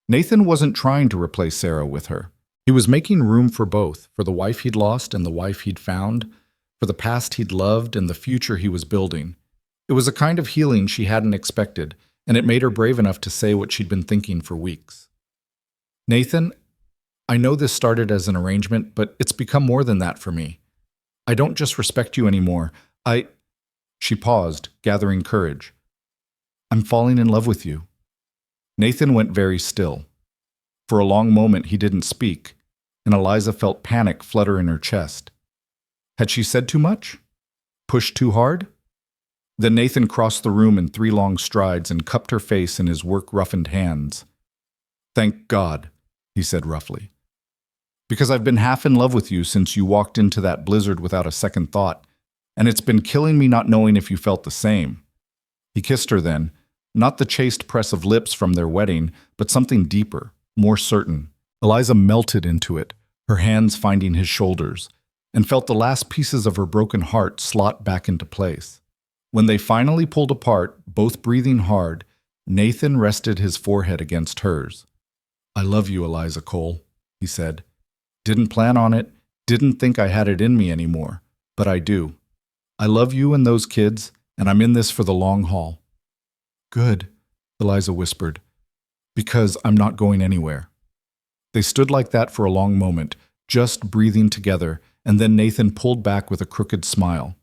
Speaker 1: Nathan wasn't trying to replace Sarah with her. He was making room for both, for the wife he'd lost and the wife he'd found, for the past he'd loved and the future he was building. It was a kind of healing she hadn't expected, and it made her brave enough to say what she'd been thinking for weeks. Nathan, I know this started as an arrangement, but it's become more than that for me. I don't just respect you anymore. She paused, gathering courage. I'm falling in love with you. Nathan went very still. For a long moment he didn't speak, and Eliza felt panic flutter in her chest. Had she said too much? Pushed too hard? Then Nathan crossed the room in 3 long strides and cupped her face in his work-roughened hands. Thank God, he said roughly. Because I've been half in love with you since you walked into that blizzard without a second thought, and it's been killing me not knowing if you felt the same. He kissed her then, not the chaste press of lips from their wedding, but something deeper, more certain. Eliza melted into it, her hands finding his shoulders, and felt the last pieces of her broken heart slot back into place. When they finally pulled apart, both breathing hard, Nathan rested his forehead against hers. I love you, Eliza Cole, he said. Didn't plan on it, didn't think I had it in me anymore, but I do. I love you and those kids, and I'm in this for the long haul. Good, Eliza whispered, because I'm not going anywhere. They stood like that for a long moment, just breathing together, and then Nathan pulled back with a crooked smile.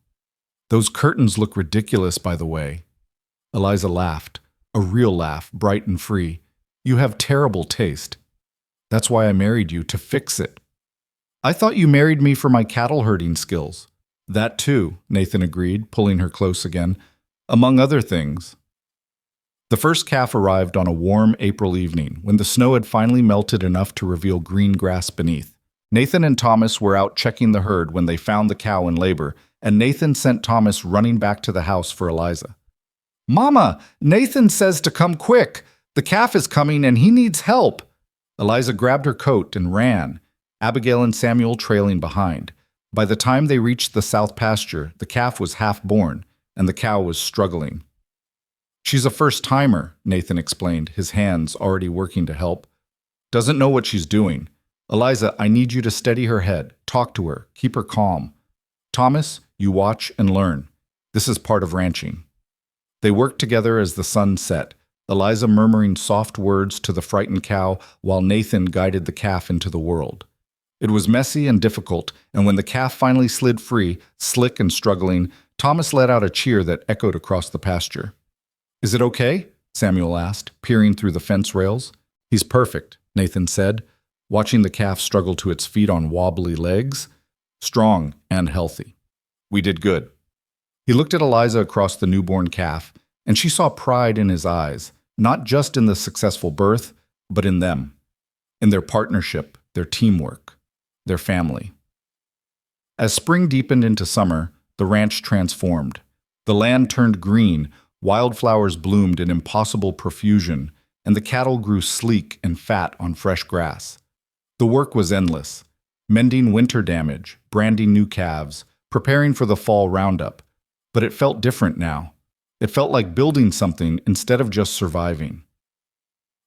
Speaker 1: Those curtains look ridiculous, by the way. Eliza laughed, a real laugh, bright and free. You have terrible taste. That's why I married you, to fix it. I thought you married me for my cattle herding skills. That too, Nathan agreed, pulling her close again, among other things. The first calf arrived on a warm April evening, when the snow had finally melted enough to reveal green grass beneath. Nathan and Thomas were out checking the herd when they found the cow in labor, and Nathan sent Thomas running back to the house for Eliza. Mama, Nathan says to come quick. The calf is coming and he needs help. Eliza grabbed her coat and ran, Abigail and Samuel trailing behind. By the time they reached the south pasture, the calf was half born, and the cow was struggling. "She's a first-timer," Nathan explained, his hands already working to help. "Doesn't know what she's doing. Eliza, I need you to steady her head, talk to her, keep her calm. Thomas, you watch and learn. This is part of ranching." They worked together as the sun set, Eliza murmuring soft words to the frightened cow while Nathan guided the calf into the world. It was messy and difficult, and when the calf finally slid free, slick and struggling, Thomas let out a cheer that echoed across the pasture. "Is it okay?" Samuel asked, peering through the fence rails. "He's perfect," Nathan said, watching the calf struggle to its feet on wobbly legs. "Strong and healthy. We did good." He looked at Eliza across the newborn calf, and she saw pride in his eyes, not just in the successful birth, but in them, in their partnership, their teamwork, their family. As spring deepened into summer, the ranch transformed. The land turned green, wildflowers bloomed in impossible profusion, and the cattle grew sleek and fat on fresh grass. The work was endless, mending winter damage, branding new calves, preparing for the fall roundup. But it felt different now. It felt like building something instead of just surviving.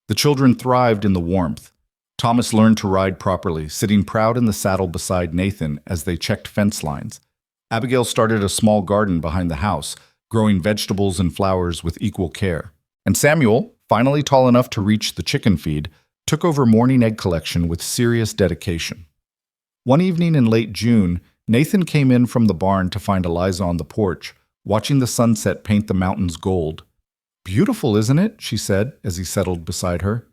Speaker 1: The children thrived in the warmth. Thomas learned to ride properly, sitting proud in the saddle beside Nathan as they checked fence lines. Abigail started a small garden behind the house, growing vegetables and flowers with equal care. And Samuel, finally tall enough to reach the chicken feed, took over morning egg collection with serious dedication. One evening in late June, Nathan came in from the barn to find Eliza on the porch, watching the sunset paint the mountains gold. "Beautiful, isn't it?" she said as he settled beside her.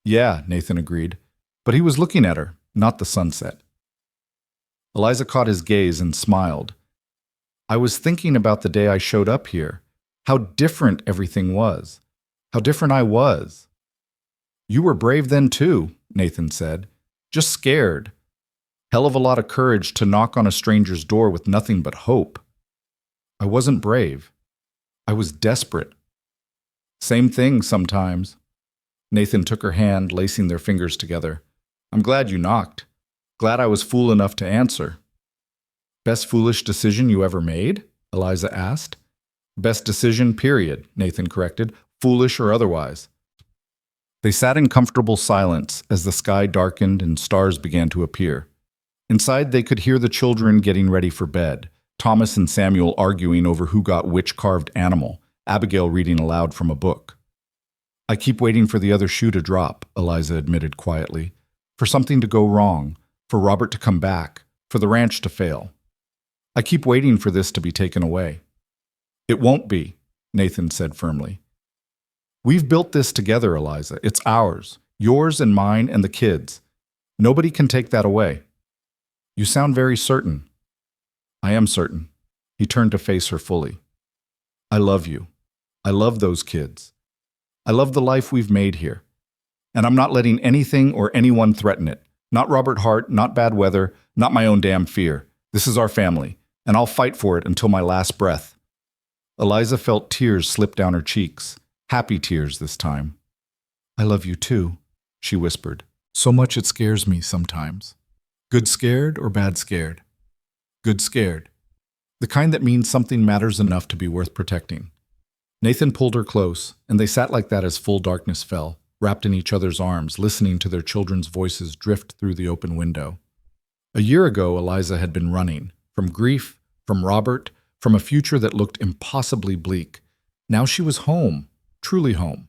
Speaker 1: "Yeah," Nathan agreed, but he was looking at her, not the sunset. Eliza caught his gaze and smiled. "I was thinking about the day I showed up here, how different everything was, how different I was." "You were brave then too," Nathan said, "just scared. Hell of a lot of courage to knock on a stranger's door with nothing but hope." "I wasn't brave. I was desperate." "Same thing sometimes." Nathan took her hand, lacing their fingers together. "I'm glad you knocked. Glad I was fool enough to answer." "Best foolish decision you ever made?" Eliza asked. "Best decision, period," Nathan corrected, "foolish or otherwise." They sat in comfortable silence as the sky darkened and stars began to appear. Inside, they could hear the children getting ready for bed, Thomas and Samuel arguing over who got which carved animal, Abigail reading aloud from a book. "I keep waiting for the other shoe to drop," Eliza admitted quietly, "for something to go wrong, for Robert to come back, for the ranch to fail. I keep waiting for this to be taken away." "It won't be," Nathan said firmly. "We've built this together, Eliza. It's ours, yours and mine and the kids. Nobody can take that away." "You sound very certain." "I am certain." He turned to face her fully. "I love you. I love those kids. I love the life we've made here. And I'm not letting anything or anyone threaten it. Not Robert Hart, not bad weather, not my own damn fear. This is our family, and I'll fight for it until my last breath." Eliza felt tears slip down her cheeks, happy tears this time. "I love you too," she whispered. "So much it scares me sometimes." "Good scared or bad scared?" "Good scared. The kind that means something matters enough to be worth protecting." Nathan pulled her close, and they sat like that as full darkness fell, wrapped in each other's arms, listening to their children's voices drift through the open window. A year ago, Eliza had been running, from grief, from Robert, from a future that looked impossibly bleak. Now she was home, truly home,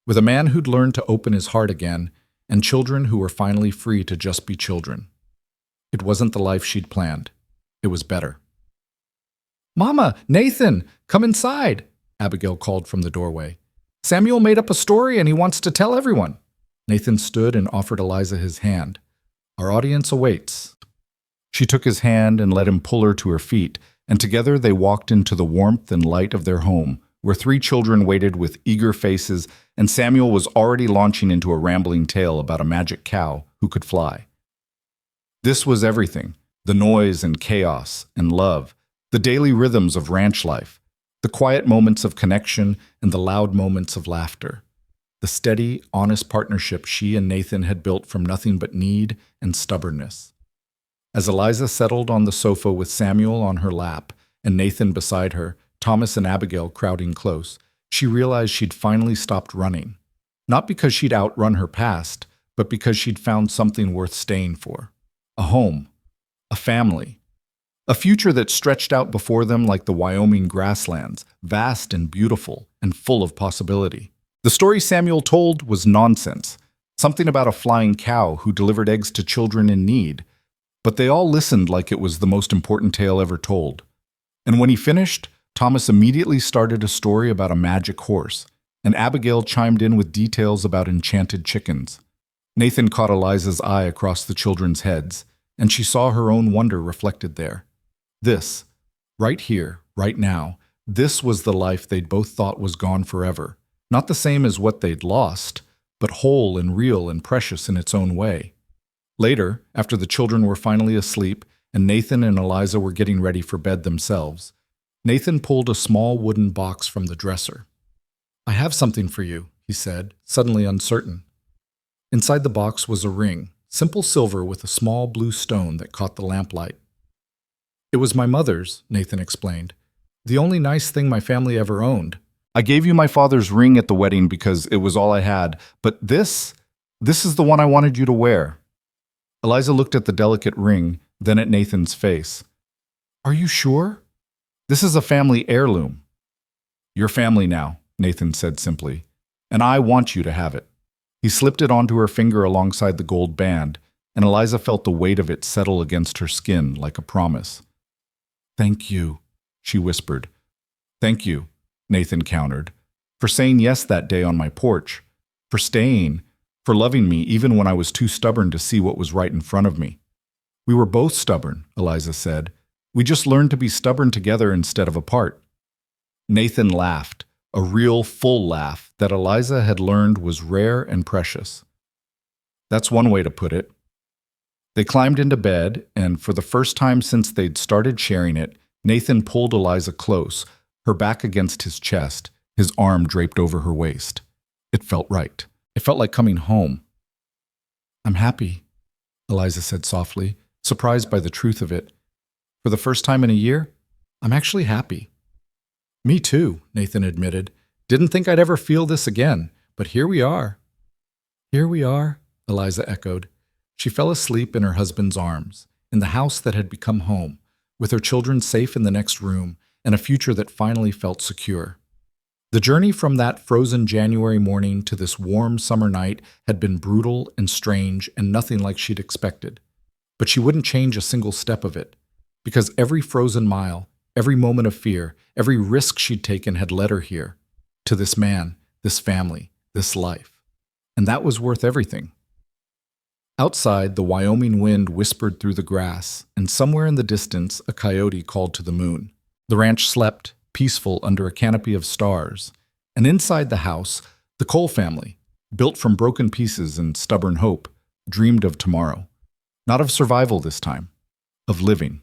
Speaker 1: with a man who'd learned to open his heart again, and children who were finally free to just be children. It wasn't the life she'd planned. It was better. "Mama, Nathan, come inside," Abigail called from the doorway. "Samuel made up a story and he wants to tell everyone." Nathan stood and offered Eliza his hand. "Our audience awaits." She took his hand and let him pull her to her feet, and together they walked into the warmth and light of their home, where 3 children waited with eager faces, and Samuel was already launching into a rambling tale about a magic cow who could fly. This was everything, the noise and chaos and love, the daily rhythms of ranch life, the quiet moments of connection and the loud moments of laughter. the steady, honest partnership she and Nathan had built from nothing but need and stubbornness. As Eliza settled on the sofa with Samuel on her lap and Nathan beside her, Thomas and Abigail crowding close, she realized she'd finally stopped running. Not because she'd outrun her past, but because she'd found something worth staying for. A home, a family, a future that stretched out before them like the Wyoming grasslands, vast and beautiful and full of possibility. The story Samuel told was nonsense, something about a flying cow who delivered eggs to children in need, but they all listened like it was the most important tale ever told. And when he finished, Thomas immediately started a story about a magic horse, and Abigail chimed in with details about enchanted chickens. Nathan caught Eliza's eye across the children's heads, and she saw her own wonder reflected there. This, right here, right now, this was the life they'd both thought was gone forever. Not the same as what they'd lost, but whole and real and precious in its own way. Later, after the children were finally asleep and Nathan and Eliza were getting ready for bed themselves, Nathan pulled a small wooden box from the dresser. "I have something for you," he said, suddenly uncertain. Inside the box was a ring, simple silver with a small blue stone that caught the lamplight. "It was my mother's," Nathan explained. "The only nice thing my family ever owned. I gave you my father's ring at the wedding because it was all I had, but this is the one I wanted you to wear." Eliza looked at the delicate ring, then at Nathan's face. "Are you sure? This is a family heirloom." "Your family now," Nathan said simply, "and I want you to have it." He slipped it onto her finger alongside the gold band, and Eliza felt the weight of it settle against her skin like a promise. "Thank you," she whispered. "Thank you," Nathan countered, "for saying yes that day on my porch, for staying, for loving me even when I was too stubborn to see what was right in front of me." "We were both stubborn," Eliza said. "We just learned to be stubborn together instead of apart." Nathan laughed, a real, full laugh that Eliza had learned was rare and precious. "That's one way to put it." They climbed into bed, and for the first time since they'd started sharing it, Nathan pulled Eliza close, her back against his chest, his arm draped over her waist. It felt right. It felt like coming home. "I'm happy," Eliza said softly, surprised by the truth of it. "For the first time in a year, I'm actually happy." "Me too," Nathan admitted. "Didn't think I'd ever feel this again, but here we are." "Here we are," Eliza echoed. She fell asleep in her husband's arms, in the house that had become home, with her children safe in the next room, and a future that finally felt secure. The journey from that frozen January morning to this warm summer night had been brutal and strange and nothing like she'd expected. But she wouldn't change a single step of it, because every frozen mile, every moment of fear, every risk she'd taken had led her here, to this man, this family, this life. And that was worth everything. Outside, the Wyoming wind whispered through the grass, and somewhere in the distance, a coyote called to the moon. The ranch slept, peaceful under a canopy of stars, and inside the house, the Cole family, built from broken pieces and stubborn hope, dreamed of tomorrow. Not of survival this time, of living.